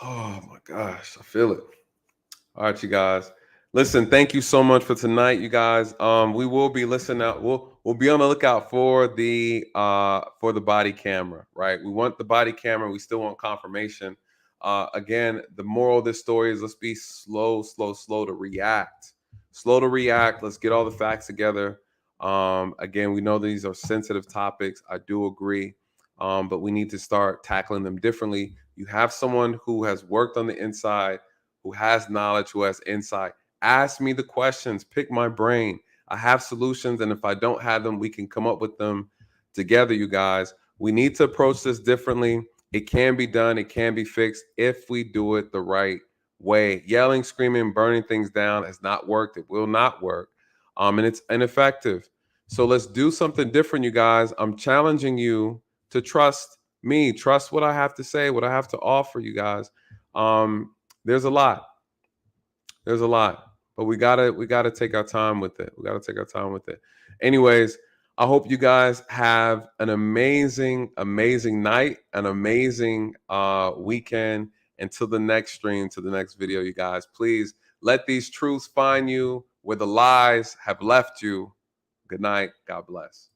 Oh my gosh, I feel it. All right, you guys. Listen, thank you so much for tonight, you guys. We will be listening out. We'll be on the lookout for the body camera, right? We want the body camera. We still want confirmation. Again, the moral of this story is let's be slow to react. Slow to react. Let's get all the facts together. Again, we know these are sensitive topics. I do agree. But we need to start tackling them differently. You have someone who has worked on the inside, who has knowledge, who has insight. Ask me the questions, pick my brain. I have solutions, and if I don't have them, we can come up with them together, you guys. We need to approach this differently. It can be done. It can be fixed if we do it the right way. Yelling, screaming, burning things down has not worked. It will not work. And it's ineffective. So let's do something different, you guys. I'm challenging you to trust me, trust what I have to say, what I have to offer, you guys. There's a lot, but we gotta take our time with it. Anyways, I hope you guys have an amazing night, an amazing weekend. Until the next stream, to the next video, you guys, please let these truths find you where the lies have left you. Good night. God bless.